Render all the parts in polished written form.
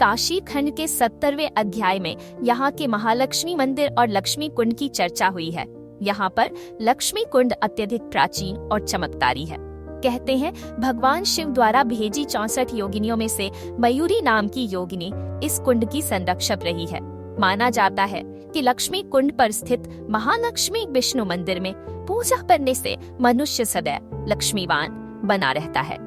काशी खंड के 70वें अध्याय में यहाँ के महालक्ष्मी मंदिर और लक्ष्मी कुंड की चर्चा हुई है। यहाँ पर लक्ष्मी कुंड अत्यधिक प्राचीन और चमकदारी है। कहते हैं भगवान शिव द्वारा भेजी 64 योगिनियों में से मयूरी नाम की योगिनी इस कुंड की संरक्षक रही है। माना जाता है कि लक्ष्मी कुंड पर स्थित महालक्ष्मी विष्णु मंदिर में पूजा करने से मनुष्य सदैव लक्ष्मीवान बना रहता है।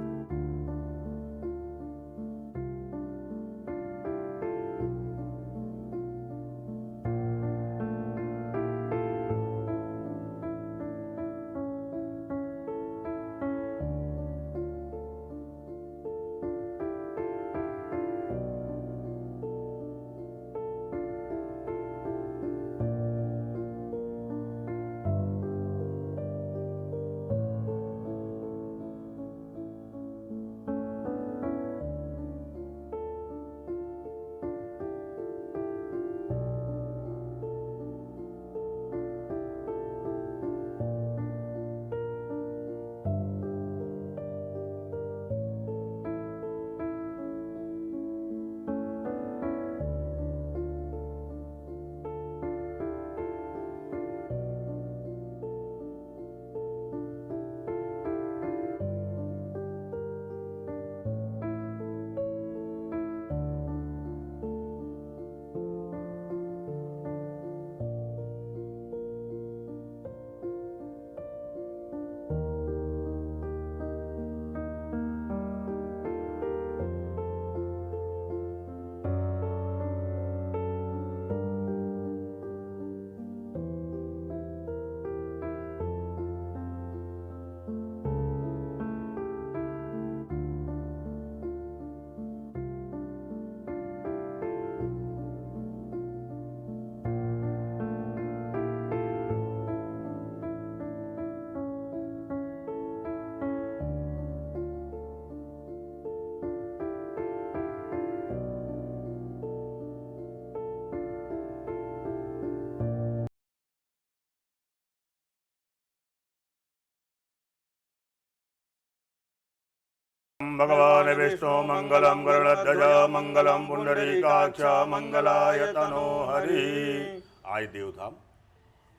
भगवान विष्णु मंगलम गरुड़ध्वज मंगलम पुंडरीकाक्ष मंगलायतनो हरि। आज देवधाम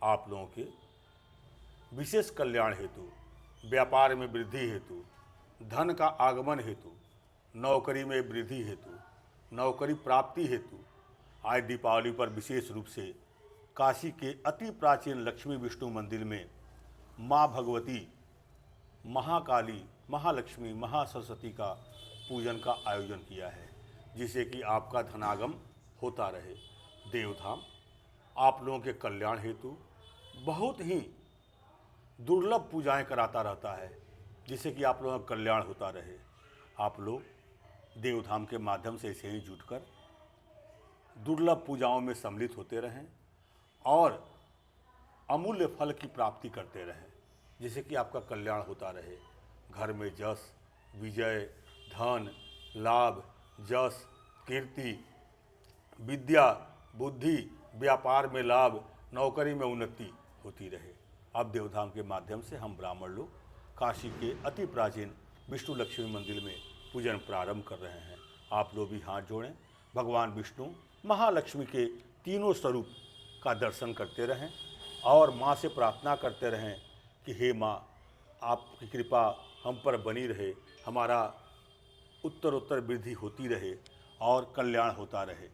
आप लोगों के विशेष कल्याण हेतु, व्यापार में वृद्धि हेतु, धन का आगमन हेतु, नौकरी में वृद्धि हेतु, नौकरी प्राप्ति हेतु आज दीपावली पर विशेष रूप से काशी के अति प्राचीन लक्ष्मी विष्णु मंदिर में माँ भगवती, महाकाली, महालक्ष्मी, महासरस्वती का पूजन का आयोजन किया है, जिससे कि आपका धनागम होता रहे। देवधाम आप लोगों के कल्याण हेतु बहुत ही दुर्लभ पूजाएं कराता रहता है, जिससे कि आप लोगों का कल्याण होता रहे। आप लोग देवधाम के माध्यम से ऐसे ही जुटकर दुर्लभ पूजाओं में सम्मिलित होते रहें और अमूल्य फल की प्राप्ति करते रहें, जिससे कि आपका कल्याण होता रहे। घर में जस, विजय, धन, लाभ, जस, कीर्ति, विद्या, बुद्धि, व्यापार में लाभ, नौकरी में उन्नति होती रहे। अब देवधाम के माध्यम से हम ब्राह्मण लोग काशी के अति प्राचीन विष्णु लक्ष्मी मंदिर में पूजन प्रारंभ कर रहे हैं। आप लोग भी हाथ जोड़ें, भगवान विष्णु महालक्ष्मी के तीनों स्वरूप का दर्शन करते रहें और माँ से प्रार्थना करते रहें कि हे माँ, आपकी कृपा हम पर बनी रहे, हमारा उत्तर वृद्धि होती रहे और कल्याण होता रहे।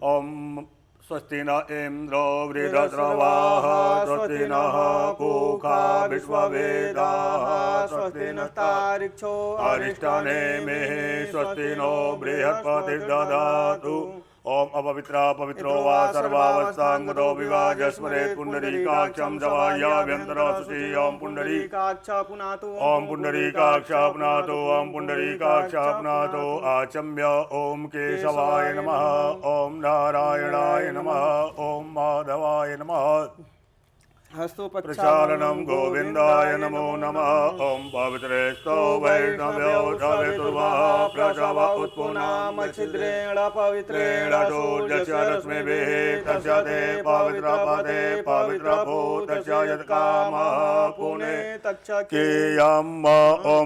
ओम स्वस्ति न इंद्रो वृहस्रवाः स्वस्ति नः पूषा विश्ववेदाः स्वस्ति नस्तार्क्ष्यो अरिष्टानेमिः स्वस्ति नो बृहस्पतिर्दधातु। ओम अपवित्रा पवित्रो वा सर्वावस्थांगतो विवाजस्मरेत् पुंडरीकाक्षं जवायाभ्यन्तरसुषि। ओम पुंडरीकाक्ष पुनातो ओम पुंडरीकाक्ष पुनातो ओम पुंडरीकाक्ष पुनातो आचम्य ओम केशवाय नमः ओम नारायणाय नमः ओम माधवाय नमः। प्रक्षालनं गोविन्दाय नमो नमः। ॐ पवित्रेस्तो वैष्णव्यो सवितुर्वः प्रसव उत्पुनाम छिद्रेण पवित्रेण सूर्यस्य रश्मिभिः तस्य ते पवित्रपदे पवित्रभूतस्य यत्कामः पुने केयम्। ॐ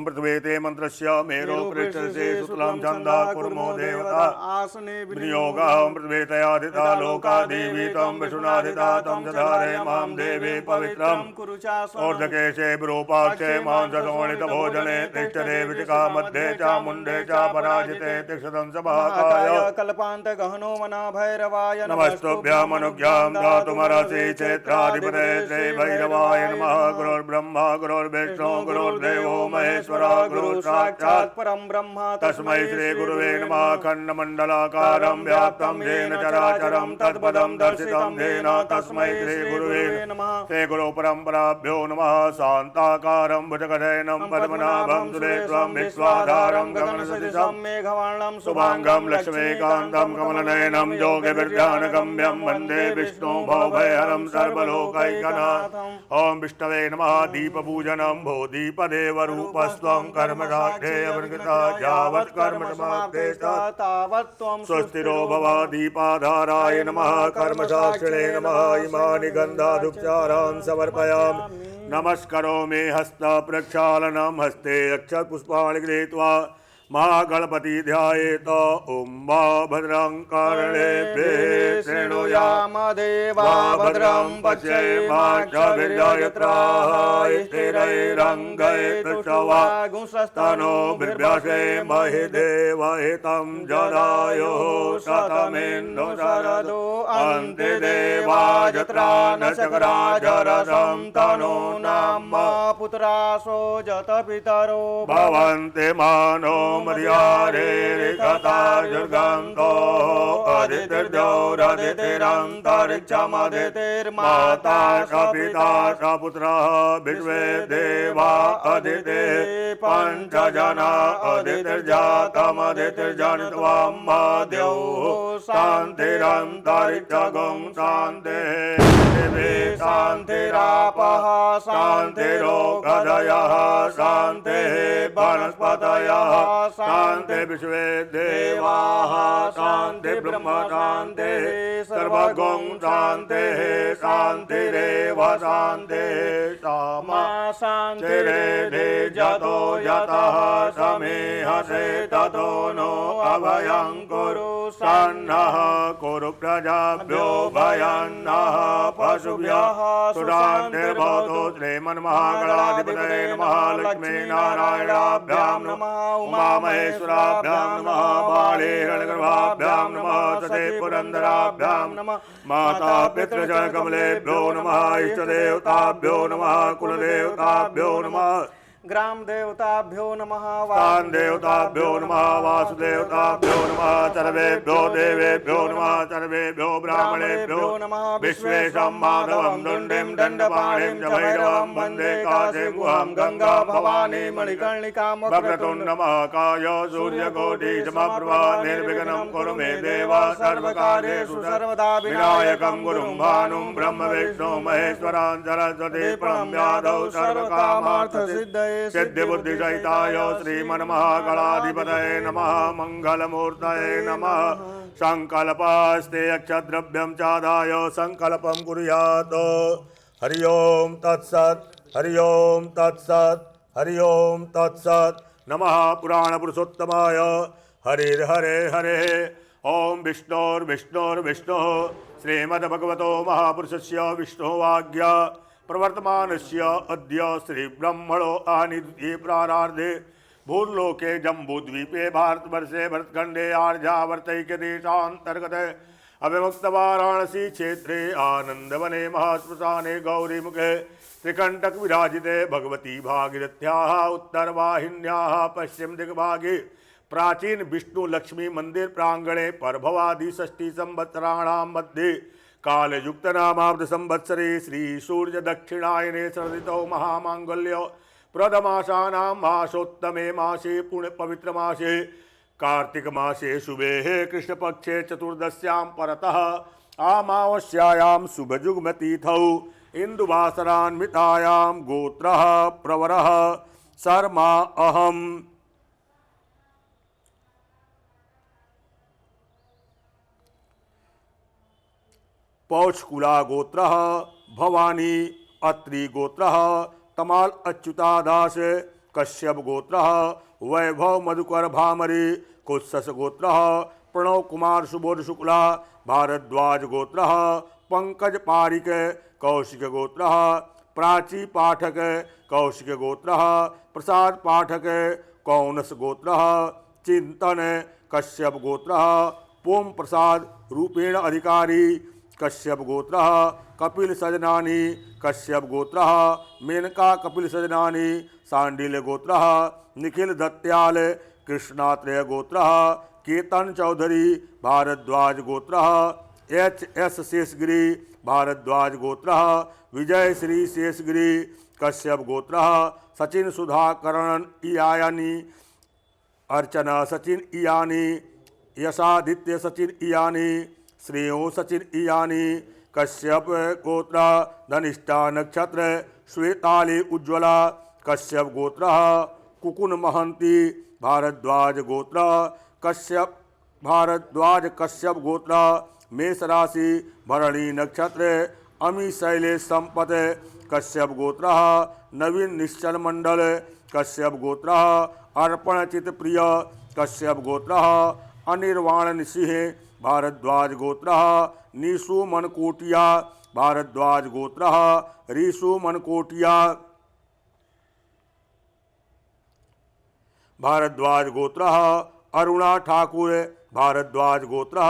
पृथ्वी ते मन्त्रस्य मेरो पृष्ठस्य शुक्लं छन्दः कुर्मो देवता आसने विनियोगः। पृथ्वी तयादिता लोका देवी तं विष्णुनादिता तं दधारे मां देवी पवित्रम् ऊर्ध्वकेशे विरूपाक्षे मांसशोणित भोजने तिष्ठते विचिका मध्ये च मुण्डे च पराजिते तिष्ठतं सभाकाय कल्पान्त गहनो मना भैरवाय नमस्तुभ्यमनुज्ञां दातुमर्हसि क्षेत्राधिपते श्री भैरवाय नमः। गुरुर्ब्रह्मा गुरुर्विष्णु गुरुर्देवो महेश्वरः गुरुः साक्षात् परं ब्रह्म तस्मै श्री गुरुवे नमः। खण्डमण्डलाकारं व्याप्तं येन चराचरं तत्पदं दर्शितं येन तस्मै श्री गुरुवे नमः। श्री गुरु परम्पराभ्यो नमः। शान्ताकारं भुजगशयनं पद्मनाभं सुरेशं विश्वाधारं गगनसदृशं मेघवर्णं शुभांगं लक्ष्मीकान्तं कमलनयनं योगिविज्ञानगम्यं वन्दे विष्णु भवभयहरं सर्वलोकैकनाथम्। ॐ विष्णवे नमः। दीपपूजनं भो दीपदेवरूपस्त्वं कर्मसाक्षेयवृता यावत् कर्म समाप्ते तावत् त्वं स्वस्तिरो भव। दीपाधाराय नमः। कर्मसाक्षिणे नमः। इमानि गन्धाधुपचारान् समर्पयामि। नमस्करोमि हस्त प्रक्षालनं हस्ते अक्षतपुष्पाणि गृहीत्वा महागणपति ध्यायेत। ॐ मा भद्रं कर्णेभिः शृणुयाम देवा भद्रं पश्येमाक्षभिर्यत्राः स्थिरैरङ्गैस्तुष्टवागुंसस्तनो बिभ्यसेमहि देवहितं जदायुः शतमिन्दु शरदो अन्ते देवाजत्रा न चक्राजरसं तनो नाम पुत्रासो जत पितरो भवन्ति मानो मर्यादेर्गताजुर्गन्तो अदितिर्जौरदितिरन्तरिक्षमदितिर्माता स पिता स पुत्रः विश्वे देवा अदिते पञ्चजना अदितिर्जातमदितिर्जनित्वा द्यौः शान्तिरन्तरिक्षगुं शान्तिः पृथिवी शान्तिरापः शान्तिरोगधयः शान्तिः वनस्पतयः शान्ति विश्वे देवाः शान्ति ब्रह्म शान्तिः सर्वगुं शान्तिः शान्तिरेव शान्तिः सामा शान्तिरेधि जतो यतः समीहसे ततो नो अभयं कुरु सन्नः कुरु प्रजाभ्यो भयन्नः पशुभ्यः सुशान्तिर्भवतु। श्रीमन्महागणाधिपतये नमः। लक्ष्मीनारायणाभ्यां नमः। उमामहेश्वराभ्यां नमः। बालेरणगर्भाभ्यां नमः। तथे पुरन्दराभ्यां नमः। माता पितृजनकमलेभ्यो नमः। इष्टदेवताभ्यो नमः। कुलदेवताभ्यो नमः। ग्राम देवताभ्यो नमः। स्थान देवताभ्यो नमः। वासुदेवताभ्यो नमः। सर्वेभ्यो देवेभ्यो नमः। सर्वेभ्यो ब्राह्मणेभ्यो नमः। विश्वेशं माधवं दुण्डिं दण्डपाणिं च भैरवं वन्दे काशीं गुहां गंगा भवानी मणिकर्णिकां वक्रतुण्ड महाकाय सूर्यकोटिसमप्रभा निर्विघ्नं कुरु मे देव सर्वकार्येषु सर्वदा विनायकं गुरुं भानुं ब्रह्म विष्णु महेश्वरान् सरस्वती प्रणम्यादौ सर्वकामार्थसिद्धये सिद्धिबुद्धिसहिताय श्रीमन्महागणाधिपतये नमः। मंगलमूर्तये नमः। संकल्पस्ते अक्षद्रव्यं चादाय संकल्पं कुर्यात्। हरि ओम तत्सत्। हरि ओम तत्सत्। हरि ओम तत्सत्। नमः पुराणपुरुषोत्तमाय हरिर्हरे हरे। ओम विष्णोर्विष्णोर्विष्णुः श्रीमद्भगवतो महापुरुषस्य विष्णुवाज्ञा प्रवर्तमानस्य अद्य श्री ब्रह्मणो आनिद्ये प्रारार्धे भूर्लोके जम्बूद्वीपे भारतवर्षे भरतखंडे आर्यावर्तैकदेशान्तर्गते अविमुक्त वाराणसी क्षेत्रे आनंदवने महाश्मशाने गौरीमुखे त्रिकंटक विराजिते भगवती भागीरथ्याः उत्तरवाहिन्याः पश्चिम दिग्भागे प्राचीन विष्णु लक्ष्मी मंदिर प्रांगणे परभवादि षष्ठी संवत्सराणां मध्ये कालयुक्त नामाब्द संवत्सरे श्री सूर्य दक्षिणायने संवदितो महामांगल्य प्रदमासानां मासोत्तमे मासे पुण्य पवित्र मासे कार्तिक मासे शुभे कृष्णपक्षे चतुर्दश्यां परतः अमावस्यायां शुभजुग्मतिथौ इंदुवासरान्वितायां गोत्रः प्रवरः शर्मा अहम्। पौछकुला गोत्रः भवानी अत्रि गोत्रः तमाल अच्युतादास कश्यप गोत्रः वैभव मधुकर भामरी कुत्सस गोत्रः प्रणव कुमार सुबोध शुक्ला भारद्वाज गोत्रः पंकज पारिक कौशिक गोत्रः प्राची पाठक कौशिक गोत्रः प्रसाद पाठक कौनस गोत्रः चिंतन कश्यप गोत्रः पोम प्रसाद रूपेण अधिकारी कश्यप गोत्रः कपिल सजनानी कश्यप गोत्रः मेनका कपिल सजनानी सांडिल्य गोत्रः निखिल दत्याल कृष्णात्रय गोत्रः केतन चौधरी भारद्वाज गोत्रः एच.एस. शेषगिरी भारद्वाज गोत्रः विजय श्री शेषगिरी कश्यप गोत्रः सचिन सुधाकरण इयानी अर्चना सचिन इयानी यशादित्य सचिन इयानी श्रेयो सचिन इयानी कश्यप गोत्र धनिष्ठा नक्षत्र श्वेताली उज्ज्वला कश्यप गोत्र कुकुन महंती भारद्वाज गोत्र कश्यप भारद्वाज कश्यप गोत्र मेष राशि भरणी नक्षत्र अमी शैलेश संपत कश्यप गोत्र नवीन निश्चल मंडल कश्यप गोत्र अर्पण चित प्रिय कश्यप गोत्र अनिर्वाण सिंह भारद्वाज गोत्र नीसु मनकोटिया भारद्वाज गोत्र रीसु मनकोटिया भारद्वाज गोत्र अरुणा ठाकुर भारद्वाज गोत्र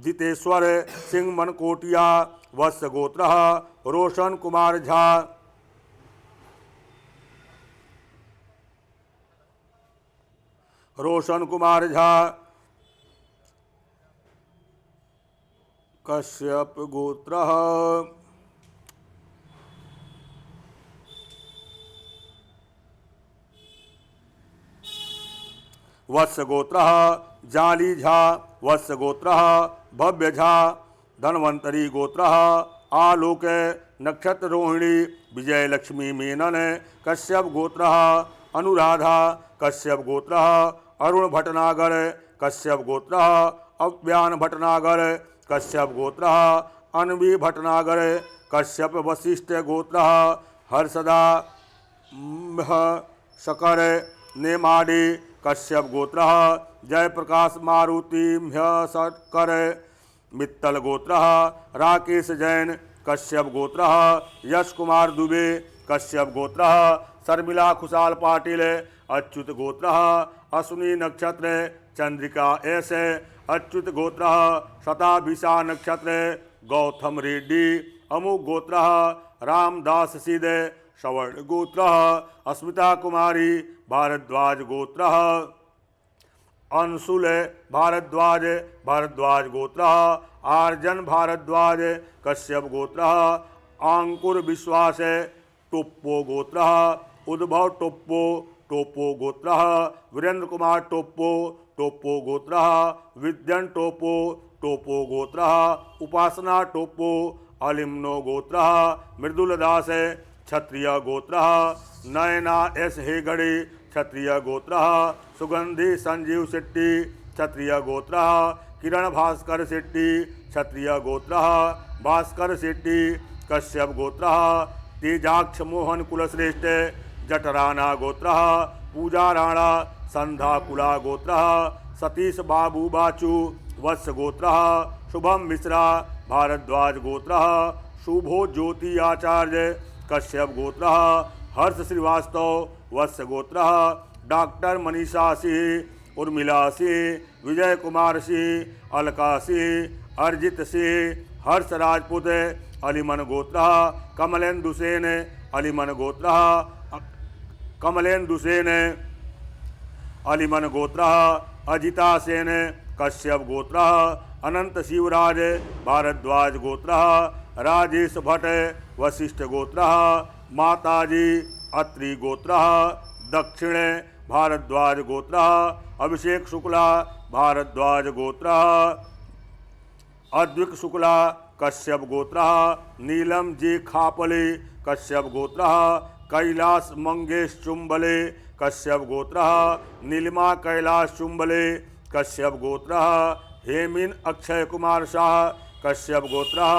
जितेश्वर सिंह मनकोटिया वत्स गोत्र रोशन कुमार झा कश्यप गोत्र वत्स गोत्र जाली झा वत्स गोत्र भव्य झा धनवंतरी गोत्र आलोक नक्षत्र रोहिणी विजय लक्ष्मी मेनन कश्यप गोत्र अनुराधा कश्यप गोत्र अरुण भटनागर कश्यप गोत्र अव्यान भटनागर कश्यप गोत्र अनवी भटनागर कश्यप वशिष्ठ गोत्र हर्षदा शकर नेमाडी कश्यप गोत्र जयप्रकाश मारुति शकर मित्तल गोत्र राकेश जैन कश्यप गोत्र यश कुमार दुबे कश्यप गोत्र शर्मिला खुशाल पाटिल अच्युत गोत्र अश्विनी नक्षत्र चंद्रिका एस अच्युत गोत्र शताभिषा नक्षत्र गौतम रेड्डी अमुक गोत्र रामदास सिद सवर्ण गोत्र अस्मिता कुमारी भारद्वाज गोत्र अंशुल भारद्वाज गोत्र आर्जन भारद्वाज कश्यप गोत्र अंकुर विश्वास टोप्पो गोत्र उद्भव टोप्पो गोत्र वीरेंद्र कुमार टोप्पो गोत्र विद्यन टोप्पो गोत्र उपासना टोप्पो अलिम्नो गोत्र मृदुल दास क्षत्रिय गोत्र नयना एस हेगड़े क्षत्रिय गोत्र सुगंधी संजीव शेट्टी क्षत्रिय गोत्र किरण भास्कर शेट्टी क्षत्रिय गोत्र भास्कर शेट्टी कश्यप गोत्र तेजाक्ष मोहन कुलश्रेष्ठ जटराना गोत्र पूजा राणा संधा कुला गोत्र सतीश बाबू बाचू वत्स गोत्र शुभम मिश्रा भारद्वाज गोत्र शुभो ज्योति आचार्य कश्यप गोत्र हर्ष श्रीवास्तव वत्स गोत्र डॉक्टर मनीषा सिंह उर्मिला सिंह विजय कुमार सिंह अलका सिंह अर्जित सिंह हर्ष राजपूत अलीमन गोत्र कमलेंदु सेन अलीमन गोत्र कमलेंदु सेन अलीमन गोत्र अजिता सेन कश्यप गोत्र अनंत शिवराज भारद्वाज गोत्र राजेश भट्ट वशिष्ठ गोत्र माताजी अत्रि गोत्र दक्षिण भारद्वाज गोत्र अभिषेक शुक्ला भारद्वाज गोत्र अद्विक शुक्ला कश्यप गोत्रः नीलम जे खापले कश्यप गोत्रः कैलास मंगेश चुंबले कश्यप गोत्रः नीलिमा कैलाश चुंबले कश्यप गोत्रः हेमिन अक्षय कुमार शाह कश्यप गोत्रः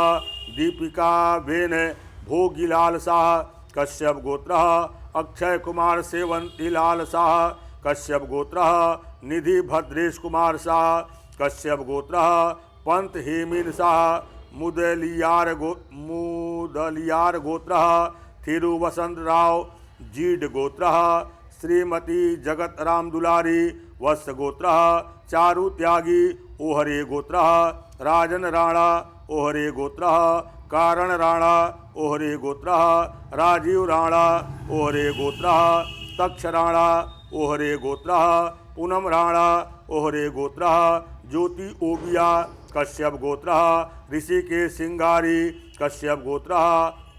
दीपिका बेन भोगीलाल शाह कश्यप गोत्रः अक्षय कुमार सेवंती लाल शाह कश्यप गोत्रः निधि भद्रेश कुमार शाह कश्यप गोत्रः पंत हेमिन शाह मुदलियार गोत्रः थिरुवसंत राव जीड गोत्रः श्रीमती जगत राम दुलारी वत्स गोत्रः चारु त्यागी ओहरे गोत्रः राजन राणा ओहरे गोत्रः कारण राणा ओहरे गोत्रः राजीव राणा ओहरे गोत्रः तक्ष राणा ओहरे गोत्रः पूनम राणा ओहरे गोत्रः ज्योति ओबिया कश्यप गोत्रः ऋषिकेश सिंगारी कश्यप गोत्रः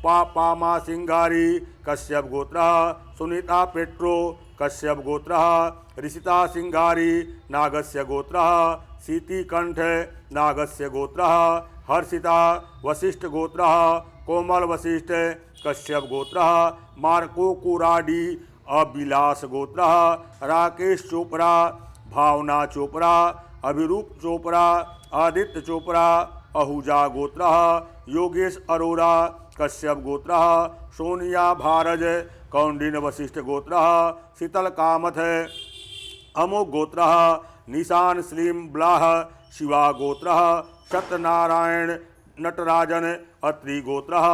पापामा सिंगारी कश्यप गोत्रः सुनीता पेट्रो कश्यप गोत्रः ऋषिता सिंगारी नागस्य गोत्रः सीती कंठ नागस्य गोत्रः हर्षिता वशिष्ठ गोत्रः कोमल वशिष्ठ कश्यप गोत्रः मार्को कुराडी अभिलाष गोत्रः राकेश चोपड़ा भावना चोपड़ा अभिरूप चोपड़ा आदित्य चोपड़ा आहूजा गोत्रः योगेश अरोरा कश्यप गोत्रः सोनिया भारज कौंडिन वशिष्ठ गोत्रः शीतल कामथ अमोघ गोत्रः निशान स्लीम ब्लाह शिवा गोत्रः सत्यनारायण नटराजन अत्रि गोत्रः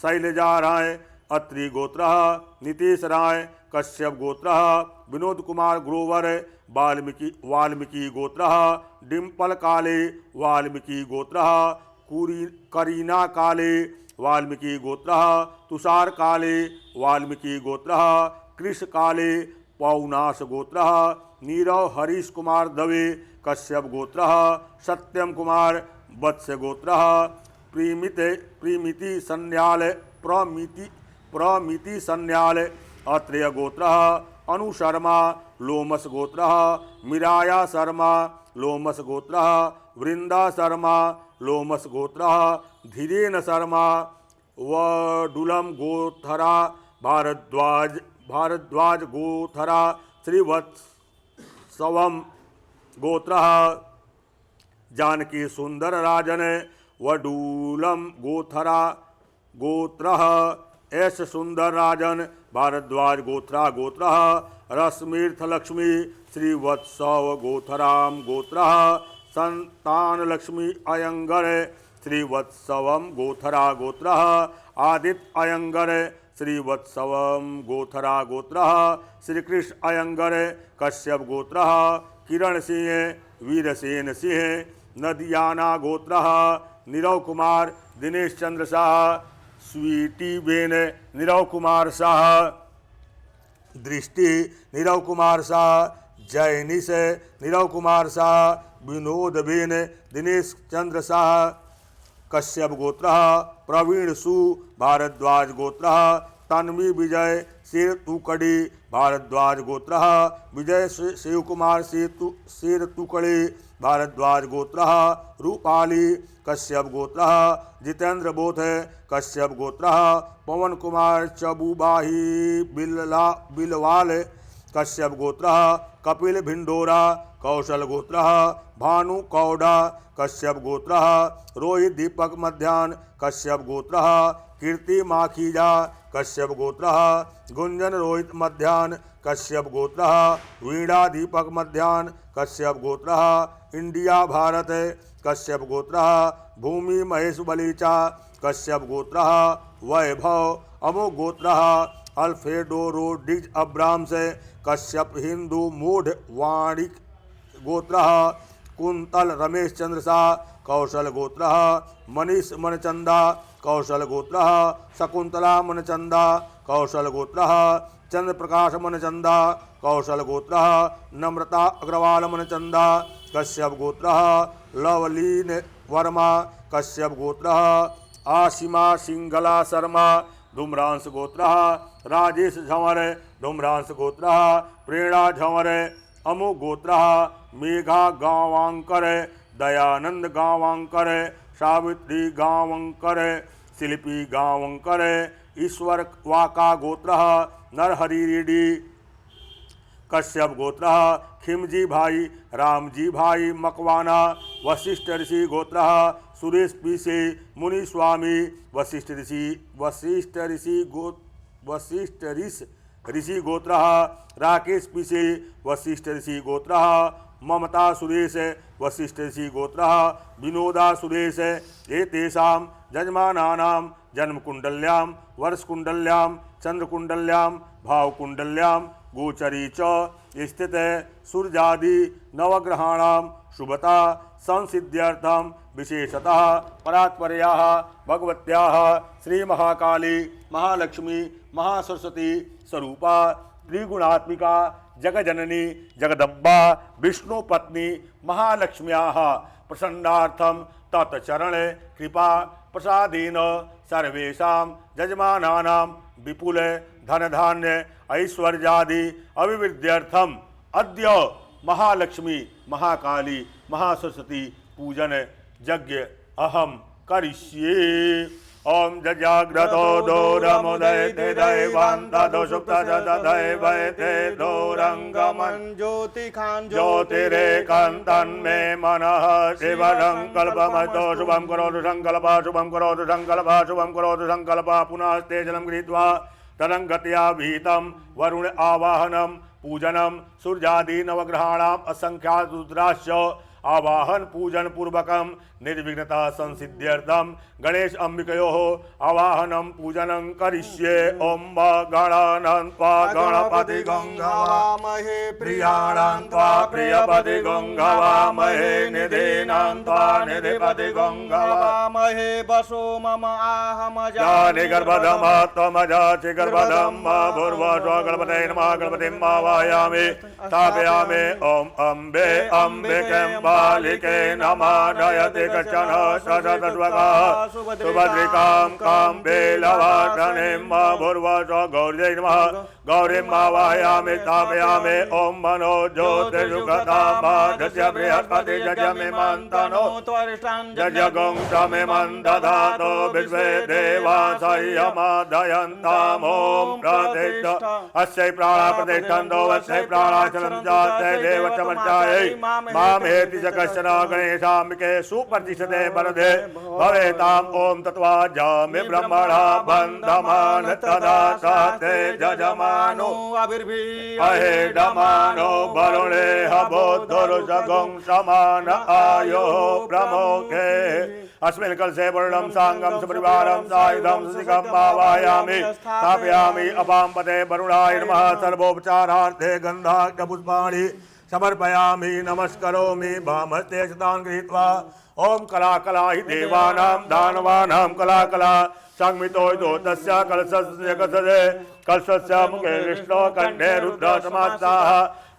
शैलजा राय अत्रि गोत्रः नीतीश राय कश्यप गोत्रः विनोद कुमार ग्रोवर वाल्मीकि गोत्रः डिम्पल काले वाल्मीकि गोत्रः करीना काले वाल्मीकि गोत्रः तुषार काले वाल्मीकि गोत्रः कृष काले पौनाश गोत्रः नीरव हरीश कुमार दवे कश्यप गोत्रः सत्यम कुमार वत्स गोत्रः प्रीमिति सन्याल अत्रेय गोत्रः अनु शर्मा लोमस गोत्रः मिराया शर्मा लोमस गोत्रः वृंदा शर्मा लोमस गोत्रः धीरेन शर्मा वडुलम गोथरा भारद्वाज गोथरा श्रीवत्सवम गोत्रः जानकी सुंदर राजन वडूलम गोथरा गोत्रः एस सुंदर राजन भारद्वाज गोत्रा गोत्रः रश्मीर्थ लक्ष्मी श्रीवत्सव गोथराम गोत्रः संतान लक्ष्मी अयंगर श्रीवत्सवम गोथरा गोत्रः आदित्य अयंगर श्रीवत्सवम गोथरा गोत्रः श्रीकृष्ण अयंगर कश्यप गोत्रः किरण सिंह वीरसेन सिंह नदियाना गोत्रः नीरव कुमार दिनेश चंद्र शाह स्वीटी बेन नीरव कुमार शाह दृष्टि नीरव कुमार शाह जैनिस नीरव कुमार शाह विनोद बेन दिनेश चंद्र शाह कश्यप गोत्रः प्रवीण सु भारद्वाज गोत्रः तन्वी विजय शेर तुकड़ी भारद्वाज गोत्रः विजय शिव कुमार शेर तुकड़ी भारद्वाज गोत्रः रूपाली कश्यप गोत्रः जितेंद्र बोध कश्यप गोत्रः पवन कुमार चबुबाही बिलवाल कश्यप गोत्रः कपिल भिंडोरा कौशल गोत्रः भानु कौडा कश्यप गोत्रः रोहित दीपक मध्यान कश्यप गोत्रः कीर्ति माखीजा कश्यप गोत्रः गुंजन रोहित मध्यान कश्यप गोत्रः वीणा दीपक मध्यान कश्यप गोत्रः इंडिया भारत कश्यप गोत्रः भूमि महेश बलीचा कश्यप गोत्रः वैभव अमोघ गोत्रः अल्फेडो रोडिज अब्राम्स कश्यप हिंदू मूढ़ वाणिक गोत्रः कुंतल रमेश चंद्र शाह कौशल गोत्रः मनीष मनचंदा कौशल गोत्रः शकुंतला मनचंदा कौशल गोत्रः चंद्र प्रकाश मनचंदा कौशल गोत्रः नम्रता अग्रवाल मनचंदा कश्यप गोत्रः लवलीन वर्मा कश्यप गोत्रः आशिमा सिंगला शर्मा धूम्रांश गोत्रः राजेश झंवर धूम्रांश गोत्रः प्रेरणा झंवर अमोघ गोत्रः मेघा गांवांकर दयानंद गांवांकर सावित्री गावंकर शिल्पी गावंकर ईश्वर वाका गोत्र नरहरि रेड्डी कश्यप गोत्र खिमजी भाई रामजी भाई मकवाना वशिष्ठ ऋषि गोत्र सुरेश पीसे मुनि स्वामी वशिष्ठ ऋषि गोत्र राकेश पीसे वशिष्ठ ऋषि गोत्र ममता सुरेश वशिष्ठ ऋषि गोत्र विनोदा सुरेश एतेषां यजमानानां जन्मकुंडल्यां वर्षकुंडल्यां चंद्रकुंडल्यां भावकुंडल्यां गोचरी च स्थित सूर्यादि नवग्रहाणां शुभता संसिद्ध्यर्थं विशेषतः परात्पर्याः भगवत्याः श्री महाकाली महालक्ष्मी महासरस्वती स्वरूपा त्रिगुणात्मिका जगजननी जगदम्बा विष्णु पत्नी महालक्ष्म्याः प्रसन्नार्थं तत्चरण कृपा प्रसादेन सर्वेषां यजमानानां विपुल धनधान्य ऐश्वर्यादि अभिवृद्ध्यर्थम अद्य महालक्ष्मी महाकाली महासरस्वती पूजन यज्ञ अहम करिष्ये। ओम जजाग्रतो दोरमुदयते दैवान्तो सुप्तदैवते दोरंगमन् ज्योतिखान् ज्योतिरेकान्तन्मे मनः शिवसङ्कल्पमतो शुभं करोतु संकल्पः शुभं करोतु संकल्पः शुभं करोतु संकल्पः पुनस्ते जलं गृहीत्वा तदङ्गत्या विहितं वरुण आवाहनं पूजनं सूर्यादि नवग्रहाणाम् असंख्यात रुद्राश्च आवाहन पूजन पूर्वकं निर्विघ्नता संसिद्ध्यर्थं गणेश अंबिकयोः आवाहनं पूजनं करिष्ये। ओम गणानां त्वा गणपति गंगावामहे प्रियाणां त्वा प्रियपति गंगावामहे निधीनां त्वा निधिपति गंगावामहे वसो मम आहमजा जानि गर्भधम त्वमजाचि गर्भधम भूर्भुवः गणपतये नमः गणपतिं आवाहयामि स्थापयामि। ओम अम्बे अम्बिके बालिके नमः जयति कश्चन सशतस्वकः सुभद्रिकां कां बेलवासनीं भूर्भुवः गौर्यै नमः गौरीं आवाहयामि स्थापयामि। ओम मनो ज्योतिर्युगतामादस्य बृहस्पति जजमिमन्तनो जजगं समिमन्दधातो विश्वे देवासह्यमादयन्ताम्। ओम प्रतिष्ठ अस्यै प्राणा प्रतिष्ठन्तो अस्यै प्राणाचलं जाते देवचमर्चायै मामेति च कश्चन गणेशाम्बिके सुप्रतिष्ठते वरदे भवेताम्। ओम तत्त्वाजामि ब्रह्मणा बन्धमान् तदा ते जजमानो अहेडमानो वरुणे हबोद्धुर्जगं समान आयो प्रमोखे अस्मिन् कलशे वर्णं साङ्गं सपरिवारं सायुधं सुसिकं आवाहयामि स्थापयामि। अपां पते वरुणाय नमः सर्वोपचारार्थे गन्धाख्यपुष्पाणि समर्पयामि नमस्करोमि वामहस्ते शतान् गृहीत्वा। ओम कला कला हि देवानां दानवानां कला कला संमितो तस्य कलशस्य कलशस्य मुखे विष्णु कंठे रुद्र समास्ताः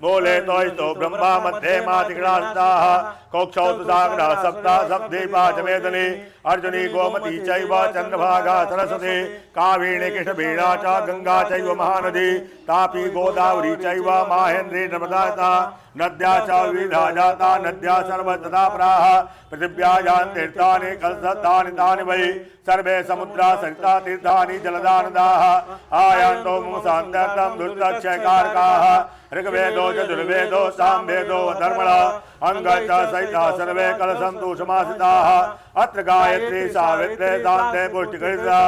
मूले तो ब्रह्मा मध्ये मातिग्रास्ताः कक्षौ सागरा सप्ता सप्दीपा च मेदनी अर्जुनी गोमती चैव चंद्रभागा सरस्वती कावेणी कृष्णवीणा च गंगा चैव महानदी तापी गोदावरी चैव माहेन्द्री नर्मदा नद्या च विविधा जाता नद्या सर्वतथा प्राह पृथिव्यायां तीर्थानि कलशतानि तानि वै सर्वे समुद्रा सरिता तीर्थानि जलदा नदाः आयान्तो मुसान्त्यर्थं दुर्दक्षकारकाः ऋग्वेदो यजुर्वेदो सामवेदो धर्मणा अंगच सहिता सर्वे कलशन्तु समासिताः अत्र गायत्री सावित्री शान्ते पुष्टिकरिता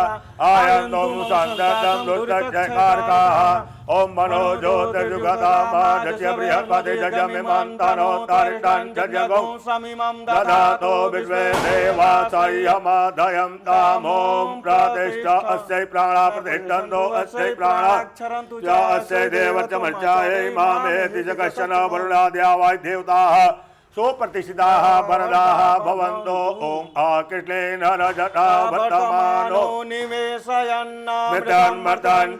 आयान्तो मुसान्त्यर्थं दुर्दक्षकारकाः। ओम मनो ज्योतिर्युगतामादस्य बृहस्पति जजमिमन्तनो तारिष्ठं जजगौ समिमं दधातो विश्वे देवासह्यमादयन्ताम्। ओम प्रतिष्ठ अस्यै प्राणा प्रतिष्ठन्तो अस्यै प्राणाक्षरन्तु च अस्यै देवचमर्चायै मामेति च कश्चन वरुणाद्या वै देवताः सुप्रतिष्ठिताः वरदाः भवन्तो। ओम आकृष्णेन रजता वर्तमानो निवेशयन्नमृतं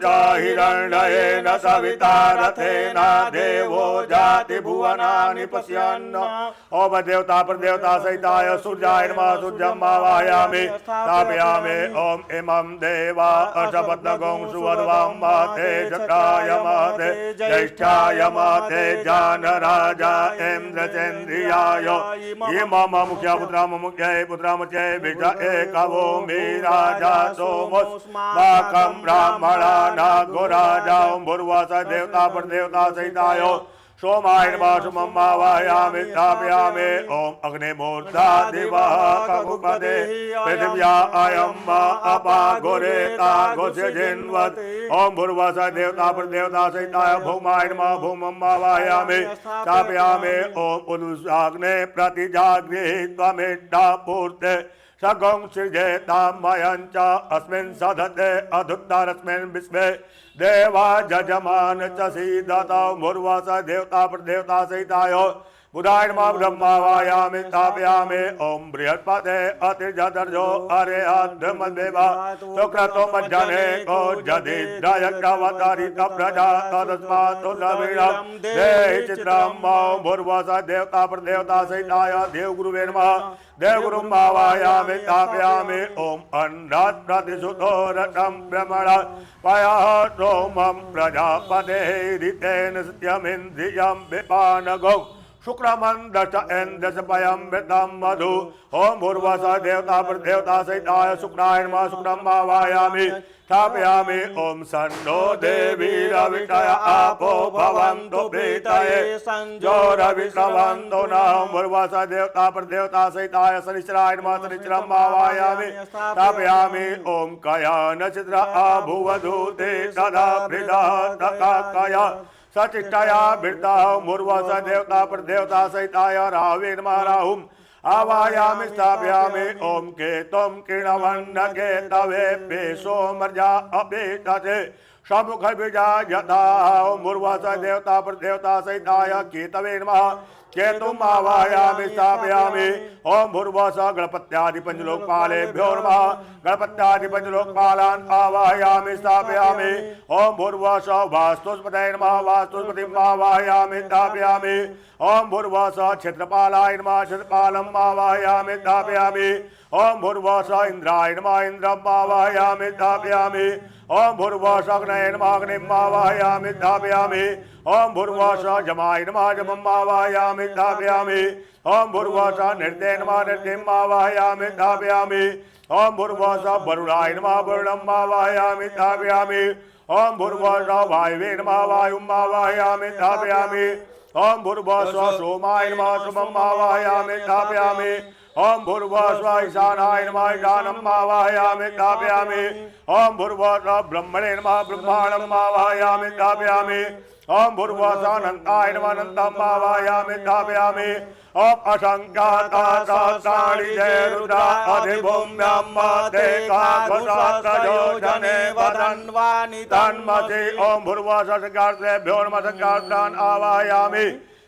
च हिरण्येन सविता रथेन देवो जाति भुवनानि पश्यन्। ओम देवता प्रदेवता सहिताय सूर्याय नमः सूर्यम् आवाहयामि स्थापयामि। ओम इमं देवा अशपत्नगं सुवध्वां माते जटाय माते ज्येष्ठाय माते जानराजा इन्द्रचन्द्री प्रियाय ये मम मुख्या पुत्रा मुख्य पुत्रा मुख्य विजा एकवो मे राजा सोमोस माकं ब्राह्मणा नागो राजा भूर्वास देवता पर देवता सहितायो सोमाय नमः सुमं वायामि स्थापयामि ओम अग्निमूर्धा दिवः ककुपदे पृथिव्या अयम् अपा गोरेता गोस्य जिन्वत् ओम भूर्वस देवता पर देवता सहिताय भूमाय नमः भूमं वायामि स्थापयामि ओम उदुसाग्ने प्रतिजाग्रे त्वमेष्टा पूर्ते सगं सृजेतां मयं च अस्मिन् सदते अधुत्तरस्मिन् विश्वे देवा जजमान च सीदता भूर्वस देवता पर देवता सहिताय बुधाय नमः ब्रह्मा वायामि स्थापयामि ओम बृहस्पते अतिजदर्जो अरेहाद्रमदेवा शुक्रतो मज्जने को जदिद्रयज्ञवतारित प्रजा तदस्मात् लवीरं देहि चित्रं ओम भूर्वस देवता पर देवता सहिताय देवगुरुवे नमः देवगुरुं वायामि स्थापयामि ओम अन्नात् प्रतिसुतो रतं ब्रह्मण पयः सोमं प्रजापतेः ऋतेन सत्यमिन्द्रियं विपानगौ शुक्रमंदश एन्दश पयं वृतं मधु ओम भूर्वस देवता पर देवता सहिताय शुक्राय नमः शुक्रं वायामि स्थापयामि ओम सन्नो देवी रविषय आपो भवन्तु प्रीतये संजोरविश्रवन्तु नः भूर्वस देवता पर देवता सहिताय शनिश्चराय नमः शनिश्चरं वायामि स्थापयामि ओम कया नक्षत्र अभुवधूते तदा वृदा तकाकया सचिष्टया वृता भूर्वस देवता पर देवता सहिताय राहवे नमः राहुम् आवायामि स्थापयामि ओम केतुं किरणवन्न केतवे पेशो मर्जा अपेतते समुख बीजा यथा ओम भूर्वस देवता पर देवता सहिताय केतवे नमः केतुम् आवायामि स्थापयामि ओम भूर्वस गणपत्यादि पंचलोकपालेभ्यो नमः गणपत्यादि पंचलोकपालान् आवाहयामि स्थापयामि ओम भूर्वस वास्तुस्पतये नमः वास्तुस्पतिम् आवाहयामि स्थापयामि ओम भूर्वस क्षेत्रपालाय नमः क्षेत्रपालम् आवाहयामि स्थापयामि ओम भूर्वस इंद्राय नमः इंद्रम् आवाहयामि स्थापयामि ओम भूर्वस अग्नये नमः अग्निम् आवाहयामि स्थापयामि ओम भूर्वस जमाय नमः जमम् आवाहयामि स्थापयामि ओम भूर्वस नृत्ये नमः नृत्यम् आवाहयामि स्थापयामि ओम भूर्वस वरुणाय नमः वरुणम् आवाहयामि स्थापयामि ओम भूर्वस वायवे नमः वायुम् आवाहयामि स्थापयामि ओम भूर्वस सोमाय नमः सोमम् आवाहयामि स्थापयामि ओम भूर्वस ईशानाय नमः ईशानम् आवाहयामि स्थापयामि ओम भूर्वस ब्रह्मणे नमः ब्रह्माणम् आवाहयामि स्थापयामि ओम भूर्वस अनन्ताय नमः अनन्तम् आवाहयामि स्थापयामि ओम असंख्याता सहस्राणि जय रुद्रा अधिभूम्यां मते काघुसहस्रयो जने वदन्वानि तन्मसि ओम भूर्वस संख्यातेभ्यो नमः संख्यातान् आवाहयामि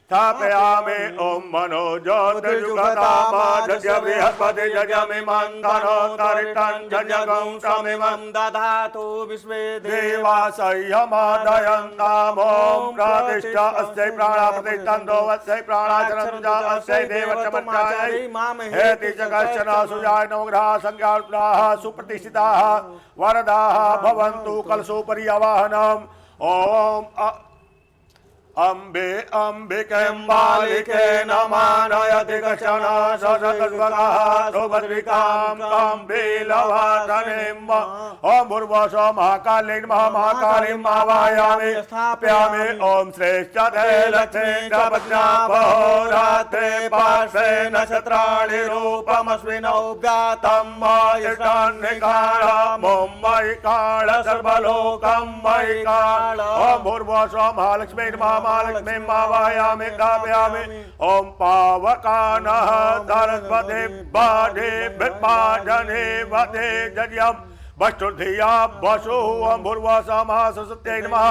स्थापयामि ओम मनो ज्योतिर्युगतामाद्य बृहस्पति जजमिमं धनोतरितं जजगं समिमं दधातु विश्वे देवासह्यमादयन्ताम् ओम प्रतिष्ठा अस्यै प्राणा प्रतिष्ठन्तो अस्यै प्राणाचरन्तो अस्यै देवचमत्यायै हेति च कश्चन सुजाय नवग्रहाः संज्ञाप्ताः सुप्रतिष्ठिताः वरदाः भवन्तु कलशोपरि आवाहनम् ओम अम्बे अम्बिकेम्बालिके नमानयति कश्चन सशतस्वगः सुभद्रिकां अम्बे लवासनेम् ओम भूर्वस महाकाली नमः महाकालीम् आवाहयामि स्थापयामि ओम श्रेष्ठते लक्ष्मीभद्राभोरात्रे पार्श्वे नक्षत्राणि रूपमस्मिनौ ज्ञातं मयिकाणम् ओम मयिकाळ सर्वलोकं मयिकाळ ओम भूर्वस महालक्ष्मी नमः महालक्ष्मीम् आवाहयामि स्थापयामि ओम पावकानः सरस्वती बाधे विद्माजने वदे जज्ञम् वस्तुधिया वसु ओम भूर्वस महासरस्वत्यै नमः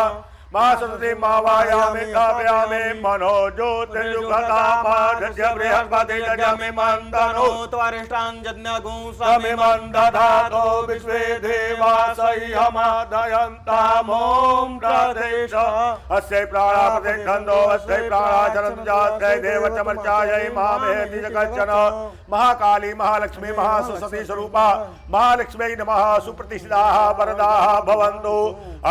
महासरस्वती आवाहयामि स्थापयामि मनो ज्योतिर्युगतामाद्य बृहस्पति जजमिमं धनोत्वरिष्ठं जज्ञगुं समिमं दधातु विश्वे देवासह्यमादयन्ताम् ओम प्रदेश अस्यै प्राणा प्रतिष्ठन्तो अस्यै प्राणाचरन्तो देवचमर्चायै मामेति च कश्चन महाकाली महालक्ष्मी महासरस्वती स्वरूपा महालक्ष्म्यै नमः सुप्रतिष्ठिताः वरदाः भवन्तु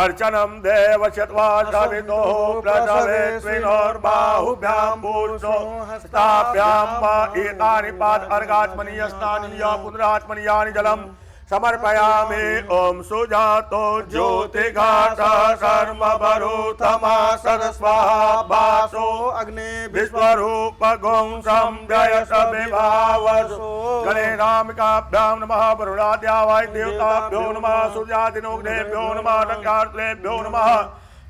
अर्चनं देवस्य त्वा सवितो प्रसवेस्मिनोर्बाहुभ्यां भूर्सो हस्ताभ्यां वा एतानि पाद अर्घात्मनीयस्नानीय पुनरात्मनीयानि जलम् समर्पयामि। ओम सुजातो ज्योतिघाटा सर्वभरूतमा सदस्वाहा भासो अग्नि विश्वरूप गुंसं जयस विभावसो गणेनामिकाभ्यां नमः वरुणाद्यावाय देवताभ्यो नमः सूर्यादिनोग्नेभ्यो नमः नक्षत्रेभ्यो नमः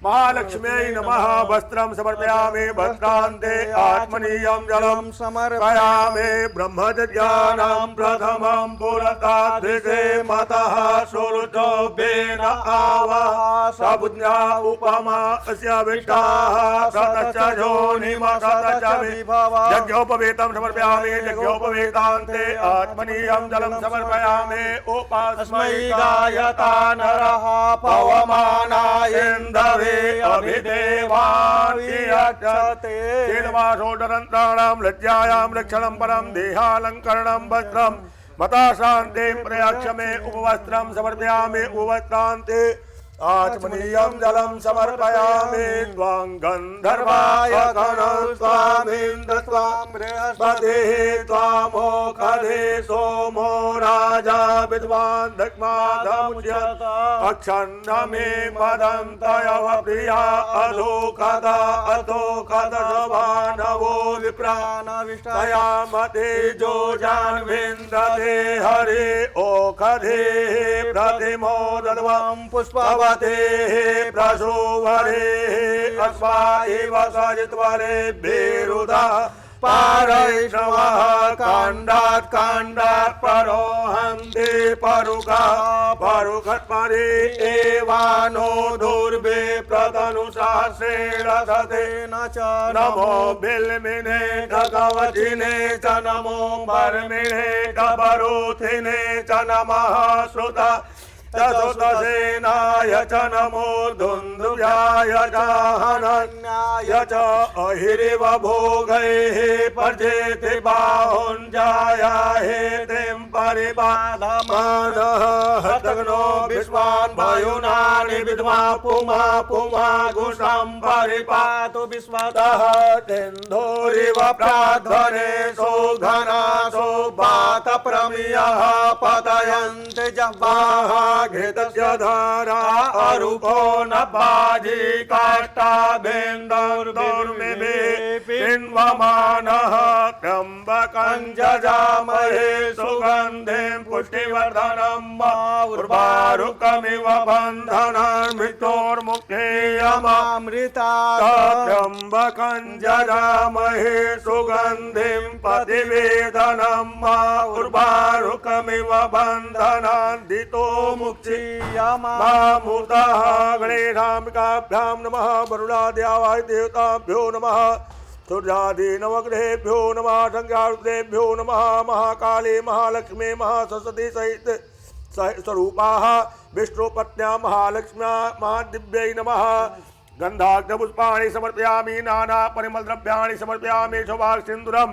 महालक्ष्म्यै नमः। वस्त्रं समर्पयामि वस्त्रान्ते आत्मनीयं जलं समर्पयामि। ब्रह्मज्ञानं प्रथमं पुरताद्रिसे मतः सुरजोभ्येन आवः सबुज्ञा उपमा अस्य विष्टाः सतश्च योनिमसतश्च विभवः। यज्ञोपवीतं समर्पयामि यज्ञोपवीतान्ते आत्मनीयं जलं समर्पयामि। उपास्मै गायता नरः पवमानाय इन्द्रवे अभिदेवान्यक्षते शीलवासोदरन्त्राणां लज्जायां लक्षणं परं देहालङ्करणं वस्त्रं मता शान्तिं प्रयच्छ मे। उपवस्त्रं समर्पयामि उपवस्त्रान्ते आत्मनीयं जलं समर्पयामि। त्वां गन्धर्वाय गणं त्वामिन्द्र त्वां बृहस्पतिः त्वामोखधे सोमो राजा विद्वान् दक्ष्मादमुच्यत अक्षन्नमे पदन्तयव प्रिया अधोकदा अधोकदशवानवो विप्राणविष्टयामते जो जान्विन्दते हरे ओखधे प्रतिमो दद्वं पुष्पव प्रसोवरे अस्वा एव सजित्वरे बेरुदा पारैष्णवः काण्डात् काण्डात् परोहन्ते परुका परुखत्परे एवानो दुर्वे प्रतनुशास्त्रेण सतेन च नमो बिल्मिने भगवतिने च नमो बर्मिणे कबरूथिने च नमः श्रुता चतुर्दशेनाय च नमो दुन्दुभ्याय च हनन्याय च अहिरिव भोगैः पर्जेति बाहुञ्जाया हेतिं परिबाधमानः हतग्नो विश्वान् वायुनानि विद्मा पुमा पुमा घुषं परिपातु विश्वतः सिन्धुरिव प्राध्वने सौघनासो वातप्रमियः पतयन्ति जह्वाः घृतस्य धारा अरूपो न बाजी काष्ठाभिन्दुर्दुर्मिभे पिन्वमानः त्र्यम्बकं जजामहे सुगन्धिं पुष्टिवर्धनं उर्वारुकमिव बन्धनान् मृत्योर्मुक्तेयमामृता त्र्यम्बकं जजामहे सुगन्धिं पतिवेदनं उर्वारुकमिव बन्धनान् दितो मुक्तियमामूर्तः गणेशाम्बिकाभ्यां नमः वरुणाद्यावाय देवताभ्यो नमः सूर्यादि नवग्रहेभ्यो नमः संज्ञारुद्रेभ्यो नमः महाकाले महालक्ष्मी महासरस्वती सहित स्वरूपाः विष्णुपत्न्या महालक्ष्म्या महादिव्यै नमः। गन्धाग्धपुष्पाणि समर्पयामि नाना परिमलद्रव्याणि समर्पयामि शोभासिन्दूरं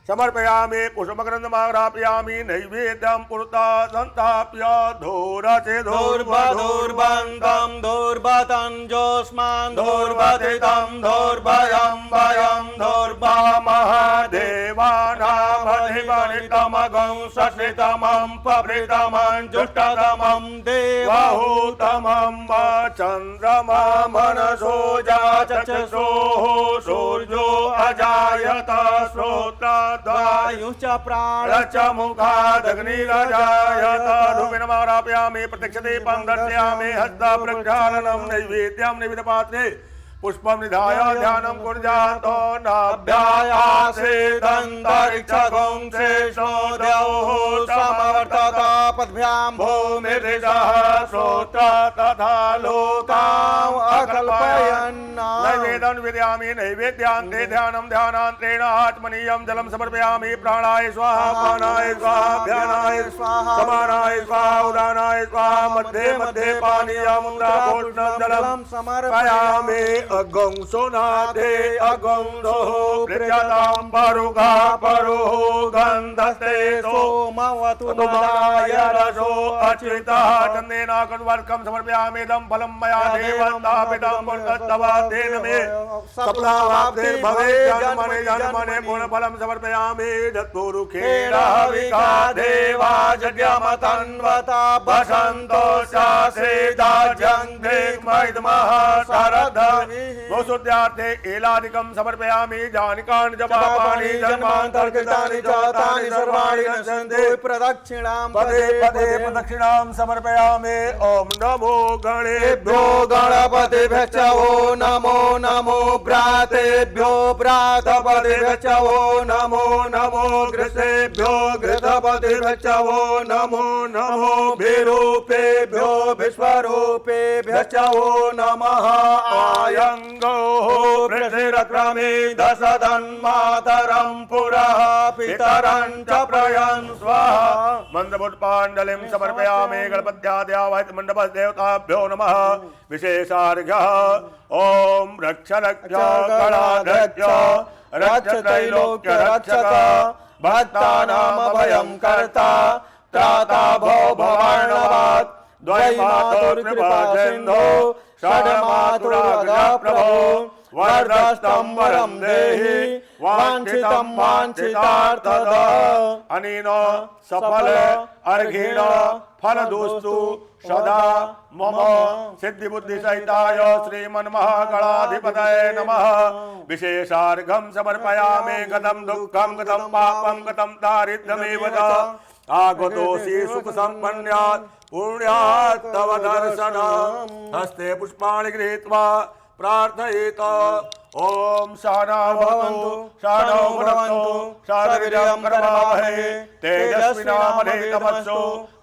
समर्पयामि कुसुमगन्धमाघ्रापयामि नैवेद्यं पुरता संस्थाप्य धूरसे धूर्बधूर्बन्धं धूर्बतञ्जोऽस्मान् धूर्बतितं धूर्भयं भयं धूर्भामहादेवानामधिपरितमगं शशितमं पभृतमं जुष्टतमं देवहूतमं वा चन्द्रमा मनसो जाचक्षुषोः सूर्यो अजायत श्रोत्रा वायुश्च प्राणश्च मुखादग्निरजायत धूमेनमारापयामि प्रत्यक्षदीपं दर्शयामि हस्तप्रक्षालनं नैवेद्यं निवेदपात्रे पुष्पं निधाय ध्यानं कुर्यातो नाभ्यायासेदन्तरिक्षगं शेषो द्यौः समवर्तत पद्भ्यां भूमिर्दिशः श्रोत्र तथा लोकाम् अकल्पयन् नैवेदं विद्यामि नैवेद्यान्ते ध्यानं ध्यानान्तरेण आत्मनीयं जलं समर्पयामि प्राणाय स्वाहा पानाय स्वाहा ध्यानाय स्वाहा समानाय स्वाहा उदानाय प्राणाय स्वाहा मध्ये मध्ये पानीयमुद्रापूर्णं जलं समर्पयामि अगं सोनादे अगं दोः प्रजातां परुगा परुः गन्धस्ते सोमवतु तुमाय रसो अच्युतः चन्देन कण्वर्कं समर्पयामि इदं फलं मया देवतापितं पुण्यस्तवादेन मे सफलावाप्ते भवेत् जन्मने जन्मने पूर्णफलं समर्पयामि दत्पुरुखेण हविका देवा यज्ञमतन्वता वसन्तो शासे दाजन्धेग्मैदमः शरदः गोसुद्यार्थे एलादिकं समर्पयामि जानिकानि जपापानि जन्मान्तर्कृतानि च तानि सर्वाणि नश्यन्ति प्रदक्षिणां पदे पदे प्रदक्षिणां समर्पयामि ॐ नमो गणेभ्यो गणपतिभ्यश्च वो नमो नमो भ्रातेभ्यो भ्रातपतिभ्यश्च वो नमो नमो घृतेभ्यो घृतपतिभ्यश्च वो नमो नमो विरूपेभ्यो विश्वरूपेभ्यश्च वो नमः आयङ्गो पृथिरक्रमे दशधन्मातरं पुरः पितरं च प्रयन् स्वाहा मन्दपुष्पाञ्जलिं समर्पयामि गणपत्याद्यावहित मण्डपदेवताभ्यो नमः विशेषार्घ्यः ॐ रक्ष रक्ष गणाध्यक्ष रक्ष त्रैलोक्य रक्षक भक्तानामभयं कर्ता त्राता भव भवार्णवात् द्वैमातुर्कृपा सिन्धो षड्मातुरागः प्रभो वरदस्तं वरं देहि वाञ्छितं वाञ्छितार्थदः अनेन सफल अर्घेण फलदोस्तु सदा मम सिद्धिबुद्धिसहिताय श्रीमन्महागणाधिपतये नमः विशेषार्घं समर्पयामि गतं दुःखं गतं पापं गतं दारिद्र्यमेव च आगतोऽसि सुखसम्पन्नात् पुण्यात् तव दर्शनं हस्ते पुष्पाणि गृहीत्वा प्रार्थयेत ॐ सहना भवन्तु सहनौ भुनक्तु सह वीर्यं करवावहै तेजस्विनावधीतमस्तु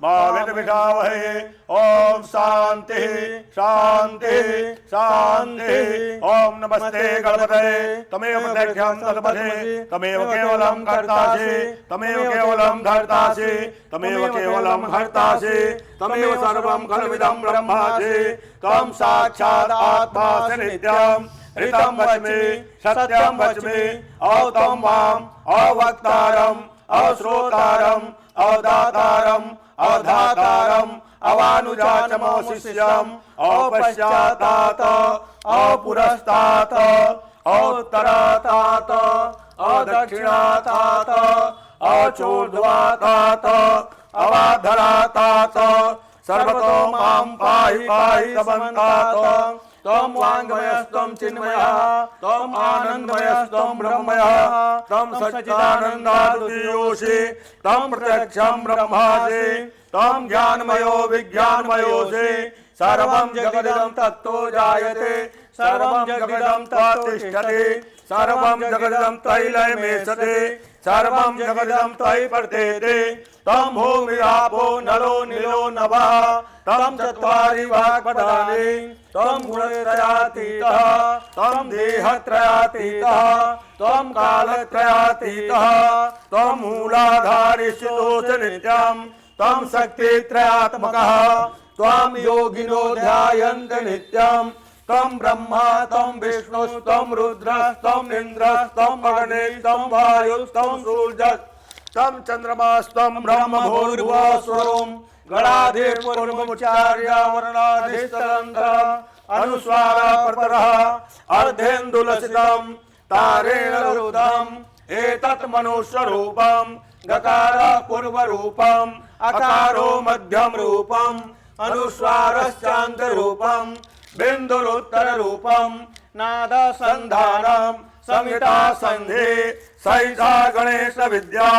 मा विद्विषावहै ॐ शान्तिः शान्तिः शान्तिः ॐ नमस्ते गणपतये तमेव प्रत्यक्षं तत्पथे तमेव केवलं कर्तासि तमेव केवलं धर्तासि तमेव केवलं हर्तासि तमेव सर्वं खलुविदं ब्रह्मासि त्वं साक्षात् आत्मासि नित्यम् ऋतं वच्मि सत्यं वच्मि औतं वाम अवक्तारम् अश्रोतारम् अवदातारम् अवधातारम् अवानुजाचमशिष्यम् अपश्चातात् अपुरस्तात् अवतरातात् अदक्षिणातात् अचोर्ध्वातात् अवाधरातात् सर्वतो मां पाहि पाहि समन्तात् त्वं वाङ्मयस्त्वं चिन्मयः त्वं आनन्दमयस्त्वं ब्रह्ममयः त्वं सच्चिदानन्दाद्वितीयोऽसि त्वं प्रत्यक्षं ब्रह्मासि त्वं ज्ञानमयो विज्ञानमयोऽसि सर्वं जगदिदं तत्तो जायते सर्वं जगदिदं तत्तिष्ठति सर्वं जगदिदं तैलयमेषते सर्वं जगदिदं तयि वर्तेते त्वं भूमिरापो नलो नीलो नभः त्वं चत्वारि वाक्पदानि त्वं गुणत्रयातीतः त्वं देहत्रयातीतः त्वं कालत्रयातीतः त्वं मूलाधारिष्यतोष नित्यं त्वं शक्तित्रयात्मकः त्वं योगिनो ध्यायन्ति नित्यं त्वं ब्रह्मा त्वं विष्णुस्त्वं रुद्रस्त्वं इन्द्रस्त्वं अग्निस्त्वं वायुस्त्वं सूर्यस्त्वं चन्द्रमास्त्वं ब्रह्म भूर्भुवस्वरं गणाधिपूर्वमुच्चार्य वर्णाधिस्तरन्ध्र अनुस्वारप्रतरः अर्धेन्दुलसितं तारेण रुदम् एतत् मनुष्यरूपं गकारः पूर्वरूपम् अकारो मध्यम रूपम् अनुस्वारश्चान्तरूपम् बिन्दुरुत्तररूपं नादसन्धानं संहिता सन्धि सहिता गणेश विद्या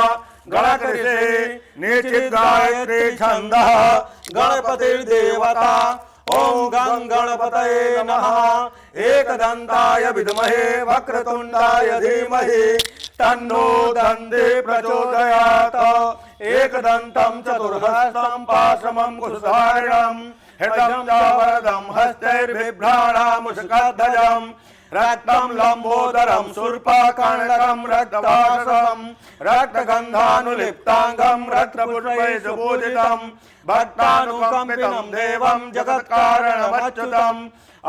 गणकृषे निचित गायत्री छन्दः गणपतिर्देवता ॐ गं गणपतये नमः एकदन्ताय विद्महे वक्रतुण्डाय धीमहि तन्नो दन्ति प्रचोदयात् एकदन्तं चतुर्हस्तं पाशमं कुशधारिणं हृदं च वरदं हस्तैर्बिभ्राणामुष्कध्वजं रक्तं लंबोदरं शूर्पकर्णकं रक्तवाससं रक्तगन्धानुलिप्ताङ्गं रक्तपुष्पैः सुपूजितं भक्तानुकम्पितं देवं जगत्कारणमच्युतम्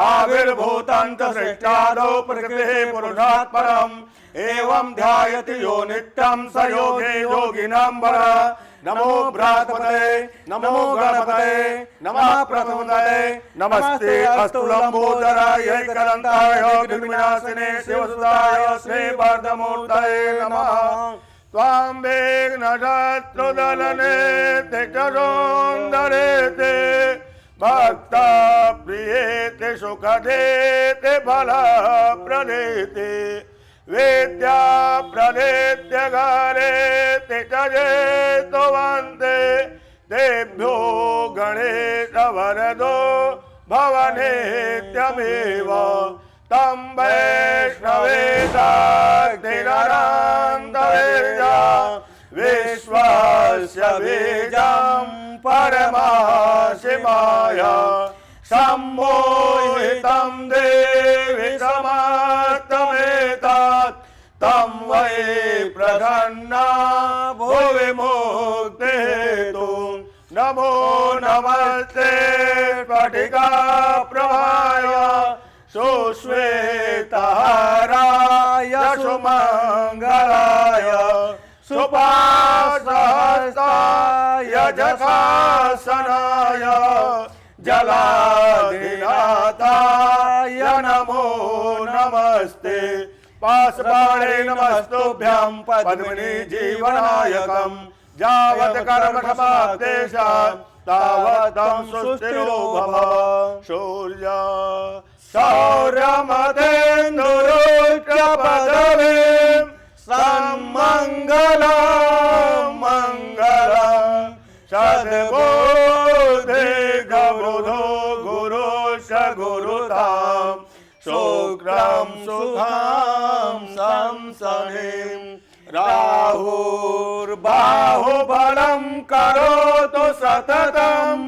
आविर्भूतं च सृष्टादौ प्रकृतिः पुरुषात् परम् एवं ध्यायति यो नित्यं स योगी योगिनां वरः नमो भ्रातपते नमो गणपते नमः प्रथमपते नमस्ते अस्तु लंबोदराय कलंताय विघ्नविनाशिने शिवसुताय श्रीवर्धमूर्तये नमः त्वां विघ्नशत्रुदलने तिष्ठसुन्दरेते भक्ता प्रियेते सुखदेते फलप्रदेते वेद्या प्रदेत्य गारेते चजेतो वन्दे तेभ्यो गणेश वरदो भवनेत्यमेव तं वैष्णवेदाग्निररान्तवेजा विश्वस्य बीजं परमाशिमाय सम्मोहितं देवि समात्तमेतात् तं वै प्रसन्ना भुवि मुक्तिहेतु नमो नमस्ते स्फटिका प्रभाय सुश्वेतहाराय सुमङ्गलाय सुपासहस्ताय जखासनाय जलाधिनाथाय नमो नमस्ते पाशपाणे नमस्तुभ्यं पद्मिनी जीवनायकं यावत् कर्म समाप्तेषां तावत् तं सुस्थिरो भव शौर्य शौर्यमतेन्दुरुच्चपदवीं सम्मङ्गलं मङ्गलं सद्बुद्धि गबुधो गुरु स गुरुतां शुक्रं सुखं संसनिं राहुर्बाहुबलं करोतु सततं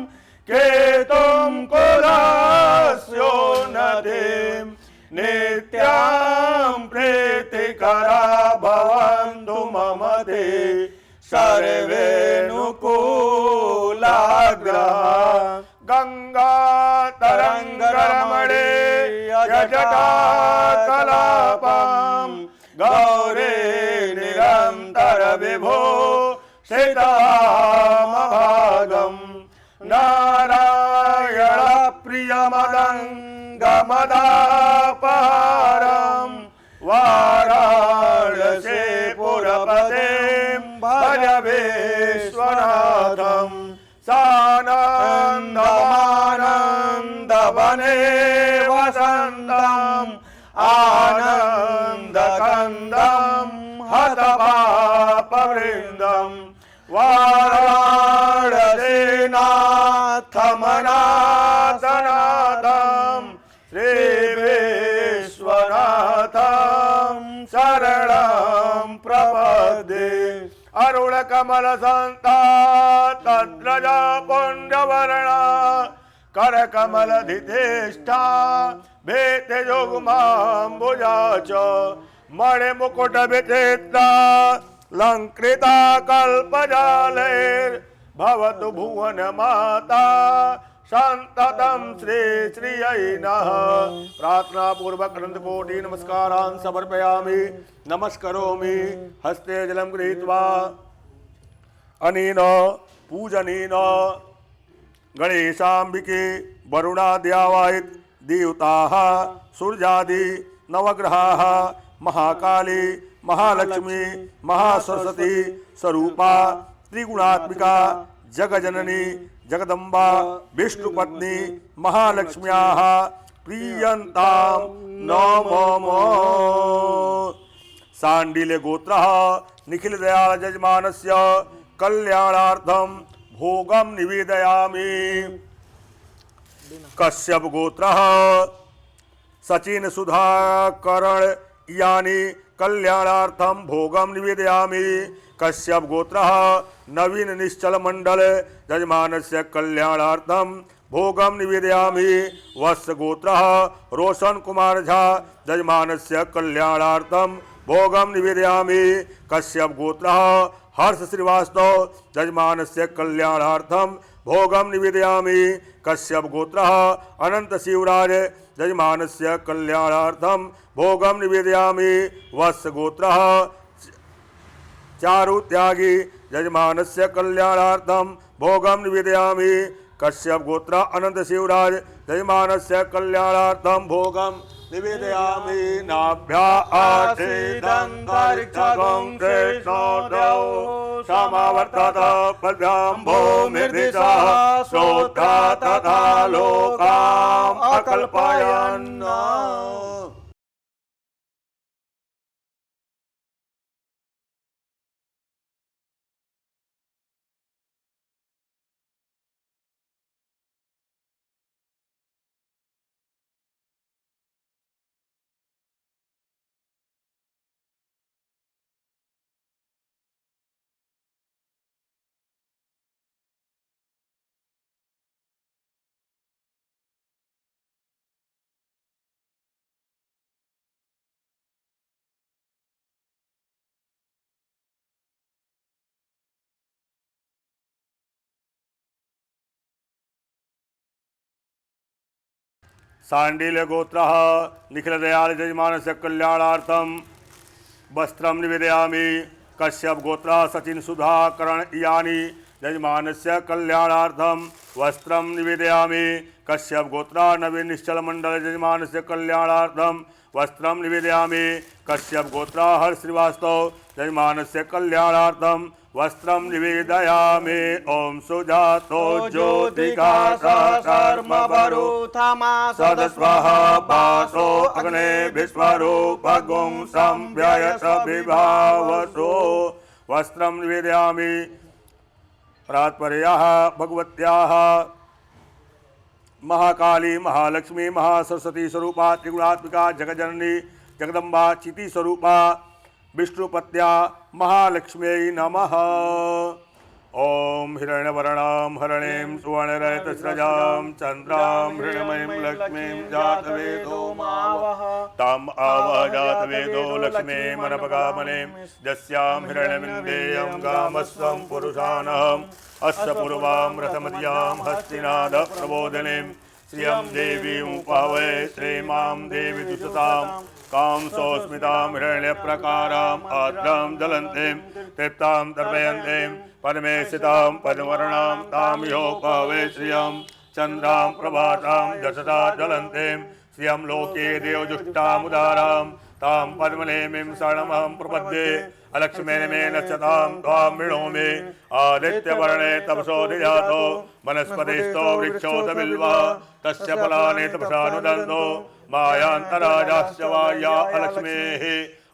केतुं कुलस्योन्नतिं नित्यां प्रीतिकरा भवन्तु मम ते सर्वेऽनुकूलाग्रहा गंगा तरंगरमणे जटाकलापं गौरे निरन्तर विभो सीतामभागं नारायण प्रियमदङ्गमदापहारं वाराणसी पुरपतिं भज विश्वनाथं सानन्दमानन्दवने वसन्तम् आनन्दकन्दं हतपापवृन्दं वाराणसीनाथमनाथनाथं श्रीविश्वनाथं शरणं प्रपद्ये अरुणकमलसन्ता तद्रजा पुण्यवर्णा करकमलधिष्ठा भेतयोगमाम्बुजा च मणिमुकुटविचित्रा लङ्कृता कल्पजालैर्भवतु भुवनमाता सन्ततं श्री श्रियै नः प्रार्थनापूर्वक अनन्तकोटि नमस्कारान् समर्पयामि नमस्करोमि हस्ते जलं गृहीत्वा अनेन पूजनेन गणेशाम्बिके वरुणाद्यावायित् देवताः सूर्यादि नवग्रहाः महाकाली महालक्ष्मी महासरस्वती स्वरूपा त्रिगुणात्मिका जगजननी जगदम्बा विष्णुपत्नी महालक्ष्म्याः प्रीयन्तां नमः। शाण्डिल्य गोत्रः निखिल दयाल यजमानस्य कल्याणार्थं भोगं निवेदयामि। कश्यप गोत्रः सचिन सुधाकरण यानी कल्याणार्थं भोगं निवेदयामि। कश्यप गोत्रः नवीन निश्चल मंडल यजमानस्य कल्याणार्थं भोगम निवेदयामि। वत्स गोत्रः रोशन कुमार झा जजमानस्य कल्याणार्थम भोगम निवेदयामि। कश्यप गोत्रः हर्ष श्रीवास्तव जजमानस्य कल्याणार्थम भोगम निवेदयामि। कश्यप गोत्रः अनंत शिवराज जजमानस्य कल्याणार्थम भोगम निवेदयामि। वत्स गोत्रः चारु त्यागी जजमानस्य कल्याणार्थम भोगम निवेदयामि। कश्यप गोत्र अनंत शिवराज जजमानस्य कल्याणार्थम भोगम निवेदयामि। नाभ्या आठेदंतरिक्षगं कृष्णोदौ समावर्तत पद्भ्यां भूमिर्दिशः श्रोता तथा लोकाम् अकल्पयन्। सांडिल्य गोत्रः निखिल दयाल जजमानस्य कल्याणार्थम वस्त्रम निवेदयामि। कश्यप गोत्रः सचिन सुधाकरण यानी जजमानस्य कल्याणार्थम वस्त्रम निवेदयामि। कश्यप गोत्रः नवीन निश्चल मंडल जजमानस्य कल्याणार्थम वस्त्रम निवेदयामि। कश्यप गोत्रः हर्ष श्रीवास्तव जजमानस्य कल्याणार्थम वस्त्रम निवेदयामि। ओम सुजातो ज्योतिका सर्वभरूतमा सदस्वः वासो अग्ने विश्वरूपगुं संव्ययस विभावसो वस्त्रम निवेदयामि। प्रातपर्याः भगवत्याः महाकाली महालक्ष्मी महासरस्वती स्वरूपा त्रिगुणात्मिका जगजननी जगदम्बा चिति स्वरूपा विष्णुपत्या महालक्ष्म्यै नमः। ओम हिरण्यवर्णां हरणीं सुवर्णरजतस्रजां चन्द्रां हिरण्मयीं लक्ष्मीं जातवेदो मावः। ताम् आवह जातवेदो लक्ष्मीमनपगामनीं यस्यां हिरण्यमिन्देयं गामस्वं पुरुषानहम् अस्य पूर्वां रथमद्यां हस्तिनाद प्रबोधिनीं श्रियं देवीमुपावै श्रीमां देवी दुषतां कांसोस्मितां हिरण्यप्रकाराम् आद्रां ज्वलन्तीं तृप्तां तर्पयन्तीं पद्मे स्थितां पद्मवर्णां तां योपावै श्रियं चन्द्रां प्रभातां दशता ज्वलन्तीं श्रियं लोके देवजुष्टामुदारां तां पद्मनेमिं शरणमहं प्रपद्ये। अलक्ष्मीर्मे नक्षतां त्वां वृणोमि आदित्यवर्णे तपसोऽधिजातो वनस्पतिस्थो वृक्षोऽथ बिल्वः तस्य फलानि तपसानुदन्तो मायान्तराजाश्च वाया अलक्ष्मीः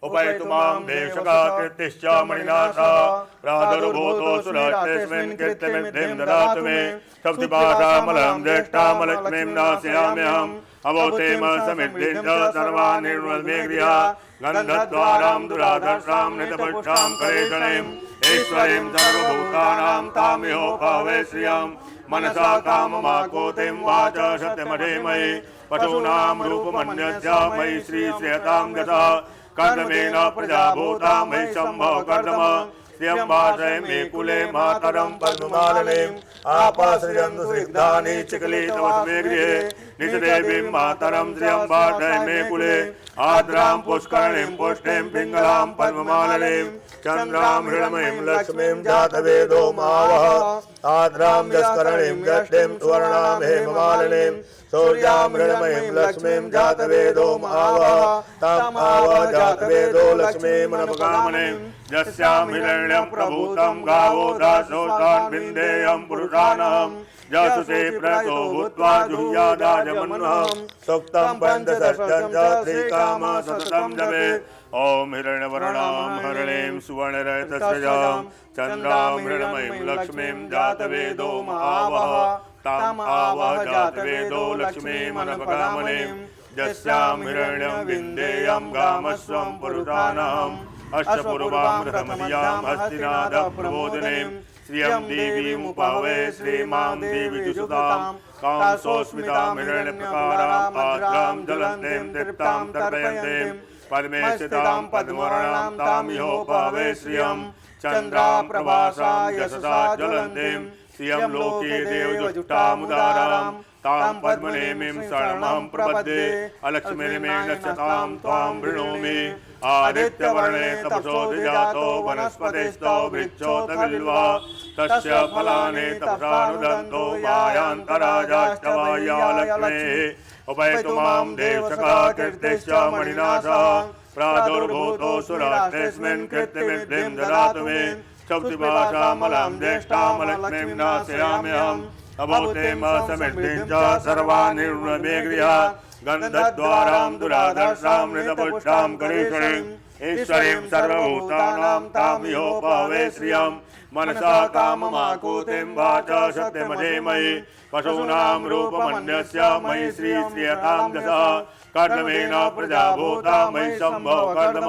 उपैतु मां देशका कीर्तिश्च मणिनाथा प्रादुर्भूतो सुराष्ट्रेऽस्मिन् कीर्तिमिद्धिं ददातु मे सप्तिपाठामलं ज्येष्ठामलक्ष्मीं नाशयाम्यहम् अवोतेम समिद्धिं च सर्वान् निर्मलमे गृहा गन्धद्वारां दुराधर्षां नितपक्षां करेशणीं ईश्वरीं सर्वभूतानां तामिहोपावै श्रियं मनसा काममाकोतिं वाचा सत्यमधीमहि पशूनां रूपमन्यस्य मयि श्रीश्रियतां गता कर्दमेन प्रजाभूता मयि शम्भो कर्दम श्रियं वाचय मे कुले मातरं पद्ममालिनीं आपाश्रियन्तु स्निग्धानि चिकलितवस्मे गृहे निजदेवीं मातरं श्रियं वाचय मे कुले आद्रां पुष्करणीं पुष्टिं पिङ्गलां पद्ममालिनीं चन्द्रां हिरण्मयीं लक्ष्मीं जातवेदो मावः आद्रां यस्करणीं यष्टिं सुवर्णां हेममालिनीं सूर्यां हिरण्मयीं लक्ष्मीं जातवेदो मावः ताम् आवह जातवेदो लक्ष्मीमनपगामनीं यस्यां हिरण्यं प्रभूतं गावो दासो तान् विन्देयं पुरुषानहम् जासुते प्रतो भूत्वा जुह्यादाजमन्वहं सुप्तं पञ्चषष्ठं च श्रीकाम सततं जपे। ओम हिरण्यवर्णां हरणीं सुवर्णरजतस्रजां चन्द्रां हिरण्मयीं लक्ष्मीं जातवेदो आवह ताम् आवह जातवेदो लक्ष्मीमनपगामनीं यस्यां हिरण्यं विन्देयं गामस्वं पुरुषानहम् अष्टपूर्वां रथमदीयां हस्तिनाद प्रबोधिनीं श्रियं देवीमुपावे श्रीमां देवीजुषुतां कांसोस्मितां हिरण्यप्रकाराम् आद्रां ज्वलन्तीं दीप्तां तर्पयन्तीं पद्मे स्थितां पद्मवर्णां तामिहोपावे श्रियं चन्द्रां प्रभासां यशसा ज्वलन्तीं श्रियं लोके देवजुष्टामुदारां तां पद्मनेमिं शरणं प्रपद्ये अलक्ष्मीर्मे नश्यतां त्वां वृणोमि आदित्यवर्णे तपसोऽधिजातो वनस्पतिस्थो वृक्षोऽथ बिल्वा तस्य फलानि तपसानुदन्तो वायान्तराजाश्च वाह्या लक्ष्मीः उपैतु मां देवसखा कीर्तिश्च मणिनाथः प्रादुर्भूतोऽसुराष्ट्रेऽस्मिन् कीर्तिमिद्धिं ददातु मे शक्तिभाषामलां ज्येष्ठामलक्ष्मीं नाशयाम्यहम् अभूतेम समृद्धिं च सर्वान् निर्णमे गृहात् गन्धद्वारां दुराधर्षां नृतपुष्टां करीश्वरीं ईश्वरीं सर्वभूतानां तामिहोपावे श्रियं मनसा काममाकूतिं वाचा सत्यमधेमयि पशूनां रूपमन्यस्य मयि श्रीयतां दशा कर्दमेन प्रजाभूता मयि सम्भव कर्दम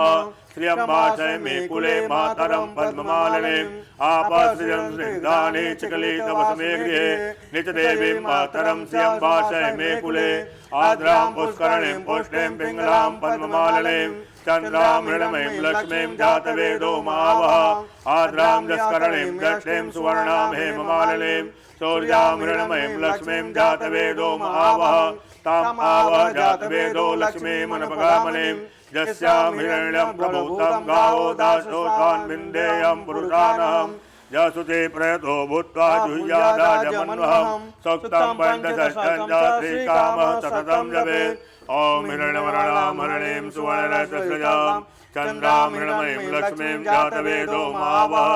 श्रियं वाचय मे कुले मातरं पद्ममालिनीं आपसृजं स्निग्धानि चिकलितवसमे गृहे नित्यदेवीं मातरं श्रियं वाचय मे कुले आद्रां पुष्करणीं पुष्टिं पिङ्गलां पद्ममालिनीं चन्द्रां मृणमयीं लक्ष्मीं जातवेदो मावह आद्रां जस्करणीं दक्षिणीं सुवर्णां हेममालिनीं शौर्यां मृणमयीं लक्ष्मीं जातवेदो मावह ताम् आवह जातवेदो लक्ष्मीमनपगामनीं यस्यां हिरण्यं प्रभूतं गावो दासो तान् विन्देयं पुरुषानहम् जसुते प्रयतो भूत्वा जुह्यादाजमन्वहं सक्तं पञ्चषष्ठं च श्रीकामः सततं जपेत् ॐ हिरण्यवर्णां हरिणीं सुवर्णरजतस्रजां चन्द्रां हिरण्मयीं लक्ष्मीं जातवेदो मावह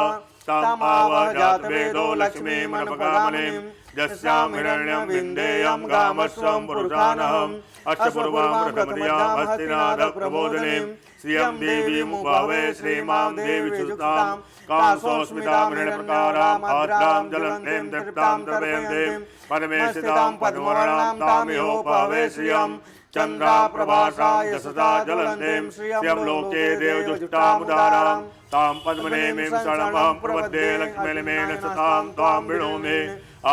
ताम् आवह जातवेदो लक्ष्मीमनपगामनीं यस्यां हिरण्यं विन्देयं गामस्वं पुरुषानहम् अक्षपूर्वां प्रथमदियां हस्तिनादप्रबोधिनीं श्रियं देवीमुपावे श्रीमां देवीजुषुतां कांसोस्मितां हिरण्यप्रकाराम् आद्रां ज्वलन्तीं दीप्तां तर्पयन्तीं पद्मे स्थितां पद्मवर्णां तामिहोपावे श्रियं चन्द्राप्रभासा यशसा ज्वलन्तीं श्रियं लोके देवजुष्टामुदारां तां पद्मनेमिं शरणमहं प्रपद्ये लक्ष्मीर्मेण सतां त्वां वृणोमि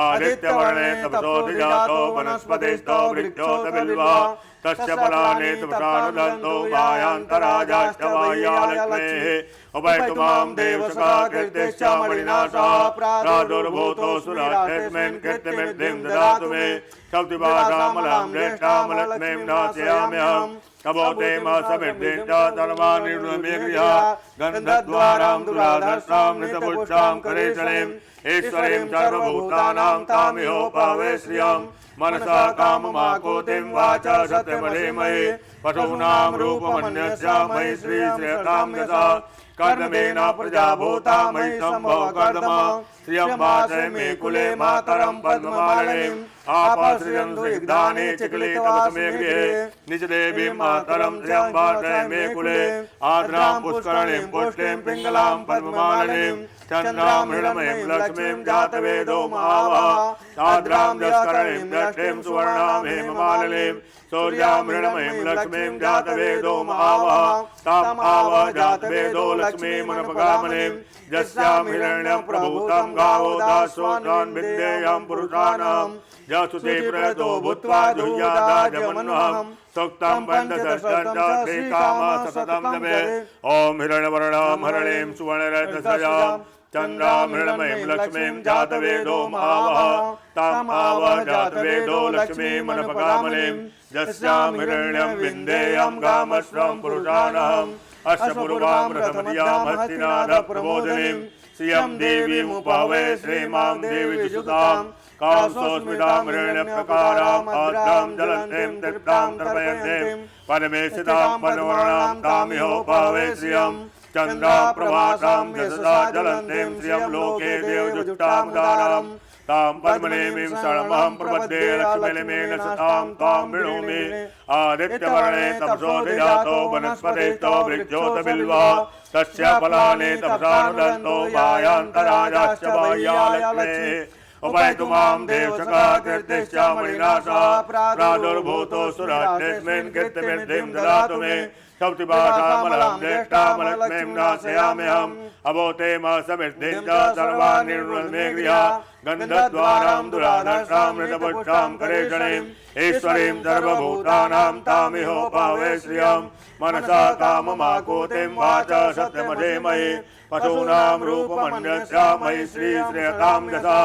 आदित्यवर्णे तपसोऽधिजातो वनस्पतिस्थो वृक्षोऽथ बिल्वा तस्य फलानि तपसानुदन्तो वायान्तराजाश्च वाह्या लक्ष्मीः उपैतु मां देवसखा कीर्तिश्च मणिनाथः प्रादुर्भूतोऽसुराष्ट्रेऽस्मिन् कीर्तिमिद्धिं ददातु मे शक्तिभाषामलां ज्येष्ठामलक्ष्मीं नाशयाम्यहम् अभूतेम समृद्धिं च सर्वान् निर्णमे गृहात् गन्धद्वारां दुराधर्षां नृतपुष्टां करेशनीं ईश्वरीं सर्वभूतानां तामिहोपावे श्रियं मनसा काममाकूतिं वाचा सत्यमधेमयि पशूनां रूपमन्यस्य मयि श्रीयतां दशा कर्दमेन प्रजाभूता मयि सम्भव कर्दम श्रियं वाचय मे कुले मातरं पद्ममालिनीं आपसृजं स्निग्धानि चिकलितवसमे गृहे निजदेवीं मातरं श्रियं वाचय मे कुले आद्रां पुष्करणीं पुष्टिं पिङ्गलां पद्ममालिनीं चन्द्रां हिरण्मयीं लक्ष्मीं जातवेदो मावह आद्रां जस्करणीं दक्षिणीं सुवर्णां हेममालिनीं शौर्यां हिरण्मयीं लक्ष्मीं जातवेदो मावह ताम् आवह जातवेदो लक्ष्मीमनपगामनीं यस्यां हिरण्यं प्रभूतं गावो दासो तान् विन्देयं पुरुषानहम् जसुते प्रयतो भूत्वा जुह्यादाजमन्वहं सक्तं पञ्चषष्ठं च श्रीकामः सततं जपेत् ॐ हिरण्यवर्णां हरिणीं सुवर्णरजतस्रजां चन्द्रां हिरण्मयीं लक्ष्मीं जातवेदो मावह ताम् आवह जातवेदो लक्ष्मीमनपगामनीं यस्यां हिरण्यं विन्देयं गामस्वं पुरुषानहम् अश्वपूर्वां प्रथमदियां हस्तिनादप्रबोधिनीं श्रियं देवीमुपावे श्रीमां देवीजुषुतां कांसोस्मितां हिरण्यप्रकाराम् आद्रां ज्वलन्तीं दीप्तां तर्पयन्तीं पद्मे स्थितां पद्मवर्णां तामिहोपावे श्रियं चन्द्राप्रभासां यशसा ज्वलन्तीं श्रियं लोके देवजुष्टामुदारां तां पद्मनेमिं शरणमहं प्रपद्ये लक्ष्मीर्मेण सतां त्वां वृणोमि आदित्यवर्णे तपसोऽधिजातो वनस्पतिस्थो वृक्षोऽथ बिल्वा तस्य फलानि तपसानुदन्तो वायान्तराजाश्च वाह्या लक्ष्मीः उपैतु मां देवसखा कीर्तिश्च मणिनाशा प्रादुर्भूतोऽसुराट्यस्मिन् कीर्तिमिद्धिं ददातु मे सप्तिभाषामलं ज्येष्ठामलक्ष्मीं नाशयाम्यहम् अभूते समिद्धिं च सर्वान् निर्वृन्मे गृहा गन्धद्वारां दुराधर्षामृतपुष्टां करेषणीम् ईश्वरीं सर्वभूतानां तामिहोपावे श्रियम् मनसा काममाकूतिं वाचा सत्यमधेमहि पशूनां रूपमन्यस्या मयि श्रीश्रेयतां दशा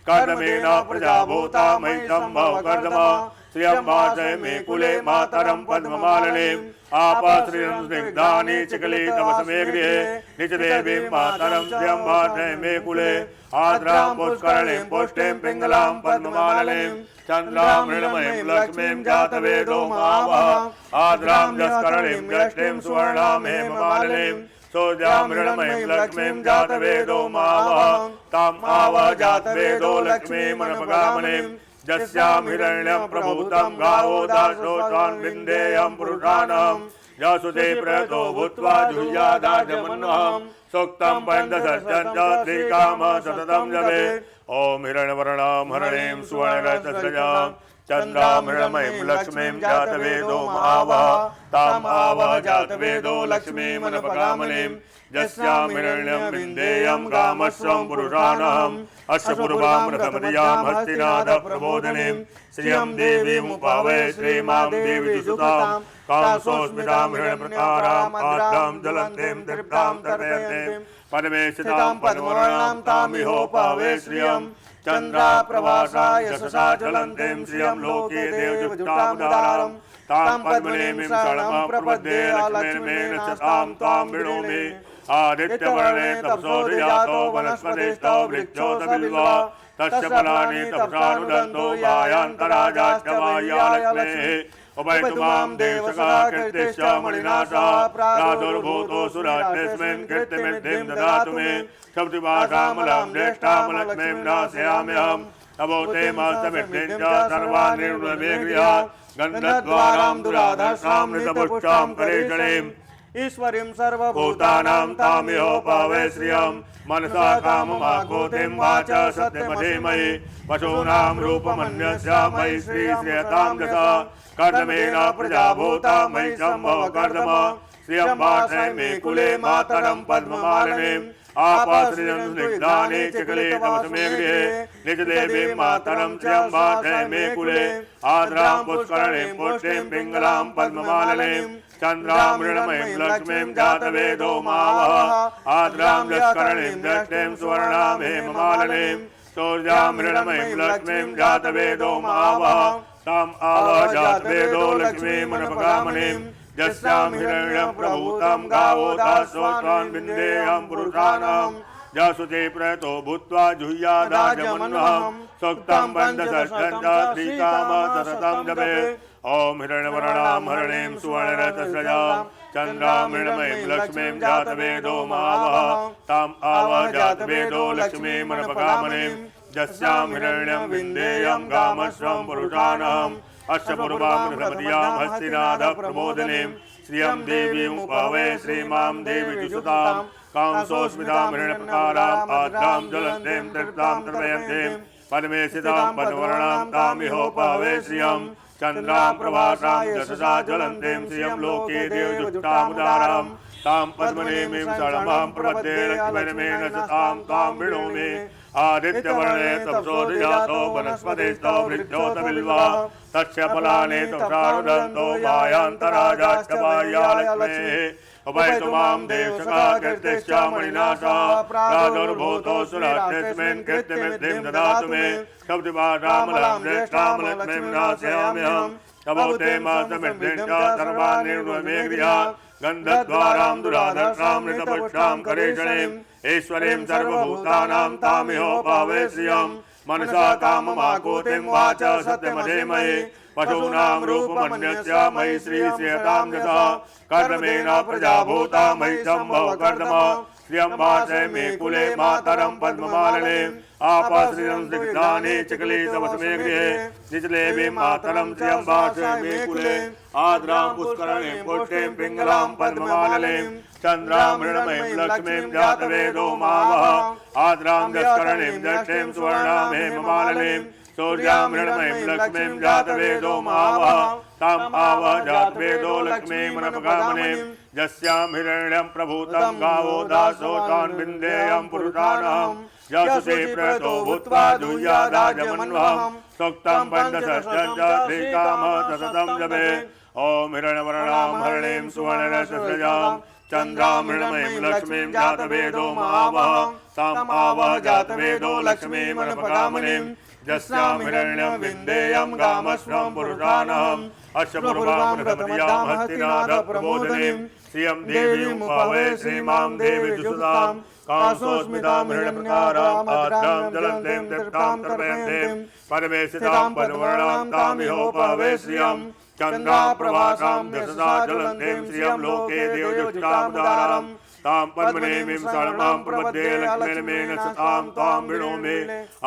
कर्दमेन प्रजाभूता मयि सम्भव कर्दमा श्रियं वाचय मे कुले मातरं पद्ममालिनीम् आपाश्रियं स्निग्धानि चिकली तमसमे गृहे निजदेवीं मातरं श्रियं वाचय मे कुले आद्रां पुष्करणीं पुष्टिं पिङ्गलां पद्ममालिनीं चन्द्रां मृणमयीं लक्ष्मीं जातवेदो मावः आद्रां जस्करणीं यष्टिं सुवर्णां हेममालिनीं सोजां मृणमयीं लक्ष्मीं जातवेदो मावः ताम् आवह जातवेदो लक्ष्मीमनपगामिनीं यस्यां हिरण्यं प्रभूतं गावो दासो तान् विन्देयं पुरुषाणां यशुते प्रतो भूत्वा जुह्यादाजमन्वहं सूक्तं पञ्चषष्ठं च श्रीकामः सततं जपेत् ॐ हिरण्यवर्णां हरणीं सुवर्णरजतस्रजां चन्द्रां मृणमयीं लक्ष्मीं जातवेदो आवह ताम् आवह जातवेदो लक्ष्मीमनपगामिनीं यस्यां हिरण्यं विन्देयं कामस्वं पुरुषाणाम् अश्वपूर्वां रथमदीयां हस्तिनाथ प्रबोधिनीं श्रियं देवीमुपावय श्रीमां देवीजुषुतां कामसोस्मितां हिरण्यप्रकाराम् आद्रां ज्वलन्तीं दीप्तां तर्पयन्तीं पद्मे स्थितां पद्मवर्णां तामिहोपावय श्रियं चन्द्राप्रभासा यशसा ज्वलन्तीं श्रियं लोके देवजुष्टामुदारं तां पद्मनेमिं शरणं प्रपद्ये लक्ष्मीर्मेण शतां तां वृणोमि आदित्यवर्णे तपसोऽधिजातो वनस्पतिस्थो वृक्षोऽथ बिल्वा तस्य फलानि तपसानुदन्तो यायान्तराजाश्च बाह्यालक्ष्मेः उपैतु मां देवसखा कीर्तिश्च मणिनाशा प्रादुर्भूतोऽसुराट्यस्मिन् कीर्तिमिद्धिं ददातु मे सप्तिभाषामलं ज्येष्ठामलक्ष्मीं नाशयाम्यहम् अभूते समिद्धिं च सर्वान् निर्वृन्मे गृहा गन्धद्वारां दुराधर्षामृतपुष्टां करेषणीम् ईश्वरीं सर्वभूतानां तामिहोपावय श्रियं मनसा काममाकूतिं वाचा सत्यमधेमहि पशूनां रूपमन्यस्या मयि श्रीश्रेयतां दशा कर्दमेन प्रजाभूता मयि सम्भव कर्दमा श्रियं वाचय मे कुले मातरं पद्ममालिनीम् आपाश्रियं स्निग्धानि चिकले तमसमे गृहे निजदेवीं मातरं श्रियं वाचय मे कुले आद्रां पुष्करणीं पुष्टिं पिङ्गलां पद्ममालिनीं चन्द्रां मृणमयीं लक्ष्मीं जातवेदो मावः आद्रां जस्करणीं यष्टिं सुवर्णां हेममालिनीं सोजां मृणमयीं लक्ष्मीं जातवेदो मावः ताम् आवह जातवेदो लक्ष्मीमनपगामिनीं यस्यां हिरण्यं प्रभूतं गावो दासो तान् विन्देयं पुरुषाणां यशुते प्रतो भूत्वा जुह्यादाजमन्वहं सूक्तं पञ्चषष्ठं च श्रीकामः सततं जपेत् ॐ हिरण्यवर्णां हरणीं सुवर्णरजतस्रजां चन्द्रां मृणमयीं लक्ष्मीं जातवेदो मावह ताम् आवह जातवेदो लक्ष्मीमनपगामिनीं यस्यां हिरण्यं विन्देयं कामस्वं पुरुषाणाम् अश्वपूर्वां रथमदीयां हस्तिनाथ प्रबोधिनीं श्रियं देवीमुपावय श्रीमां देवीजुषुतां कामसोस्मितां हिरण्यप्रकाराम् आद्रां ज्वलन्तीं दीप्तां तर्पयन्तीं पद्मे स्थितां पद्मवर्णां तामिहोपावय श्रियं चन्द्रां प्रभासां यशसा ज्वलन्तीं श्रियं लोके देवजुष्टामुदारां तां पद्मनेमिं शरणं प्रपद्ये लक्ष्मीर्मेण शतां तां वृणोमि आदित्यवर्णे तपसोऽधिजातो वनस्पतिस्थो वृक्षोऽथ बिल्वा तस्य फलानि तपसानुदन्तो यायान्तराजाश्च बाह्यालक्ष्मेः उपैतु मां देवसखा कीर्तिश्च मणिनाशा प्रादुर्भूतोऽसुराट्यस्मिन् कीर्तिमिद्धिं ददातु मे सप्तिभाषामलं ज्येष्ठामलक्ष्मीं नाशयाम्यहम् अभूते समिद्धिं च सर्वान् निर्वृन्मे गृहा गन्धद्वारां दुराधर्षामृतपुष्टां करेषणीम् ईश्वरीं सर्वभूतानां तामिहोपावय श्रियं मनसा काममाकूतिं वाचा सत्यमधेमहि पशूनां रूपमन्यस्या मयि श्रीश्रेयतां दशा कर्दमेन प्रजाभूता मयि सम्भव कर्दमा श्रियं वाचय मे कुले मातरं पद्ममालिनीम् आपाश्रियं स्निग्धानि चिकली तमसमे गृहे निजदेवीं मातरं श्रियं वाचय मे कुले आद्रां पुष्करणीं पुष्टिं पिङ्गलां पद्ममालिनीं चन्द्रामृणमयीं लक्ष्मीं जातवेदो मावः आद्रां जस्करणीं दक्षिणीं सुवर्णां हेममालिनीं सूर्यामृणमयीं लक्ष्मीं जातवेदो मावः ताम् आवह जातवेदो लक्ष्मीमनपगामिनीं यस्यां हिरण्यं प्रभूतं गावो दासो तान् विन्देयं पुरुषाणहं यशसे प्रतो भूत्वा दुह्यादाजमन्वहं सूक्तं पञ्चषष्ठं च श्रीकामः सततं जपे ॐ हिरण्यवर्णां हरिणीं सुवर्णरससृजां चन्द्रामृणमयीं लक्ष्मीं जातवेदो मावः ताम् आवह जातवेदो लक्ष्मीमनपगामिनीं यस्यां हिरण्यं विन्देयं गामश्वं पुरुषाणहम् अश्वपूर्वां रथमयां हस्तिनाथ प्रबोधिनीं श्रियं देवीं पवे श्रीमां देवी जुषुतां कांसोस्मितां हिरण्यप्रकाराम् आद्रां ज्वलन्तीं तृप्तां तर्पयन्तीं परमेशितां पद्मवर्णां तामिहोपवे श्रियं चन्द्राप्रभासां दशदा ज्वलन्तीं श्रियं लोके देवजुष्टामुदारम् तां पद्मनेमीं शरणां प्रपद्ये लक्ष्मीर्मेण सतां त्वां वृणोमि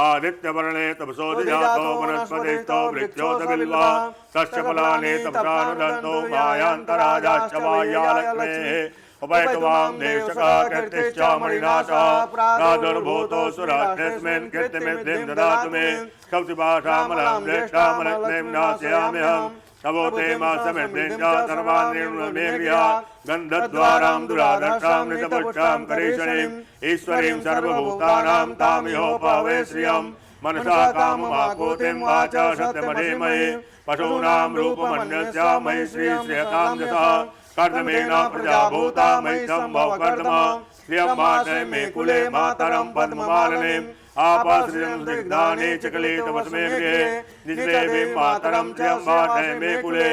आदित्यवर्णे तपसो जातो वनस्पतिस्थो वृक्षोत बिल्वा तस्य फलानि तपसानुदन्तो मायान्तराजाश्च वाह्यालक्ष्मेः उपैतवां देशका कीर्तिश्च मणिनाशः प्रादुर्भूतो सुराष्ट्रस्मिन् कीर्तिमिद्धिं ददातु मे कौतिभाषामलं ज्येष्ठामलक्ष्मीं नाशयाम्यहम् तवोते मासमिद्धिं च सर्वान्निर्ममेर्या गन्धद्वारां दुराधक्षां नितपुष्टां करीषणीं ईश्वरीं सर्वभूतानां तामिहोपवे श्रियं मनसा काममाकोतिं वाचा सत्यमधीमहि पशूनां रूपमन्यस्य मयि श्रीश्रियतां यथा कर्दमेन प्रजाभूता मयि सम्भव कर्दम श्रियं मातये मे कुले मातरं पद्ममालिनीं आपाश्रियं स्निग्धानि चकलितवस्मे गृहे निजदेवीं मातरं च मातये मे कुले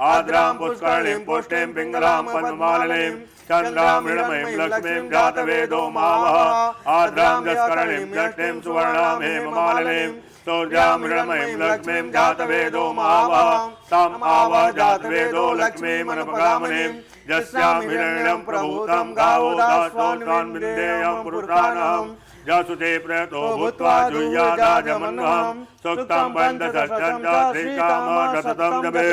आद्रां पुष्करणीं पुष्टिं पिङ्गलां पद्ममालिनीं चन्द्रामृणमयीं लक्ष्मीं जातवेदो मावः आद्रां जस्करणीं दष्टिं सुवर्णां हेममालिनीं सूर्यामृणमयीं लक्ष्मीं जातवेदो मावः ताम् आवह जातवेदो लक्ष्मीमनपगामिनीं यस्यां हिरण्यं प्रभूतं गावो दासोऽन्वान् विन्देयं पुरुषाणहम् यशुते प्रतो भूत्वा जुह्यादाजमन्वहं सूक्तं पञ्चषष्ठं च श्रीकामः सततं जपे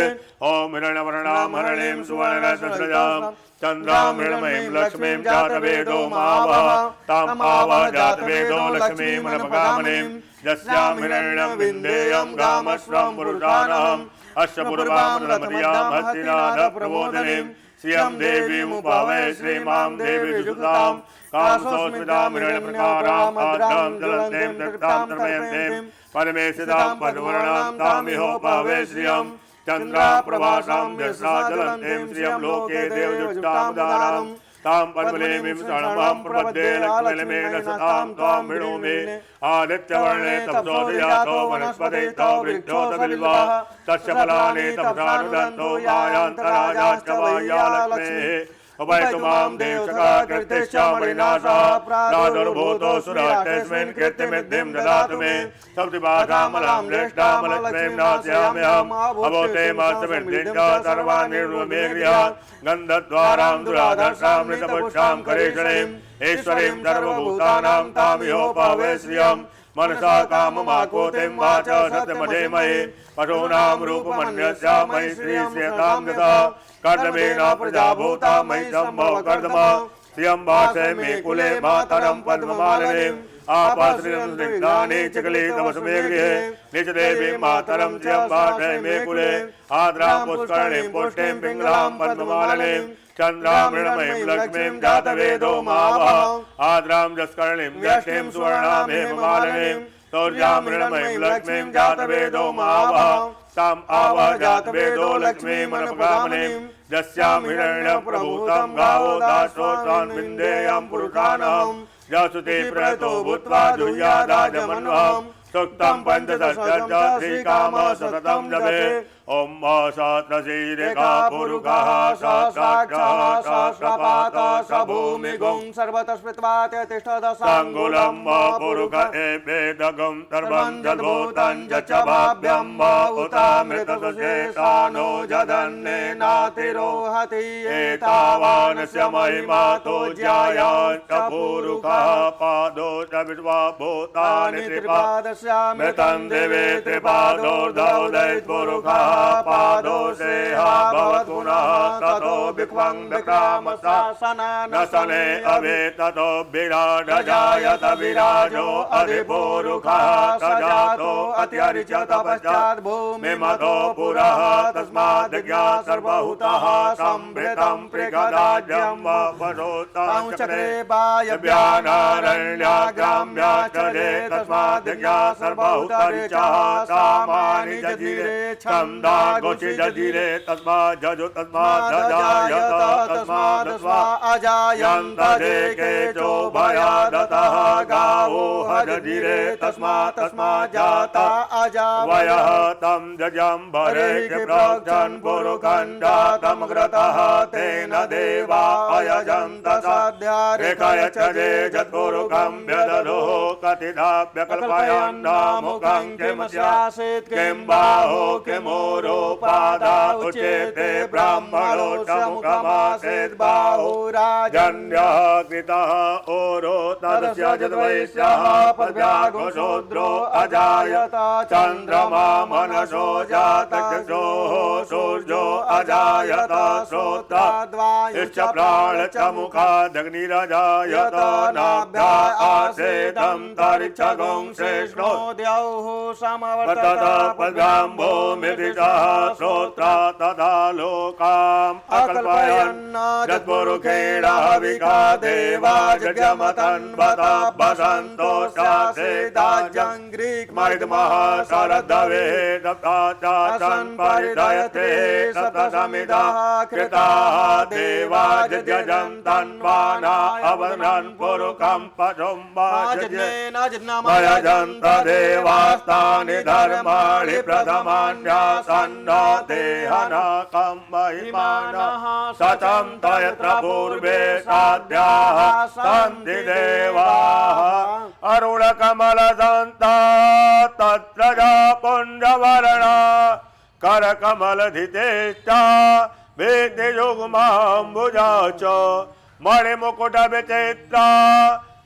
ॐ हिरण्यवर्णां हरिणीं सुवर्णरससृजां चन्द्रामृणमयीं लक्ष्मीं जातवेदो मावः ताम् आवह जातवेदो लक्ष्मीमनपगामिनीं यस्यां हिरण्यं विन्देयं गामश्वं पुरुषाणहम् अश्वपूर्वां रथमयां हस्तिनाथ प्रबोधिनीं श्रियं देवीमुपवे श्रीमां देवी जुषुतां कांसोस्मितां हिरण्यप्रकाराम् आद्रां ज्वलन्तीं तृप्तां तर्पयन्तीं परमेशितां पद्मवर्णां तामिहोपवे श्रियं चन्द्राप्रभासां दशदा ज्वलन्तीं श्रियं लोके देवजुष्टामुदारम् तां पद्मनेमीं शरणं प्रपद्ये लक्ष्मीर्मेण सतां त्वां वृणोमि आदित्यवर्णे तपसो जातो वनस्पतिस्थो वृक्षोत बिल्वा तस्य फलानि तपसानुदन्तो मायान्तराजाश्च वाह्यालक्ष्मेः उपैतुमां देशका कीर्तिश्च मणिनाशः प्रादुर्भूतो सुराष्ट्रस्मिन् कीर्तिमिद्धिं ददातु मे सप्तभाषामलं ज्येष्ठामलक्ष्मीं नाशयाम्यहम् अवोते मासमिद्धिं च सर्वान्निर्ममे गृहात् गन्धद्वारां दुराधक्षां नितपुष्टां करीषणीं ईश्वरीं सर्वभूतानां तामिहोपवे श्रियं मनसा काममाकोतिं वाचा सत्यमधीमहि पशूनां रूपमन्यस्य मयि श्रीश्रियतां यथा कर्दमेन प्रजाभूता मयि सम्भव कर्दम श्रियं वासये मे कुले मातरं पद्ममालिनीं आपाश्रियं स्निग्धानि चकलितवस्मे गृहे निजदेवीं मातरं श्रियं वासये मे कुले आद्रां पुष्करणीं पुष्टिं पिङ्गलां पद्ममालिनीं चन्द्रामृणमयीं लक्ष्मीं जातवेदो मावः आद्रां जस्करणीं दष्टिं सुवर्णां हेममालिनीं सूर्यामृणमयीं लक्ष्मीं जातवेदो मावः ताम् आवह जातवेदो लक्ष्मीमनपगामिनीं यस्यां हिरण्यं प्रभूतं गावो दासोऽस्मान् विन्देयं पुरुषाणहम् यशुते प्रतो भूत्वा जुह्यादाजमन्वहं सूक्तं पञ्चषष्ठं च श्रीकामः सततं जपे ॐ सहस्रशीर्षा पुरुषः सहस्राक्षः सहस्रपातः स भूमिगुं सर्वतः स्मृत्वात् तिष्ठदशाङ्गुलं पुरुष एवेदगुं सर्वं जद्भूतं च भाव्यं उतामृतशेषानो जदन्नेनातिरोहति एतावानस्य महिमातो ज्यायाश्च पुरुषः पादो च विश्वभूतानि त्रिपादस्यामृतं दिवे त्रिपादोर्धौ दैत्पुरुषः पादो से भवत् पुनः ततो विक्वं विक्रामशासनान् सने अभे ततो विराजजायत विराजो अधिपूरुखः सजातो अत्यरिच्यत पश्चात् भूमिमतो पुरः तस्माद् ज्ञात सर्वभूतः संभृतं पृगदाज्यं वरोतं चक्रे वायव्यानारण्याग्राम्याचले तस्माद् ज्ञात सर्वभूतरिचः सामानि जजीरे छन्दा गोचि जजीरे तस्माद् जजो तस्माद् अजायत तस्माद् स्वा अजायन्त जेके चो भयादतः गावो हजजीरे तस्मात् तस्माद् जाता अजा वयः तं जजम्बरे प्रोक्षन् पुरुखण्डातमग्रतः तेन देवा अयजन्त सद्या रेखाय चजे जत्पुरुखं व्यदधुः कथिताभ्यकल्पयन्नामुखं किमस्यासीत् किं बाहो किमूरो पादा उच्यते ब्राह्मणो च मुखमासीत् बाहुराजन्यः कृतः ओरो तदस्य जद्वैश्यः पद्भ्याघोषोद्रो अजायत चन्द्रमा मनसो जातचक्षुः सूर्यो अजायत श्रोत्रद्वायुश्च प्राण च मुखादग्निरजायत नाभ्या आसेदन्तरिक्षगुं श्रेष्ठो द्यौः समवर्तत पद्भ्यां भूमिदिशः श्रोत्रा तदा लोकाम् अकल्पयन् जत्पुरुखेण हविका देवा जगमतन्वत वसन्तो शासेदाजङ्ग्रीक्मरिद्मः शरदवे दत्ता चासन् परिदयते शतसमिदः कृताः देवा जजन्तन्वाना अवनन् पुरुखं पशुं वाजन्त देवास्तानि धर्माणि प्रथमान्यासन्न देहनाकं महिमानः शतं तयत्र पूर्वे साध्याः सन्ति देवाः अरुणकमलदन्ता तत्र पुण्यवर्णा करकमलधितेश्च वेद्ययुग्माम्बुजा च मणिमुकुटविचित्रा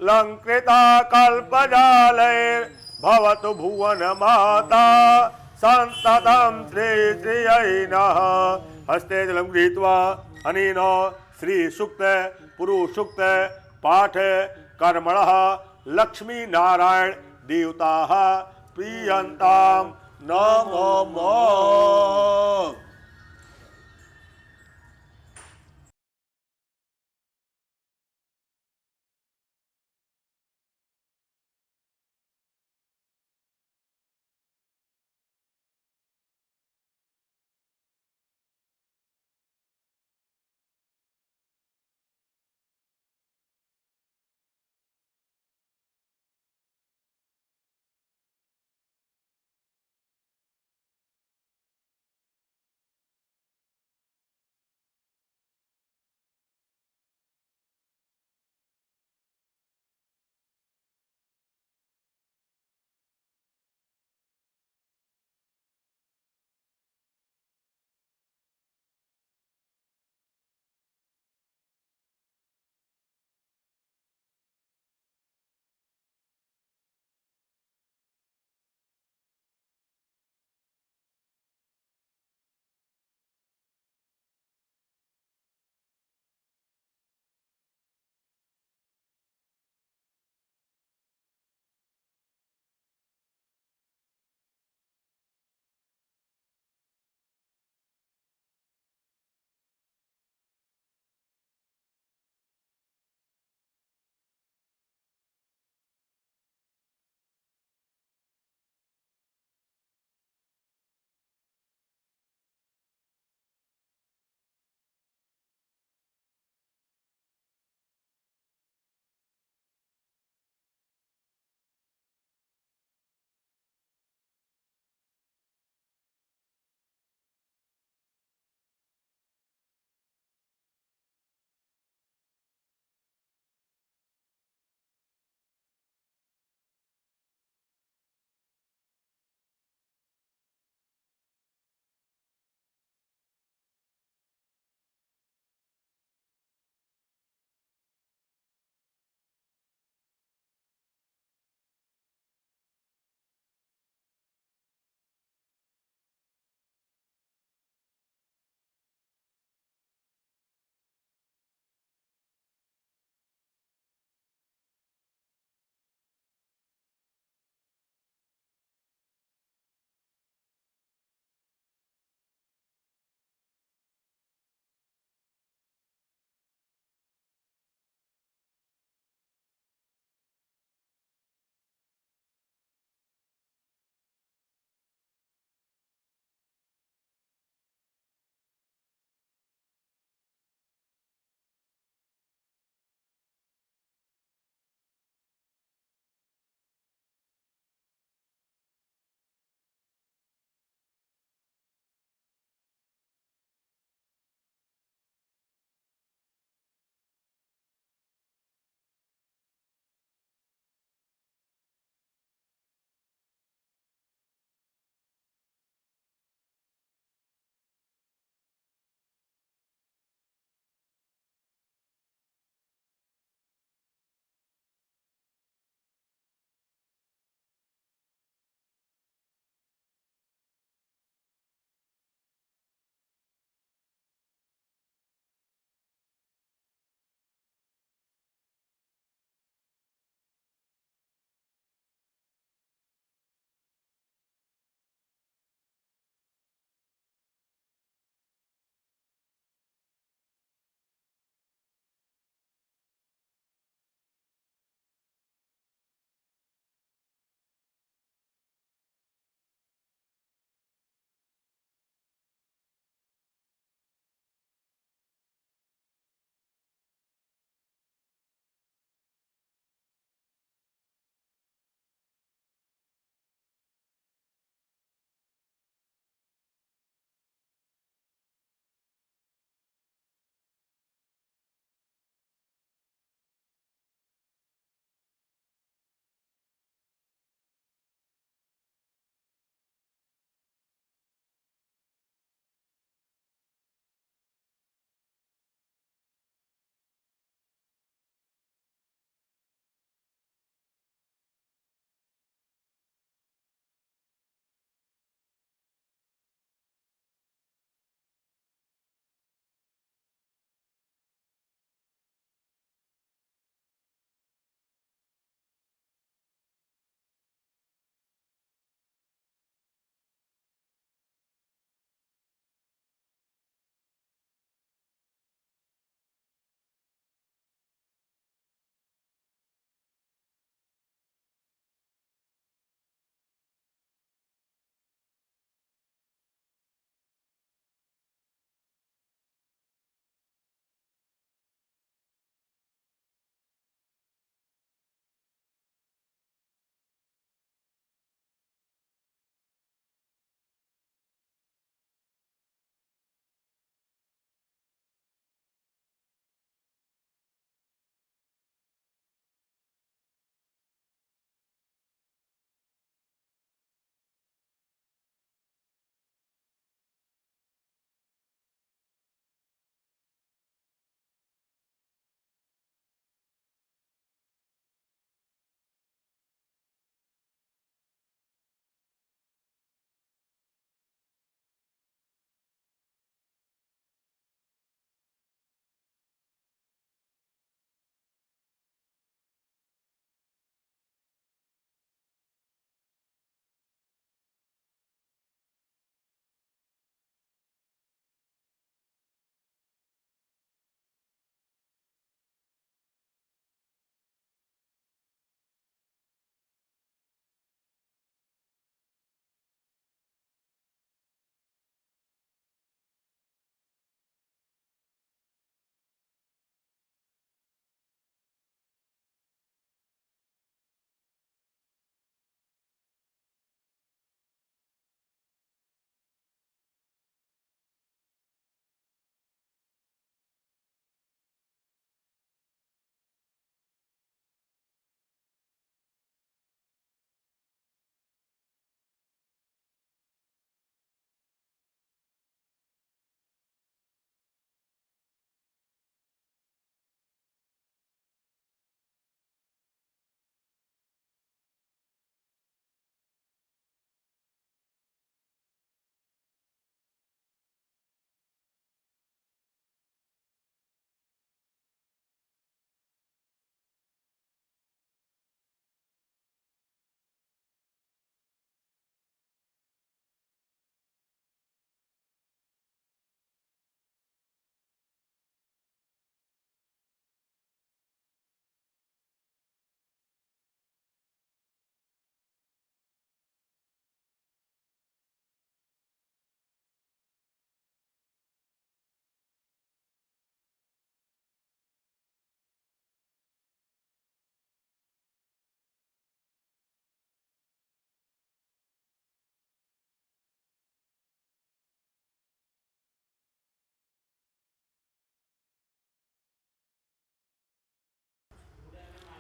लङ्कृता कल्पजालैर्भवतु भुवनमाता सन्ततं श्रीश्रियै नः हस्ते जलं गृहीत्वा अनेन श्रीसूक्त पुरुषसूक्त पाठ कर्मणः लक्ष्मीनारायण देवताः प्रीयन्तां नमः।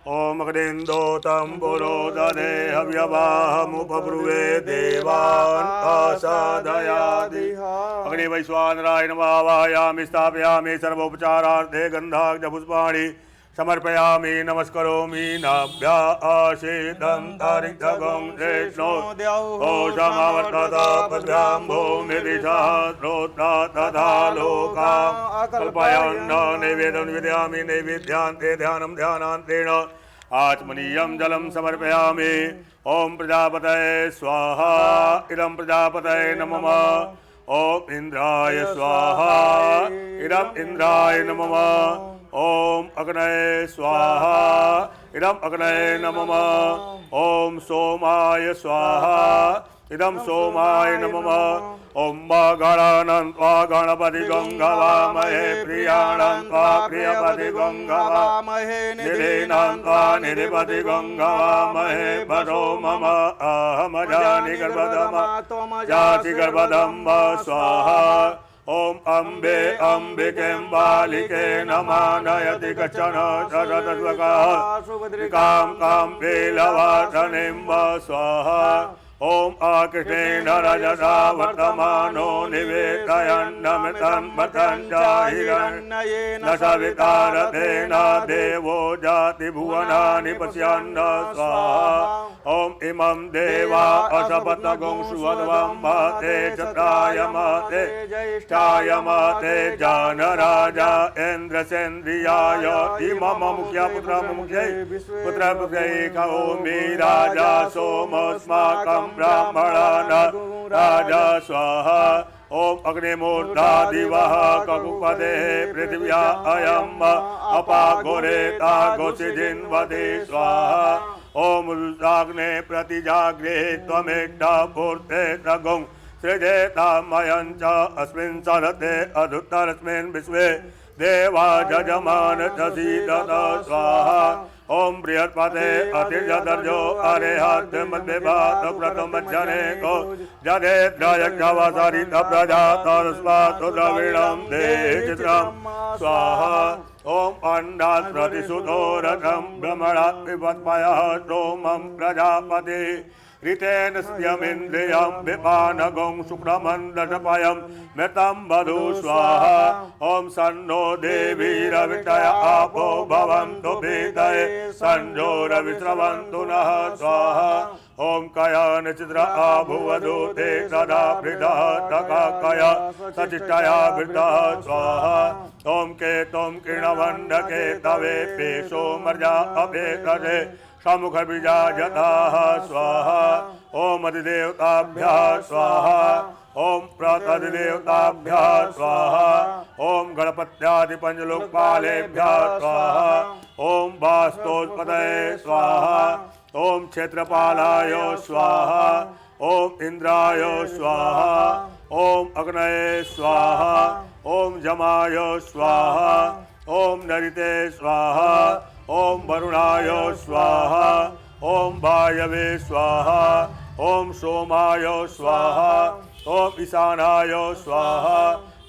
ओम अग्निन्दो तं पुरोदधे हव्यवाहमुपब्रुवे देवान् आसादयादिह। अग्निवैश्वानराय नमः आवाहयामि स्थापयामि सर्वोपचारार्थे गन्धाग्निपुष्पाणि समर्पयामि नमस्करोमि नाभ्यासेदन्तरिक्षगं कृष्णो ओषमावर्तत पद्भ्यां भूमिदिशः श्रोत्रा तथा लोका कल्पयन्न नैवेद्यं निवेदयामि नैवेद्यान्ते ध्यानं ध्यानान्तेन आचमनीयं जलं समर्पयामि। ओम प्रजापतये स्वाहा इदं प्रजापतये नमः। ओम इंद्राय स्वाहा इदं इंद्राय नमः। ओम अग्नये स्वाहा इदं अग्नये नमः। ओम सोमाय स्वाहा इदं सोमाय नमः। ओम गणानं त्वा गणपति गंगावामहे प्रियाणां त्वा प्रियपति गंगावामहे निधीनां त्वा निधिपति गंगावामहे वरो मम अहमजानि गर्भधम जाति गर्भधम स्वाहा। ओम अम्बे अम्बिके बालिके नमानयति कचन शरदस्वकाः कां पेलवासनिं स्वाहा। ओम आकृष्णेन रजसा वर्तमानो निवेदयन्नमृतं वतञ्चाहिरण्येन सविता रथेन देवो जाति भुवनानि पश्यन्न स्वाहा। ओम इमं देवा असपतगुं सुवध्वं महते चत्रायमते ज्येष्ठायमते जानराजा इन्द्रसेन्द्रियाय इमं पुत्रमुख्यै कौमि राजा सोमस्माकं ब्राह्मणाना राजा स्वाहा। ओम अग्निमूर्धा दिवः ककुपदे पृथिव्या अयम् अपाघोरेता घोषिजिन्वदे स्वाहा। ओम रुद्राग्ने प्रतिजाग्रे त्वमेष्टा पूर्ते तगुं सृजेतामयं च अस्मिन् सरते अधुत्तरस्मिन् विश्वे देवा जजमान चसीदत स्वाहा। ओम बृहस्पते अतिर्जदर्जो अरेहद्यमद्विभात प्रथमज्जने को जदेद्रयज्ञवसरित प्रजातस्मात् द्रविणं देहिचित्रं स्वाहा। ओम अन्नात् प्रतिसुतो रथं भ्रमणात् विपत्पयः सोमं प्रजापति ऋतेन स्यमिन्द्रियं विपानगुं शुक्रमन्दशपयं मृतं वधू स्वाहा। ओम सन्नो देवीरवितय आपो भवन्तु भीतये सञ्जो रविस्रवन्तु नः स्वाहा। ओम कयान चित्र आभुवधूते सदा वृद्धः तकाकया सचिष्टया वृद्धः स्वाहा। ओम केतुं किरणवण्डके तवे पेशो मर्या अपेतसे समुख बीजाजताः स्वाहा। ओम अधिदेवताभ्यः स्वाहा। ओम प्रतधिदेवताभ्यः स्वाहा। ओम गणपत्यादिपञ्चलोकपालेभ्यः स्वाहा। ओम वास्तोत्पतये स्वाहा। ओम क्षेत्रपालाय स्वाहा। ओम इंद्राय स्वाहा। ओम अग्नये स्वाहा। ओम जमाय स्वाहा। ओम नरिते स्वाहा। ओम वरुणाय स्वाहा। ओम वायवे स्वाहा। ओम सोमाय स्वाहा। ओम ईशानाय स्वाहा।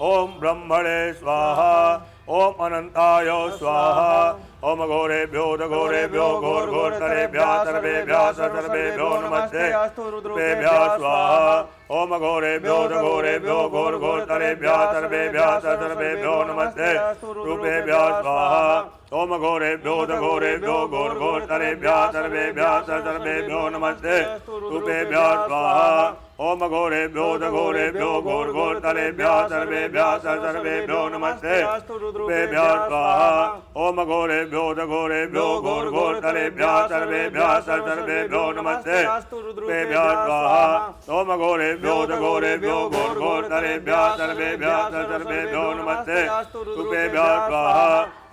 ओम ब्रह्मणे स्वाहा। ओम अनंताय स्वाहा। ओम घोरेभ्यो घोरेभ्यो घोर घोरतरेभ्यः सर्वेभ्यः सर्वेभ्यो नमस्ते रुद्रेभ्यः स्वाहा। ओम घोरेभ्यो घोरेभ्यो घोर घोरतरेभ्यः सर्वेभ्यः सर्वेभ्यो नमस्ते रूपेभ्यः स्वाहा। ओम घोरेभ्यो घोरेभ्यो घोर घोरतरेभ्यः सर्वेभ्यः सर्वेभ्यो नमस्ते रूपेभ्यः स्वाहा। ओम घोरेभ्यो घोरेभ्यो घोर घोरतरेभ्यः सर्वेभ्यः सर्वेभ्यो नमस्ते रूपेभ्यः स्वाहा। ओम घोरेभ्यो घोरेभ्यो घोर घोरतरेभ्यः सर्वेभ्यः सर्वेभ्यो नमस्ते रूपेभ्यः स्वाहा। ओम घोरेभ्यो घोरेभ्यो घोर घोरतरेभ्यः सर्वेभ्यः सर्वेभ्यो नमस्ते रूपेभ्यः स्वाहा।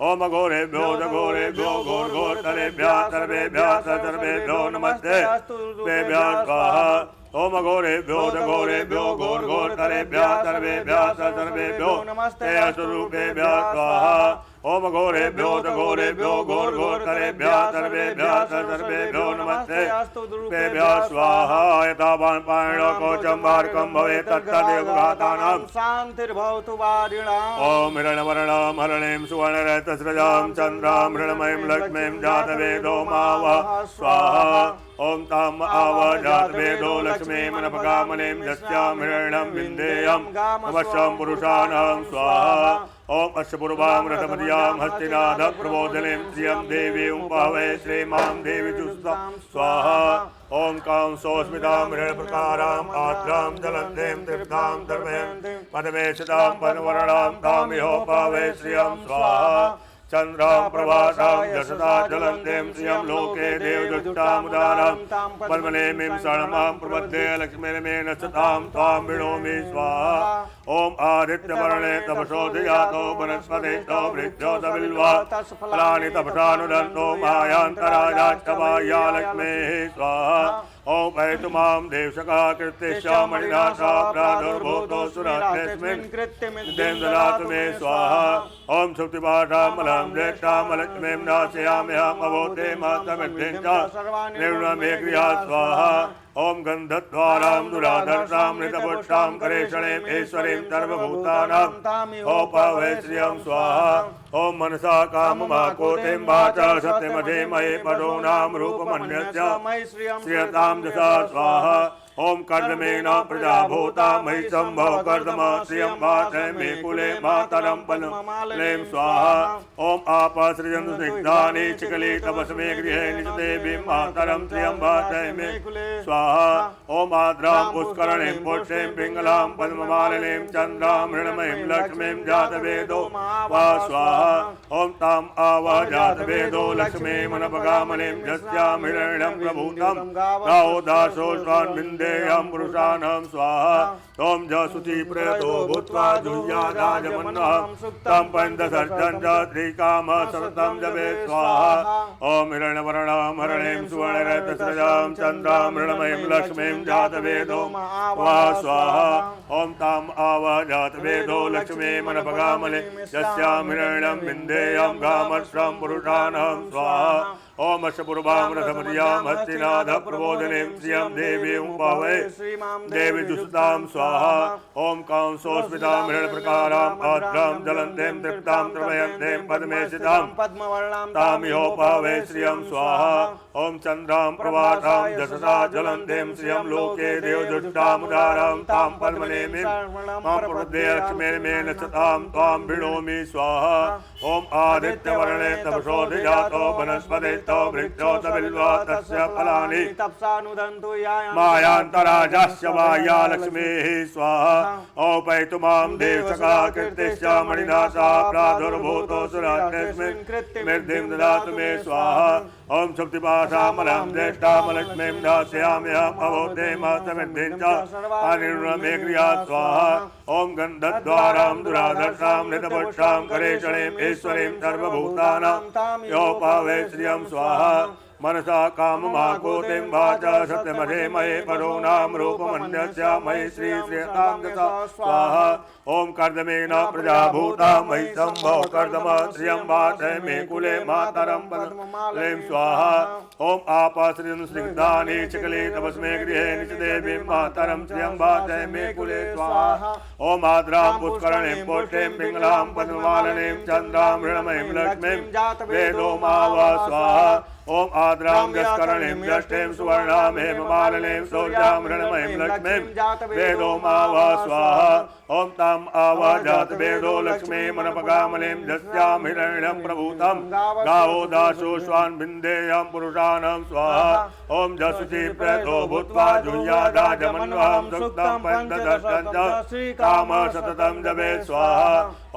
ओम घोरेभ्यो घोरेभ्यो घोर घोरतरेभ्यः सर्वेभ्यः सर्वेभ्यो नमस्ते रूपेभ्यः स्वाहा। ओम घोरेभ्यो घोरेभ्यो घोर घोरतरेभ्यः सर्वेभ्यः सर्वेभ्यो नमस्ते रूपेभ्यः स्वाहा। ओम घोरेभ्यो घोरेभ्यो घोरघोरतरेभ्यः सर्वेभ्यः सर्वेभ्यो नमस्ते तेभ्यः स्वाहा यथावान् पाणिनो कोशं वार्कं भवेत् तत्तदेव घातानां शान्तिर्भवतु वारिणाम् ओम हिरण्यवर्णां हरणीं सुवर्णरत्नस्रजां चन्द्रां हिरण्मयीं लक्ष्मीं जातवेदो मावः स्वाहा ओम ताम आव जातवेदो लक्ष्मीं नभगामनीं यस्यां हिरण्यं विन्देयं नमस्यं पुरुषाणां स्वाहा ओम अश्वपूर्वां रथमद्यां हस्तिनाथ प्रबोधनीं श्रियं देवीं पावै श्रीमां देवी जुस्तां स्वाहा ओम कां सोस्मितां हिरण्यप्रकारां आद्रां जलन्तीं तृप्तां धर्मयन्तीं पदमेशितां पद्मवर्णां तामिहो पावै श्रियं स्वाहा चन्द्रां प्रभासां यशसा ज्वलन्तीं श्रियं लोके देवदुष्टामुदारां पद्मनेमिं शरणमां प्रपद्ये लक्ष्मीर्मेण सतां त्वां विणोमि स्वाहा ओम आदित्यवर्णे तपसोऽधिजातो वनस्पतिस्थो वृक्षो तबिल्वा फलानि तपसानुदन्तो मायान्तराजाष्टमाया लक्ष्मीः स्वाहा ओम पैतु मां देवशका कृत्यश्यामणिनाशा प्रादुर्भूतोऽसुरास्मिन् कृत्यमिद्यं ददातु मे स्वाहा ओम सुप्तिपाठामलं ज्येष्ठामलक्ष्मीं नाशयाम्यहम् अवोते मातमिद्धिं च निर्णमे क्रिया स्वाहा ओम गन्धद्वारां दुराधर्षां नृतपुष्टां करेषणीं ईश्वरीं सर्वभूतानां ओपवै श्रियं स्वाहा ओम मनसा काममाकोतिं वाचा सत्यमधीमहि पदोनां रूपमन्यस्य श्रियतां दशा स्वाहा ओम कर्दमेन प्रजाभूता मयि सम्भव कर्दम श्रियं वाचय मे कुले मातरं पद्ममालिनीं स्वाहा ओम आपसृजन्तु स्निग्धानि चिकली तपस्मे गृहे निजदेवीं मातरं श्रियं वाचय मे स्वाहा ओम आद्रां पुष्करणीं पुष्टिं पिङ्गलां पद्ममालिनीं चन्द्रां मृण्मयीं लक्ष्मीं जातवेदो वा स्वाहा ओम तां आवा जातवेदो लक्ष्मीं नभगामनीं यस्यां हिरण्यं प्रभूतं गावो दासो स्वान् विन्देयं पुरुषाणां स्वाहा ओम जसुति प्रतो भूत्वा जुह्यादाजमन्नः तं पञ्चषष्ठं च त्रिकाम सततं जपे स्वाहा ओम हिरण्यवर्णां हरणीं सुवर्णरत्नस्रजां चन्द्रां हिरण्मयीं लक्ष्मीं जातवेदो वा स्वाहा ओम तां आव जातवेदो लक्ष्मीं नभगामनीं यस्यां हिरण्यं विन्देयं गामश्रं पुरुषाणां स्वाहा ओम अश्वपूर्वां रथमद्यां हस्तिनाथ प्रबोधनीं श्रियं देवीं पावै देवी जुस्तां स्वाहा ओम कां सोस्मितां हिरण्यप्रकारां आद्रां जलन्तीं तृप्तां त्रवयन्तीं पद्मेशितां पद्मवर्णां तामिहो पावै श्रियं स्वाहा ओम चन्द्रां प्रभासां यशसा ज्वलन्तीं श्रियं लोके देवदुष्टामुदारां तां पद्मनेमिं मां प्रपद्ये लक्ष्मीर्मेण सतां त्वां विणोमि स्वाहा ओम आदित्यवर्णे तपसोऽधिजातो वनस्पतिस्थो वृक्षो तबिल्वा तस्य फलानि तपसानुदन्तु मायान्तराजास्य माया लक्ष्मीः स्वाहा औपैतु मां देवशका कृत्यश्यामणिनाशा प्रादुर्भूतोऽसुरास्मिन् कृत्यमिद्धिं ददातु मे स्वाहा ओम सुप्तिपाशामलं ज्येष्ठामलक्ष्मीं दास्याम्यहम् अवोते मातमिद्धिं च अनिर्णमे क्रिया स्वाहा ओम गन्धद्वारां दुराधर्षां नृतपुष्टां करेषणीं ईश्वरीं सर्वभूतानां योपावै श्रियं स्वाहा मनसा काममाकोतिं वाचा सत्यमधीमहि पदोनां रूपमन्यस्य मयि श्रीश्रियतां दशा स्वाहा ओम कर्दमेन प्रजाभूता मयि सम्भव कर्दम श्रियं वाचय मे कुले मातरं पद्ममालिनीं स्वाहा ओम आपसृजन्तु स्निग्धानि चिकली तपस्मे गृहे निजदेवीं मातरं श्रियं वाचय मे कुले स्वाहा ओम आद्रां पुष्करणीं पुष्टिं पिङ्गलां पद्ममालिनीं चन्द्रां हिरण्मयीं लक्ष्मीं वेदो मावा स्वाहा ओम आद्रां यस्करणीं यष्टिं सुवर्णां हेममालिनीं शौर्यां हिरण्मयीं लक्ष्मीं वेदो मावा स्वाहा ओम तां आवा जातवेदो लक्ष्मीं नभगामनीं यस्यां हिरण्यं प्रभूतं गावो दासो स्वान् विन्देयं पुरुषाणां स्वाहा ओम जसुचि प्रतो भूत्वा जुह्यादाजमन्वहं सुक्तं पञ्चदशं च काम सततं जपे स्वाहा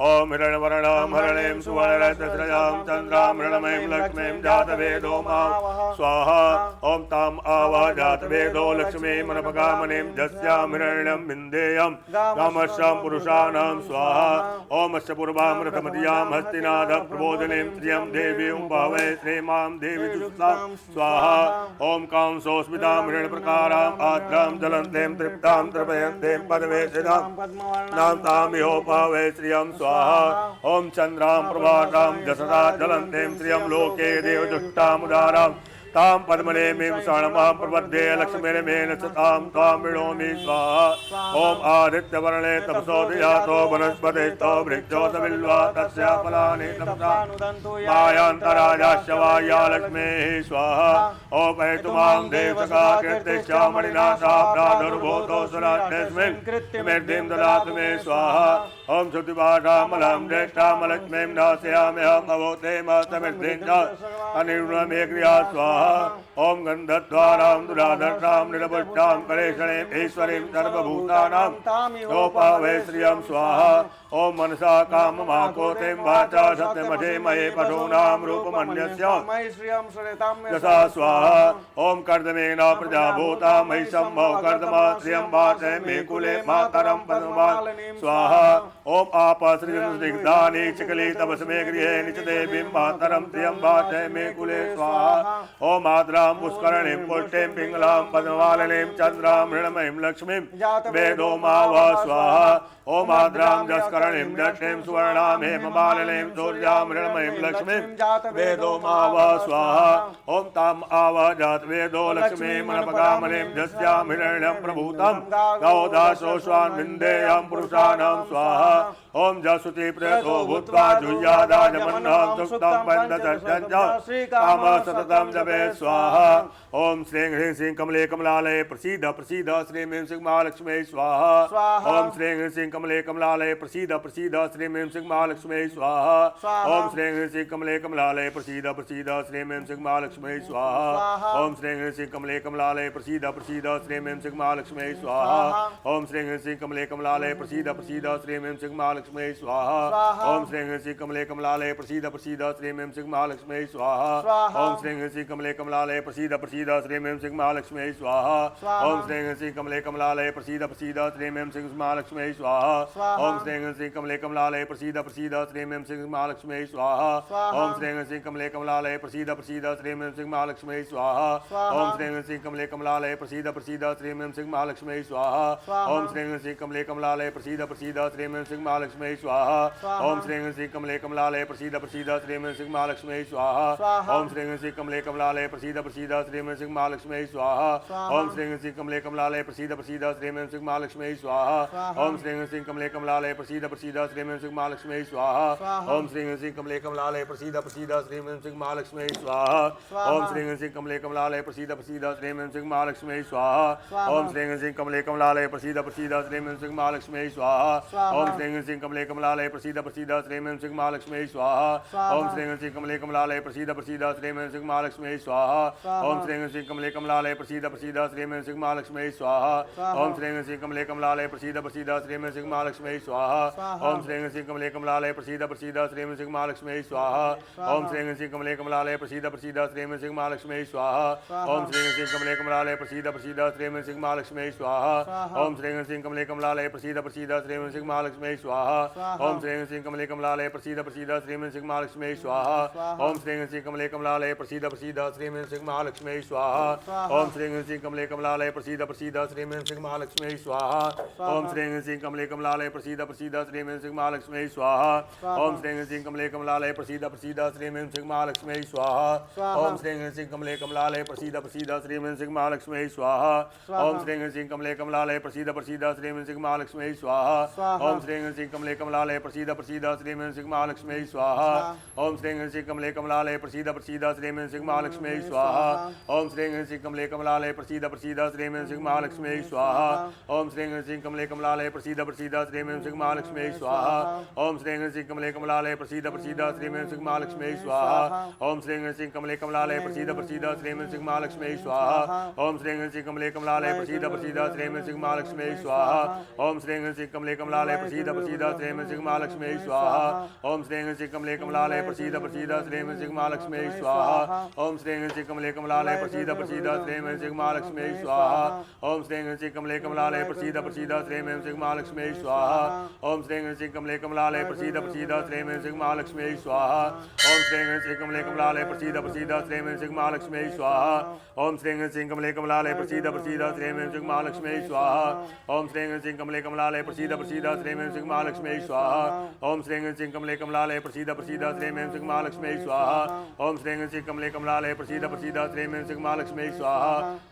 ओम हिरण्यवर्णां हरणीं सुवर्णरत्नस्रजां चन्द्रां हिरण्मयीं लक्ष्मीं जातवेदो मावः स्वाहा ओम ताम आवा जात वेदो लक्ष्मी मनपगामनिं जस्याम हिरण्यं विन्देयं गामश्याम पुरुषाणां स्वाहा ओम अस्य पूर्वामृतमदियां हस्तिनाद प्रबोधिनीं श्रियं देवीं भावै श्रीमां देवी दुस्सां स्वाहा ओम कांसोस्मितां हिरण्यप्रकारां आद्रां ज्वलन्तीं तृप्तां तृपयन्तीं पदवेशिनां नाम तां योपावै श्रियं स्वाहा ओम चन्द्रां प्रभातां जसदा ज्वलन्तीं श्रियं लोके देवजुष्टामुदारां तां पद्मनेमिं शरणमां प्रपद्ये लक्ष्मीर्मेन सतां त्वां विणोमि स्वाहा ओम आदित्यवर्णे तपसोऽधिजातो वनस्पतिस्थो वृक्षोऽतबिल्वा तस्या फलानि तपसा मायान्तराजास्य वा या लक्ष्मीः स्वाहा ओपयतु मां देवसखा कीर्तिश्चामणिनाथा प्रादुर्भूतो सुराट्यस्मिन् कृत्यमेर्धिं ददातु मे स्वाहा ओम श्रुतिपाठामलं ज्येष्ठामलक्ष्मीं दास्याम्यहम् अवोतेमस्तमिर्धिं च अनिर्णमे क्रिया स्वाहा ओम गन्धद्वारां दुराधर्षां निरपुष्टां कलेशणीं ईश्वरीं सर्वभूतानां योपावै श्रियं स्वाहा ओम मनसा काममाकोतिं वाचा सत्यमधेमये पशूनां रूपमन्यस्य यथा स्वाहा ओम कर्दमेन प्रजाभूता मयि सम्भव कर्दमा श्रियं वाचय मे कुले मातरं पद्ममालिनीं स्वाहा ओम आपश्रियनुस्निग्धानि चिकली तपस्मे गृहे निचते बिम्बातरं श्रियं वाचय मे कुले स्वाहा ओम आद्रां पुष्करणीं पुष्टिं पिङ्गलां पद्ममालिनीं चन्द्रां मृण्मयीं लक्ष्मीं वेदो मावः स्वाहा ओम आद्रां जस्करणीं दक्षिणीं सुवर्णां हेममालिनीं सूर्यां मृण्मयीं लक्ष्मीं वेदो मावः स्वाहा ओम तां आवह जात वेदो लक्ष्मीं मनपगामनिं जस्यां हिरण्यं प्रभूतं गौदासो स्वान् विन्देयं पुरुषाणां स्वाहा ओम जसुति प्रेतो भूत्वा जुह्यादाजमन्नं सुक्तं बन्धचर्चं च काम सततं जपे स्वाहा ओम श्रीं ह्रीं श्रीं कमले कमलालये प्रसीद प्रसीद श्रीं ह्रीं श्रीं महालक्ष्मी स्वाहा ओम श्रीं ह्रीं श्रीं कमले कमलालये प्रसीद प्रसीद श्रीं ह्रीं श्रीं महालक्ष्मी स्वाहा ओम श्रीं ह्रीं श्रीं कमले कमलालये प्रसीद प्रसीद श्रीं ह्रीं श्रीं महालक्ष्मी स्वाहा ओम श्रीं ह्रीं श्रीं कमले कमलालये प्रसीद प्रसीद श्रीं ह्रीं श्रीं महालक्ष्मी स्वाहा ओम श्रीं ह्रीं श्रीं कमले कमलालये प्रसीद प्रसीद श्रीं ह्रीं श्रीं महालक्ष्मी स्वाहा ओम श्रीं ह्रीं श्रीं कमले कमलालये प्रसीद प्रसीद श्रीं ह्रीं श्रीं महालक्ष्मी स्वाहा ओम श्रीं ह्रीं श्रीं कमले कमलालये प्रसीद प्रसीद श्रीं ह्रीं श्रीं महालक्ष्मी स्वाहा ओम श्रीं ह्रीं श्रीं कमले कमलालये प्रसीद प्रसीद श्रीं ह्रीं श्रीं महालक्ष्मी स्वाहा ओम श्रीं ह्रीं श्रीं कमले कमलालये प्रसीद प्रसीद श्रीं ह्रीं श्रीं महालक्ष्मी स्वाहा ओम श्रीं ह्रीं श्रीं कमले कमलालये प्रसीद प्रसीद श्रीं ह्रीं श्रीं महालक्ष्मी स्वाहा ओम श्रीं ह्रीं श्रीं कमले कमलालये प्रसीद प्रसीद श्रीं ह्रीं श्रीं महालक्ष्मी स्वाहा ओम श्रीं ह्रीं श्रीं कमले कमलालये प्रसीद प्रसीद श्रीं ह्रीं श्रीं महालक्ष्मी स्वाहा ओम श्रीं ह्रीं श्रीं कमले कमलालये प्रसीद प्रसीद श्रीं ह्रीं श्रीं महालक्ष्मी स्वाहा ओम श्रीं ह्रीं श्रीं कमले कमलालये प्रसीद प्रसीद श्रीं ह्रीं श्रीं महालक्ष्मी स्वाहा ओम श्रीं ह्रीं श्रीं कमले कमलालये प्रसीद प्रसीद श्रीं ह्रीं श्रीं महालक्ष्मी स्वाहा ओम श्रीं ह्रीं श्रीं कमले कमलालये प्रसीद प्रसीद श्रीं ह्रीं श्रीं महालक्ष्मी स्वाहा ओम श्रीं ह्रीं श्रीं कमले कमलालये प्रसीद प्रसीद श्रीं ह्रीं श्रीं महालक्ष्मी स्वाहा ओम श्रीं ह्रीं श्रीं कमले कमलालये प्रसीद प्रसीद श्रीं ह्रीं श्रीं महालक्ष्मी स्वाहा ओम श्रीं ह्रीं श्रीं कमले कमलालये प्रसीद प्रसीद श्रीं ह्रीं श्रीं महालक्ष्मी स्वाहा ओम श्रीं ह्रीं श्रीं कमले कमलालये प्रसीद प्रसीद श्रीं ह्रीं श्रीं महालक्ष्मी स्वाहा ओम श्रीं ह्रीं श्रीं कमले कमलालये प्रसीद प्रसीद श्रीं ह्रीं श्रीं महालक्ष्मी स्वाहा ओम श्रीं ह्रीं श्रीं कमले कमलालये प्रसीद प्रसीद श्रीं ह्रीं श्रीं महालक्ष्मी स्वाहा ओम श्रीं ह्रीं श्रीं कमले कमलालये प्रसीद प्रसीद श्रीं ह्रीं श्रीं महालक्ष्मी स्वाहा ओम श्रीं ह्रीं श्रीं कमले कमलालये प्रसीद प्रसीद श्रीं ह्रीं श्रीं महालक्ष्मी स्वाहा ओम श्रीं ह्रीं श्रीं कमले कमलालये प्रसीद प्रसीद श्रीं ह्रीं श्रीं महालक्ष्मी स्वाहा ओम श्रीं ह्रीं श्रीं कमले कमलालये प्रसीद प्रसीद श्रीं ह्रीं श्रीं महालक्ष्मी स्वाहा ओम श्रीं ह्रीं श्रीं कमले कमलालये प्रसीद प्रसीद श्रीं ह्रीं श्रीं महालक्ष्मी स्वाहा ओम श्रीं ह्रीं श्रीं कमले कमलालये प्रसीद प्रसीद श्रीं ह्रीं श्रीं महालक्ष्मी स्वाहा ओम श्रीं ह्रीं श्रीं कमले कमलालये प्रसीद प्रसीद श्रीं ह्रीं श्रीं महालक्ष्मी स्वाहा ओम श्रीं ह्रीं श्रीं कमले कमलालये प्रसीद प्रसीद श्रीं ह्रीं श्रीं महालक्ष्मी स्वाहा ओम श्रीं ह्रीं श्रीं कमले कमलालये प्रसीद प्रसीद श्रीं ह्रीं श्रीं महालक्ष्मी स्वाहा ओम श्रीं ह्रीं श्रीं कमले कमलालये प्रसीद प्रसीद श्रीं ह्रीं श्रीं महालक्ष्मी स्वाहा ओम श्रीं ह्रीं श्रीं कमले कमलालये प्रसीद प्रसीद श्रीं ह्रीं श्रीं महालक्ष्मी स्वाहा ओम श्रीं ह्रीं श्रीं कमले कमलालये प्रसीद प्रसीद श्रीं ह्रीं श्रीं महालक्ष्मी स्वाहा ओम श्रीं ह्रीं श्रीं कमले कमलालये प्रसीद प्रसीद श्रीं ह्रीं श्रीं महालक्ष्मी स्वाहा ओम श्रीं ह्रीं श्रीं कमले कमलालये प्रसीद प्रसीद श्रीं ह्रीं श्रीं महालक्ष्मी स्वाहा ओम श्रीं श्री कमले कमलालय प्रसीद प्रसीद श्रीं श्री महालक्ष्मी स्वाहा। ओम श्रीं श्री कमले कमलालय प्रसीद प्रसीद श्रीं श्री महालक्ष्मी स्वाहा। ओम श्रीं श्री कमले कमलालय प्रसीद प्रसीद श्रीं श्री महालक्ष्मी स्वाहा। ओम श्रीं श्री कमले कमलालय प्रसीद प्रसीद श्रीं श्री महालक्ष्मी स्वाहा। ओम श्रीं श्री कमले कमलालय प्रसीद प्रसीद श्रीं श्री महालक्ष्मी स्वाहा। ओम श्रीं श्री कमले कमलालय प्रसीद प्रसीद श्रीं श्री महालक्ष्मी स्वाहा। ओम श्रीं श्री कमले कमलालय प्रसीद प्रसीद श्रीं श्री महालक्ष्मी स्वाहा। ओम श्रीं श्री कमले कमलालय प्रसीद प्रसीद श्रीं श्री महालक्ष्मी स्वाहा। ओम श्रीं श्री कमले कमलालय प्रसीद प्रसीद श्रीं श्री महालक्ष्मी स्वाहा। ओम श्रीं श्री कमले कमलालय प्रसीद प्रसीद श्रीं श्री महालक्ष्मी स्वाहा। ओम श्रीं श्री कमले कमलालय प्रसीद प्रसीद श्रीं श्री महालक्ष्मी स्वाहा। ओम श्रीं श्री कमले कमलालय प्रसीद प्रसीद श्रीं श्री महालक्ष्मी स्वाहा। ओम श्रीं श्री कमले कमलालय प्रसीद प्रसीद श्रीं श्री महालक्ष्मी स्वाहा। ओम श्रीं श्री कमले कमलालय प्रसीद प्रसीद श्रीं श्री महालक्ष्मी स्वाहा। ओम श्रीं श्री कमले कमलालय प्रसीद प्रसीद श्रीं श्री महालक्ष्मी स्वाहा।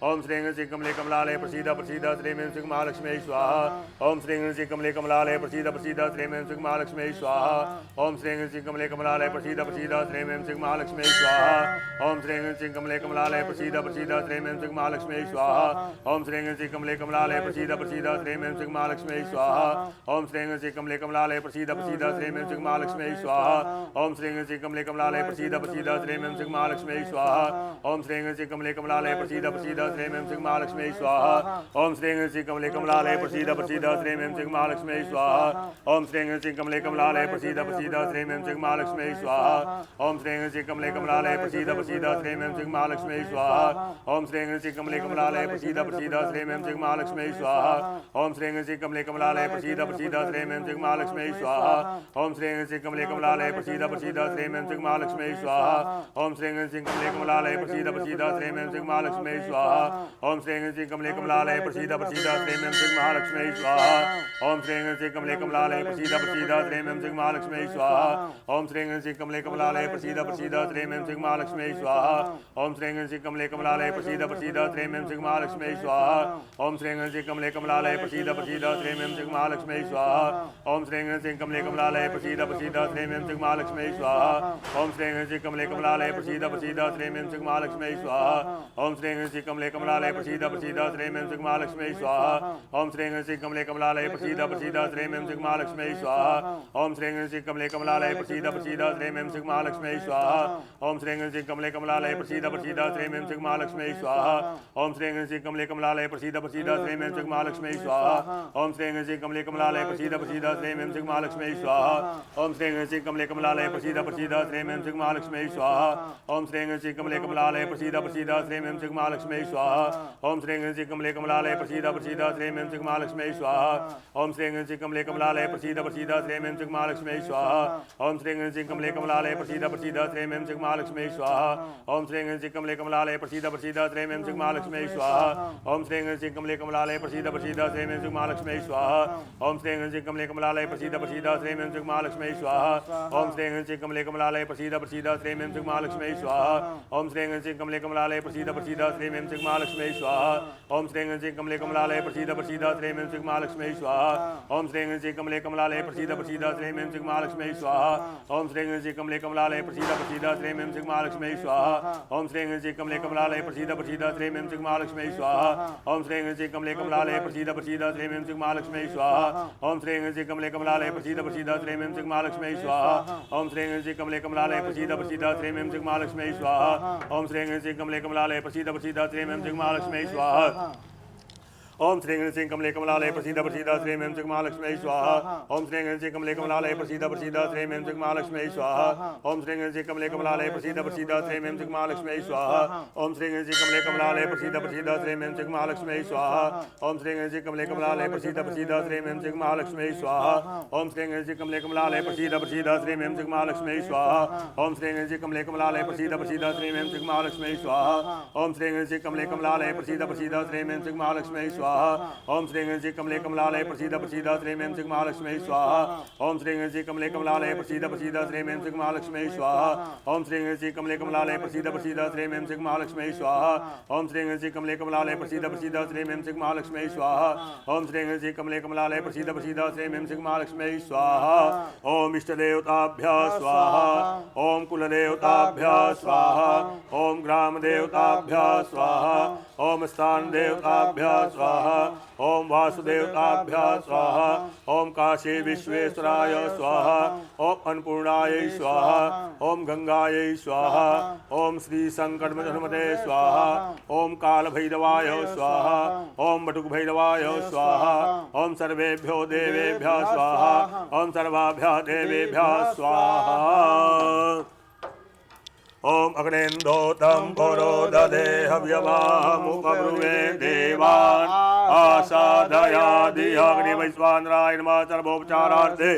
ओम श्रीं श्री कमले कमलालय प्रसीद प्रसीद श्रीं श्री महालक्ष्मी स्वाहा। ओम श्रीं श्री कमले कमलालय प्रसीद प्रसीद श्रीं श्री महालक्ष्मी स्वाहा। ओम श्रीं श्री कमले कमलालय प्रसीद प्रसीद श्रीं श्री महालक्ष्मी स्वाहा। ओम श्रीं श्री कमले कमलालय प्रसीद प्रसीद श्रीं श्री महालक्ष्मी स्वाहा। ओम श्रीं श्री कमले कमलालय प्रसीद प्रसीद श्रीं श्री महालक्ष्मी स्वाहा। ओम श्रीं श्री कमले कमलालय प्रसीद प्रसीद श्रीं श्री महालक्ष्मी स्वाहा। ओम श्रीं श्री कमले कमलालय प्रसीद प्रसीद श्रीं श्री महालक्ष्मी स्वाहा। ओम श्रीं श्री कमले कमलालय प्रसीद प्रसीद श्रीं श्री महालक्ष्मी स्वाहा। ओम श्रीं श्री कमले कमलालय प्रसीद प्रसीद श्रीं श्री महालक्ष्मी स्वाहा। ओम श्रीं श्री कमले कमलालय प्रसीद प्रसीद श्रीं श्री महालक्ष्मी स्वाहा। ओम श्रीं श्री कमले कमलालय प्रसीद प्रसीद श्रीं श्री महालक्ष्मी स्वाहा। ओम श्रीं श्री कमले कमलालय प्रसीद प्रसीद श्रीं श्री महालक्ष्मी स्वाहा। ओम श्रीं श्री कमले कमलालय प्रसीद प्रसीद श्रीं श्री महालक्ष्मी स्वाहा। ओम श्रीं श्री कमले कमलालय प्रसीद प्रसीद श्रीं श्री महालक्ष्मी स्वाहा। ओम श्रीं श्री कमले कमलालय प्रसीद प्रसीद श्रीं श्री महालक्ष्मी स्वाहा। ओम श्रीं श्री कमले कमलालय प्रसीद प्रसीद श्रीं श्री महालक्ष्मी स्वाहा। ओम श्रीं श्री कमले कमलालय प्रसीद प्रसीद श्रीं श्री महालक्ष्मी स्वाहा। ओम श्रीं श्री कमले कमलालय प्रसीद प्रसीद श्रीं श्री महालक्ष्मी स्वाहा। ओम श्रीं श्री कमले कमलालय प्रसीद प्रसीद श्रीं श्री महालक्ष्मी स्वाहा। ओम श्रीं श्री कमले कमलालय प्रसीद प्रसीद श्रीं श्री महालक्ष्मी स्वाहा। ओम श्रीं श्री कमले कमलालय प्रसीद प्रसीद श्रीं श्री महालक्ष्मी स्वाहा। ओम श्रीं श्री कमले कमलालय प्रसीद प्रसीद श्रीं श्री महालक्ष्मी स्वाहा। ओम श्रीं श्री कमले कमलालय प्रसीद प्रसीद श्रीं श्री महालक्ष्मी स्वाहा। ओम श्रीं श्री कमले कमलालय प्रसीद प्रसीद श्रीं श्री महालक्ष्मी स्वाहा। ओम श्रीं श्री कमले कमलालय प्रसीद प्रसीद श्रीं श्री महालक्ष्मी स्वाहा। ओम श्रीं श्री कमले कमलालय प्रसीद प्रसीद श्रीं श्री महालक्ष्मी स्वाहा। ओम श्रीं श्री कमले कमलालय प्रसीद प्रसीद श्रीं श्री महालक्ष्मी स्वाहा। ओम श्रीं श्री कमले कमलालय प्रसीद प्रसीद श्रीं श्री महालक्ष्मी स्वाहा। ओम श्रीं श्री कमले कमलालय प्रसीद प्रसीद श्रीं श्री महालक्ष्मी स्वाहा। ओम श्रीं श्री कमले कमलालय प्रसीद प्रसीद श्रीं श्री महालक्ष्मी स्वाहा। ओम श्रीं श्री कमले कमलालय प्रसीद प्रसीद श्रीं श्री महालक्ष्मी स्वाहा। ओम श्रीं श्री कमले कमलालय प्रसीद प्रसीद श्रीं श्री महालक्ष्मी स्वाहा। ओम श्रीं श्री कमले कमलालय प्रसीद प्रसीद श्रीं श्री महालक्ष्मी स्वाहा। ओम श्रीं श्री कमले कमलालय प्रसीद प्रसीद श्रीं श्री महालक्ष्मी स्वाहा। ओम श्रीं श्री कमले कमलालय प्रसीद प्रसीद श्रीं श्री महालक्ष्मी स्वाहा। ओम श्रीं श्री कमले कमलालय प्रसीद प्रसीद श्रीं श्री महालक्ष्मी स्वाहा। ओम श्रीं श्री कमले कमलालय प्रसीद प्रसीद श्रीं श्री महालक्ष्मी स्वाहा। ओम श्रीं श्री कमले कमलालय प्रसीद प्रसीद श्रीं श्री महालक्ष्मी स्वाहा। ओम श्रीं श्री कमले कमलालय प्रसीद प्रसीद श्रीं श्री महालक्ष्मी स्वाहा। ओम श्रीं श्री कमले कमलालय प्रसीद प्रसीद श्रीं श्री महालक्ष्मी स्वाहा। ओम श्रीं श्री कमले कमलालय प्रसीद प्रसीद श्रीं श्री महालक्ष्मी स्वाहा। ओम श्रीं श्री कमले कमलालय प्रसीद प्रसीद श्रीं श्री महालक्ष्मी स्वाहा। ओम श्रीं श्री कमले कमलालय प्रसीद प्रसीद श्रीं श्री महालक्ष्मी स्वाहा। ओम श्रीं श्री कमले कमलालय प्रसीद प्रसीद श्रीं श्री महालक्ष्मी स्वाहा। ओम श्रीं श्री कमले कमलालय प्रसीद प्रसीद श्रीं श्री महालक्ष्मी स्वाहा। ओम श्रीं श्री कमले कमलालय प्रसीद प्रसीद श्रीं श्री महालक्ष्मी स्वाहा। ओम श्रीं श्री कमले कमलालय प्रसीद प्रसीद श्रीं श्री महालक्ष्मी स्वाहा। ओम श्रीं श्री कमले कमलालय प्रसीद प्रसीद श्रीं श्री महालक्ष्मी स्वाहा। ओम श्रीं श्री कमले कमलालय प्रसीद प्रसीद श्रीं श्री महालक्ष्मी स्वाहा। ओम श्रीं श्री कमले कमलालय प्रसीद प्रसीद श्रीं श्री महालक्ष्मी स्वाहा। ओम श्रीं श्री कमले कमलालय प्रसीद प्रसीद श्रीं श्री महालक्ष्मी स्वाहा। ओम श्रीं श्री कमले कमलालय प्रसीद प्रसीद श्रीं श्री महालक्ष्मी स्वाहा। ओम श्रीं श्री कमले कमलालय प्रसीद प्रसीद श्रीं श्री महालक्ष्मी स्वाहा। ओम श्रीं श्री कमले कमलालय प्रसीद प्रसीद श्रीं श्री महालक्ष्मी स्वाहा। स्वाहा ओम श्री गणेश कमले कमलालय प्रसीद प्रसीद श्री मेम सिंह महालक्ष्मी स्वाहा ओम श्री गणेश कमले कमलालय प्रसीद प्रसीद श्री मेम सिंह महालक्ष्मी स्वाहा ओम श्री गणेश कमले कमलालय प्रसीद प्रसीद श्री मेम सिंह महालक्ष्मी स्वाहा ओम श्री गणेश कमले कमलालय प्रसीद प्रसीद श्री मेम सिंह महालक्ष्मी स्वाहा ओम श्री गणेश कमले कमलालय प्रसीद प्रसीद श्री मेम सिंह महालक्ष्मी स्वाहा ओम इष्ट देवताभ्य स्वाहा ओम कुल देवताभ्य स्वाहा ओम ग्राम देवताभ्य स्वाहा ओम स्थान देवताभ्य स्वाहा ओम वासुदेवताभ्य स्वाहा ओम काशी विश्वेश्वराय स्वाहा ओम अन्नपूर्णाय स्वाहा ओम गंगायै स्वाहा ओम श्री संकटमोचनमते स्वाहा ओम काल भैरवाय स्वाहा ओम बटुक भैरवाय स्वाहा ओम सर्वेभ्यो देवेभ्यो स्वाहा ओम सर्वाभ्यो देवेभ्यो स्वाहा ओम अग्नेन्दोतं पुरो ददे हव्यवामुपब्रुवे देवान् आसादयादिअग्निवैश्वानराय नमः सर्वोपचारार्थे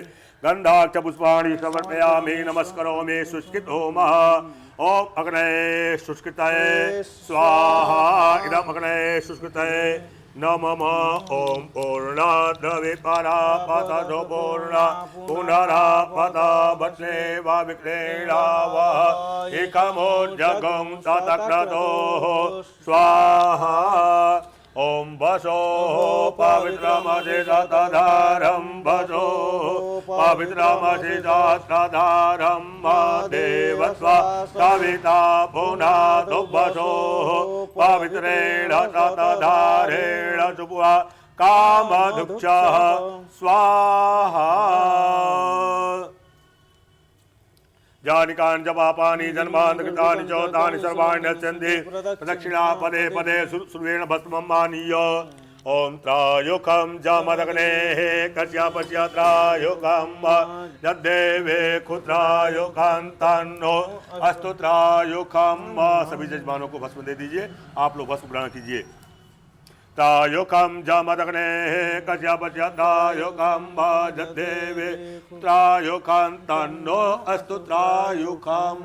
गन्धाक्ष पुष्पाणि समर्पयामि नमस्करोमि शुष्कितो मः ओम अग्ने शुष्कितये स्वाहा इदम् अग्ने शुष्कितये नमः ओम पूर्णाद् विपरापततो पूर्णा पुनरापत वत्से वा विक्रीडावः एकमोज्जगं ततक्रतोः स्वाहा ओम वसो पवित्रमसि ततधारं वसो पवित्रमसि ततधारं देवस्वा सविता पुनातु वसो पवित्रेण ततधारेण सुपुआ कामधुक्षः स्वाहा जानिकानि च पापानि जन्मानि कृतानि च तानि सर्वाणि नश्यन्ति प्रदक्षिणा पदे पदे सुर्वेण भस्मं मानीय ओम त्रायुकं जमदग्नेः कश्यपस्य त्रायुकं यद्देवे कुत्रायुकं तन्नो अस्तु त्रायुकं। सभी जजमानों को भस्म दे दीजिए, आप लोग भस्म ग्रहण कीजिए। त्रायुकं जमदग्नेः कश्यपस्य त्रायुकं यद्देवे त्रायुकं तन्नो अस्तु त्रायुकं।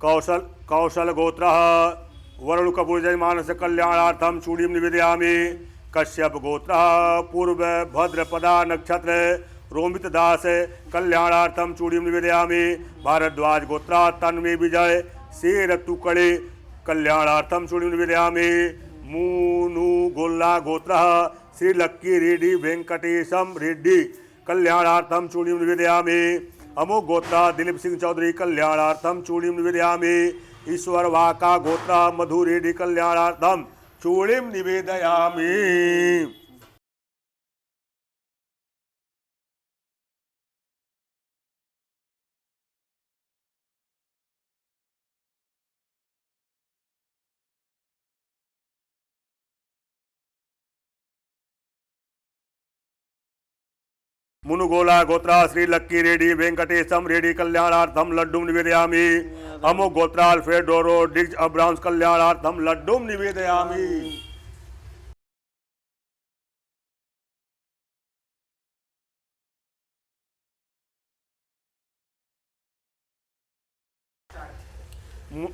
कौशल गोत्र वरुण कपूर जयमानस कल्याणार्थम चूड़ीम निवेदयामि। कश्यप गोत्र पूर्व भद्रपदा नक्षत्र रोमित दास कल्याणार्थम चूड़ीम निवेदयामि। भारद्वाज गोत्र तन्वी विजय शेर तुकड़े कल्याणार्थम चूड़ीम निवेदयामि। मूनु गोल्ला गोत्र श्री लक्की रेड्डी वेंकटेशम रेड्डी कल्याणार्थम चूड़ीम निवेदयामि। अमोघ गोत्र दिलीप सिंह चौधरी कल्याणार्थम चूड़ीम निवेदयामि। ईश्वर वाका गोत्र मधु रेड्डी कल्याणार्थम चूड़ीम निवेदयामि। मुनुगोला गोत्रा श्री लक्की रेड्डी वेंकटेशम रेड्डी कल्याणार्थम लड्डुम निवेदयामि। अमुक गोत्रा अल्फ्रेडोरो डिग्ज अब्राम्स कल्याणार्थम लड्डुम निवेदयामि।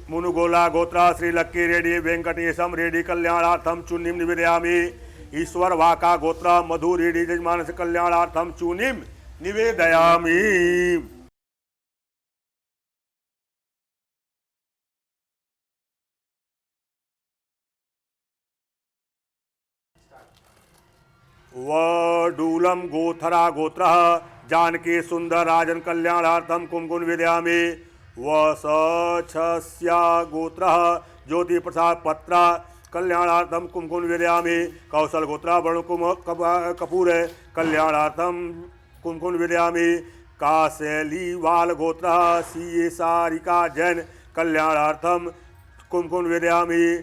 मुनुगोला गोत्रा श्री लक्की रेड्डी वेंकटेशम रेड्डी कल्याणार्थम चुन्नीम निवेदयामि। ईश्वर वाका गोत्रा मधु रेड्डी यजमानस्य कल्याणार्थम चूनिम निवेदयामि। वडूलम गोथरा गोत्र जानकी सुंदर राजन कल्याणार्थम कुमकुम निवेदयामि। वसछस्या गोत्र ज्योति प्रसाद पत्रा कल्याणार्थम कुमकुम निवेदयामि। कौशल गोत्रा वरुण कपूर कल्याणार्थम कुमकुम निवेदयामि। काशैलीवाल गोत्र सी सारिका जैन कल्याणार्थम कुमकुम निवेदयामि।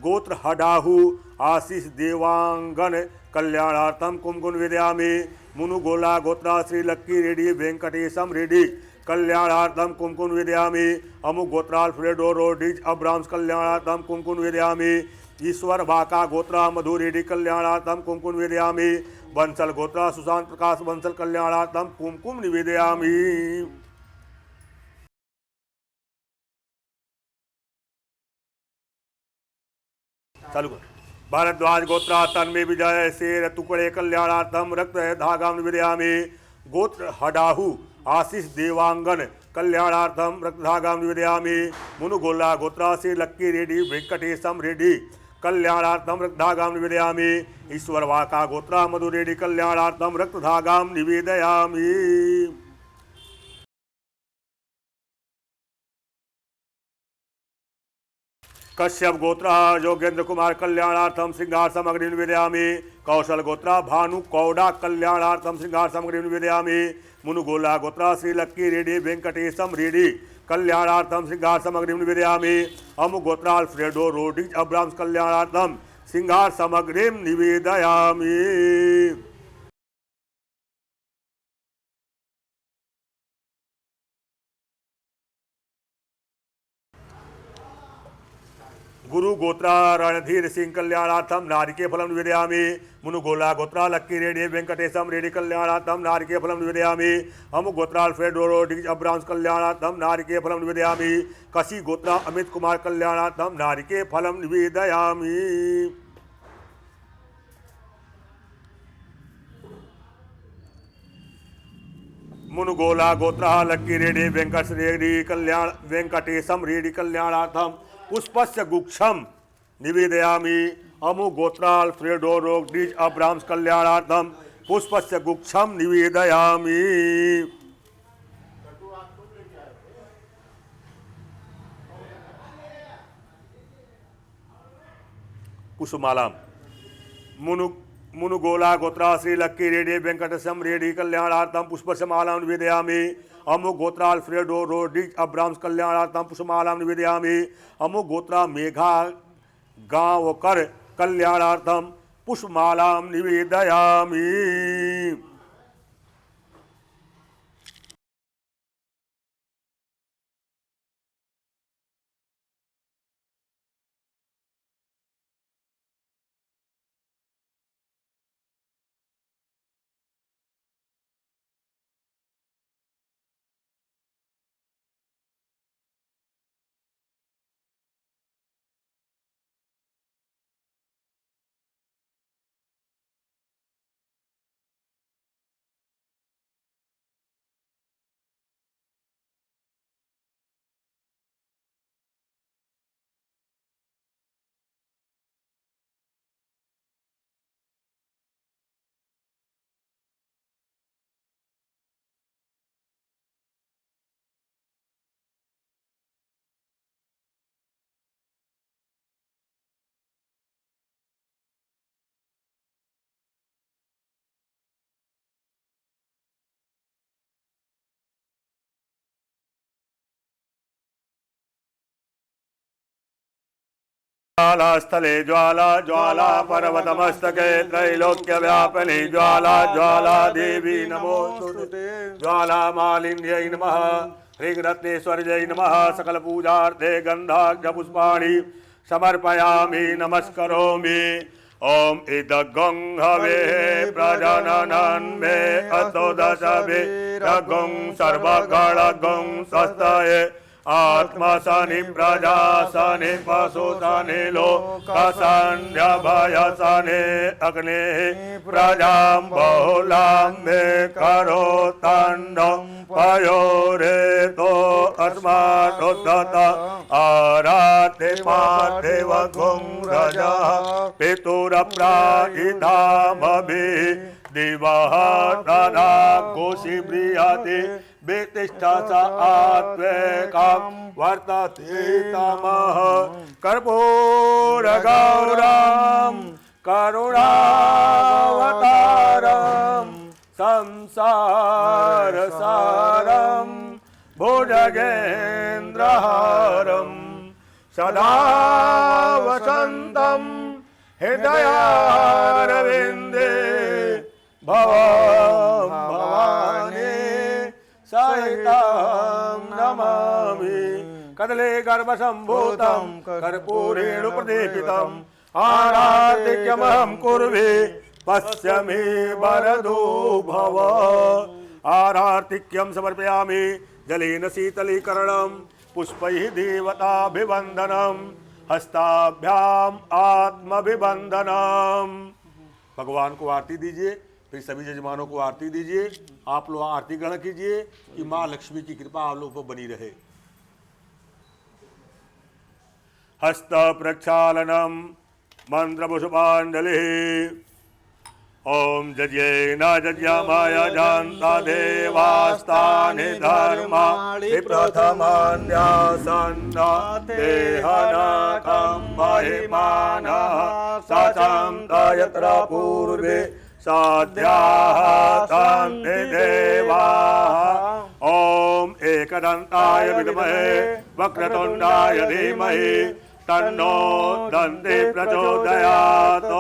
गोत्र हडाहु आशीष देवांगन कल्याणार्थम कुमकुम निवेदयामि। मुनुगोला गोत्रा श्री लक्की रेड्डी वेंकटेशम रेड्डी कल्याणार्थम कुमकुम निवेदयामि। अमुक गोत्रा अल्फ्रेडोरो डिग्ज अब्राम्स कल्याणार्थम कुमकुम निवेदयामि। ईश्वर वाका गोत्रा मधु रेड्डी कल्याणार्थम कुमकुम निवेदयामि। बंसल गोत्रा सुशांत प्रकाश बंसल कल्याणार्थम कुमकुम निवेदयामि। चालू कर। भारद्वाज गोत्रा तन्मे विजय शेर टुकड़े कल्याणार्थम रक्त धागा निवेदयामि। गोत्र हडाहु आशीष देवांगन कल्याणार्थम रक्त धागा निवेदयामि। मुनुगोला गोत्रा श्री लक्की रेड्डी वेंकटेशम रेड्डी कल्याणार्थम रक्त धागा निवेदयामि। ईश्वर वाका गोत्रा मधु रेड्डी कल्याणार्थम रक्त धागा निवेदयामि। कश्यप गोत्रा योगेंद्र कुमार कल्याणार्थम श्रृंगार सामग्री निवेदयामि। कौशल गोत्रा भानु कौडा कल्याणार्थम श्रृंगार सामग्री निवेदयामि। मुनुगोला गोत्रा श्री लक्की रेड्डी वेंकटेशम रेड्डी कल्याणार्थम श्रृंगार सामग्री निवेदयामि। अमुक गोत्रा अल्फ्रेडो रोडिज अब्राम्स कल्याणार्थम श्रृंगार सामग्री निवेदयामि। गुरु गोत्रा रणधीर सिंह कल्याणार्थम नारिके फलम निवेदयामि। मुनुगोला गोत्रा लक्की रेड्डी वेंकटेशम रेड्डी कल्याणार्थम नारिके फलम निवेदयामि। अमुक गोत्रा अल्फ्रेडोरो डिग्ज अब्राम्स कल्याणार्थम नारिके फलम निवेदयामि। कसी गोत्रा अमित कुमार कल्याणार्थम नारिके फलम निवेदयामि। मुनुगोला गोत्रा लक्की रेड्डी वेंकटेशम रेड्डी कल्याणार्थम पुष्पस्य गुच्छम निवेदयामि। अमुक गोत्रा अल्फ्रेडोरो डिग्ज अब्राम्स कल्याणार्थम पुष्पस्य गुच्छम निवेदयामि। कुसुमालम मुनुगोला गोत्रा श्री लक्की रेड्डी वेंकटेशम रेड्डी कल्याणार्थम पुष्पशमालां निवेदयामि। अमुक गोत्रा अल्फ्रेडोरो डिग्ज अब्राम्स कल्याणार्थम पुष्पमालां निवेदयामि। अमुक गोत्रा मेघा गांवकर कल्याणार्थम पुष्पमालां निवेदयामि। ज्वालास्थले ज्वाला ज्वाला पर्वतमस्तके त्रैलोक्य व्यापिनी ज्वाला ज्वाला देवी नमोस्तुते ज्वाला मालिन्यै नमः ह्रीरत्नेश्वर्यै नमः सकल पूजार्थे गंधाढ्य पुष्पाणि समर्पयामि नमस्करोमि। ओम इदगं हवे प्रजननं मे अतो दशवे रगं सर्वगणगं स्वस्तये आत्मा सनि प्रजा सनि पशु सनि लोकसन्य भय सनि अग्नि प्रजां बहुलां मे करो तन्नं पयोरेतो अस्मादुद्धत आराते पार्थिव गुंरजः पितुरप्रायिधामभिः दिवः तदा कोशि बृहति बेतिष्ठा स आत्वेकं वर्तते तमः कर्पूरगौरं करुणावतारं संसारसारं भुजगेन्द्रहारं सदा वसन्तं हृदयारविन्दे भवं भवानी सहितं नमामि। कदले गर्भसम्भूतं कर्पूरेण प्रदीपितम् आराधिक्यमहं कुर्वे पश्यमे वरदो भव। आरार्तिक्यं समर्पयामि जलेन शीतलीकरणं पुष्पैः देवताभिवन्दनं हस्ताभ्याम आत्मभिवन्दनम्। भगवान को आरती दीजिए, फिर सभी यजमानों को आरती दीजिए। आप लोग आरती ग्रहण कीजिए कि माँ लक्ष्मी की कृपा आप लोगों पर बनी रहे। हस्त प्रक्षालनम मंत्र पुष्पांजलि। ओम जज्ञेन जज्ञामाय जानता देवास्तानि धर्माणि प्रथमान्यासन्ना देहनाकं महिमानः सचं यत्र पूर्वे साध्याः तान्ते देवाः। ओम एकदन्ताय विद्महे वक्रतुण्डाय धीमहि तन्नो दन्ति प्रचोदयात्।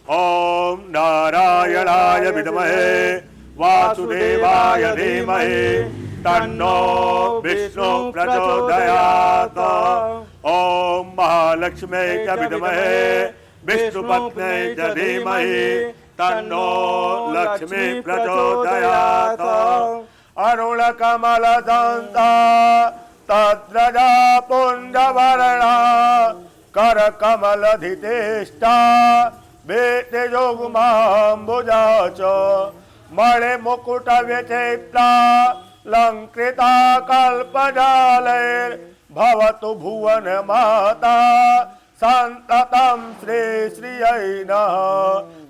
ओम नारायणाय विद्महे वासुदेवाय धीमहि तन्नो विष्णु प्रचोदयात्। ओम महालक्ष्मी च विद्महे विष्णुपत्न्यै च धीमहि तन्नो लक्ष्मी प्रचोदयात्। अरुणकमलदन्ता तद्रजा पुण्यवर्णा करकमलधितेष्टा वेतेजोगुमाम्बुजा च मणिमुकुटव्यचैप्ता लङ्कृता कल्पजालैर्भवतु भुवनमाता संततं श्री श्रियै नमः।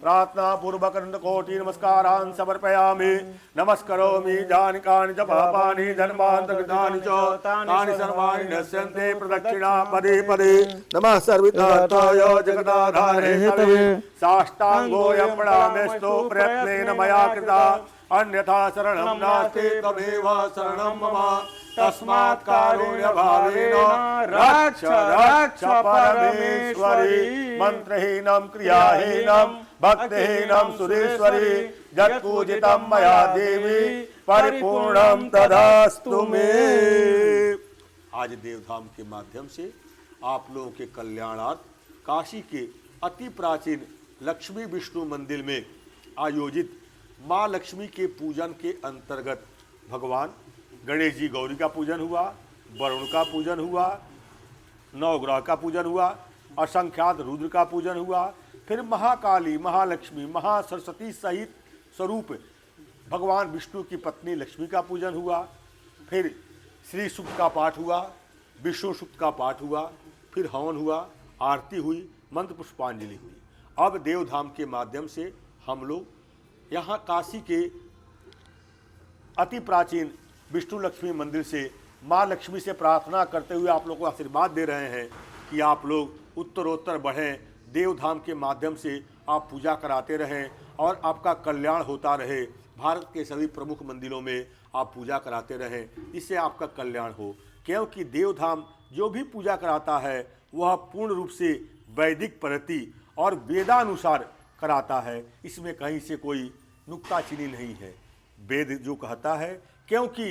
प्रार्थना पूर्वक कोटि नमस्कारान् समर्पयामि। नमस्करोमि जानिकानि च पापानि जन्मान्तरकृतानि च तानि सर्वाणि नश्यन्ते प्रदक्षिणा पदे पदे। नमः सर्वतोय जगदाधारे तवे साष्टाङ्गोऽयं प्रणामेस्तु प्रयत्नेन मया कृता अन्यथा शरणं नास्ति त्वमेव शरणं मम। तस्मात् कारुण्यभावेन रक्ष रक्ष परमेश्वरी। मंत्रहीनं क्रियाहीनं भक्तिहीनं सुरेश्वरी यत्पूजितं मया देवी परिपूर्णं तदास्तु मे। आज देवधाम के माध्यम से आप लोगों के कल्याणार्थ काशी के अति प्राचीन लक्ष्मी विष्णु मंदिर में आयोजित माँ लक्ष्मी के पूजन के अंतर्गत भगवान गणेश जी गौरी का पूजन हुआ, वरुण का पूजन हुआ, नवग्रह का पूजन हुआ, असंख्यात रुद्र का पूजन हुआ, फिर महाकाली, महालक्ष्मी, महासरस्वती सहित स्वरूप भगवान विष्णु की पत्नी लक्ष्मी का पूजन हुआ, फिर श्री सूक्त का पाठ हुआ, विष्णु सूक्त का पाठ हुआ, फिर हवन हुआ, आरती हुई, मंत्र पुष्पांजलि हुई। अब देवधाम के माध्यम से हम लोग यहाँ काशी के अति प्राचीन विष्णु लक्ष्मी मंदिर से माँ लक्ष्मी से प्रार्थना करते हुए आप लोगों को आशीर्वाद दे रहे हैं कि आप लोग उत्तरोत्तर बढ़ें, देवधाम के माध्यम से आप पूजा कराते रहें और आपका कल्याण होता रहे। भारत के सभी प्रमुख मंदिरों में आप पूजा कराते रहें, इससे आपका कल्याण हो, क्योंकि देवधाम जो भी पूजा कराता है वह पूर्ण रूप से वैदिक पद्धति और वेदानुसार कराता है। इसमें कहीं से कोई नुक्ताचीनी नहीं है। वेद जो कहता है, क्योंकि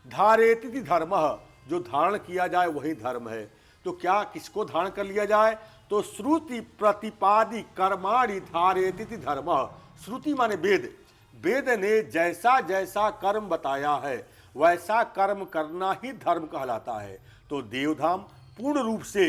धारेति धर्मः, जो धारण किया जाए वही धर्म है। तो क्या किसको धारण कर लिया जाए? तो श्रुति प्रतिपादि कर्माणि धारेति धर्मः। श्रुति माने वेद। वेद ने जैसा जैसा कर्म बताया है वैसा कर्म करना ही धर्म कहलाता है। तो देवधाम पूर्ण रूप से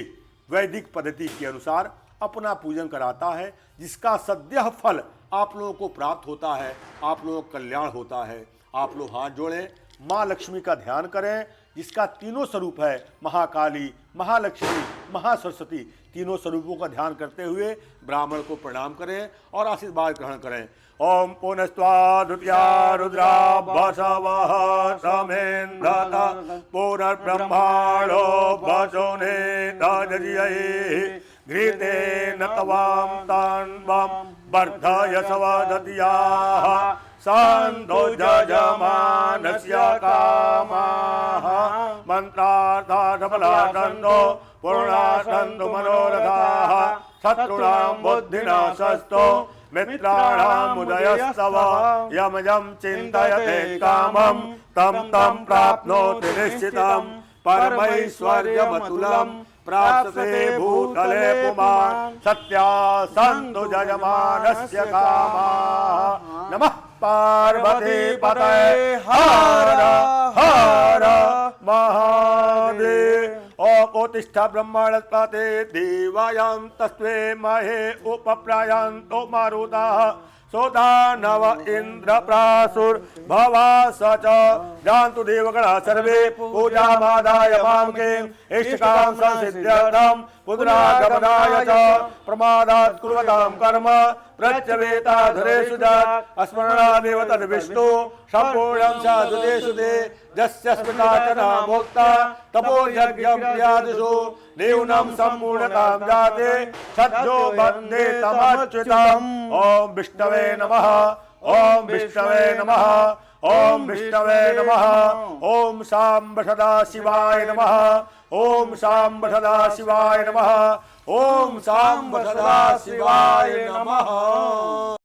वैदिक पद्धति के अनुसार अपना पूजन कराता है, जिसका सद्यः फल आप लोगों को प्राप्त होता है, आप लोगों का कल्याण होता है। आप लोग हाथ जोड़ें, माँ लक्ष्मी का ध्यान करें, जिसका तीनों स्वरूप है, महाकाली, महालक्ष्मी, महासरस्वती। तीनों स्वरूपों का ध्यान करते हुए ब्राह्मण को प्रणाम करें और आशीर्वाद ग्रहण करें। ओम पुनस्त्वा द्वितीया रुद्रा बसवः समेन्धता पुनर्ब्रह्माणो वसुने दजयि घृतेन तवां तान्वं वर्धयसवदतियाः सन्तो यजमानस्य कामाः मन्त्रार्था सफला सन्तो पूर्णा सन्तु मनोरथाः शत्रूणां बुद्धिनाशस्तु मित्राणाम् उदयस्तव यम यम चिन्तयते कामं तं तं प्राप्नोति निश्चितं परमैश्वर्यमतुलं प्राप्यते भूतले पुमान् सत्या सन्तु यजमानस्य कामाः। नमः पार्वती पतये हर हर महादेव। ओतिष्ठा ब्रह्मणस्पते देवायां तस्मै महे उपप्रायन्तो मारुताः सोदानव इन्द्र प्रासुर्भवा स च जानतु देवगणा सर्वे पूजामादाय मामके इष्टकाम संसिद्ध्यर्थं पुनरागमनाय च प्रमादात् कुर्वतां कर्म प्रत्यवेताधरेषु जात् स्मरणादेव तद्विष्णु सम्पूर्णं साधुतेषु दे यस्य स्मृता च नामोक्ता तपोयज्ञं क्रियादिषु न्यूनं सम्पूर्णतां जाते सद्यो वन्दे तमच्युतम्। ओम विष्णवे नमः, ओम विष्णवे नमः, ओम विष्णवे नमः। ओम सांब सदा शिवाय नमः, ओम सांब सदा शिवाय नमः, ओम सांब सदा शिवाय नमः।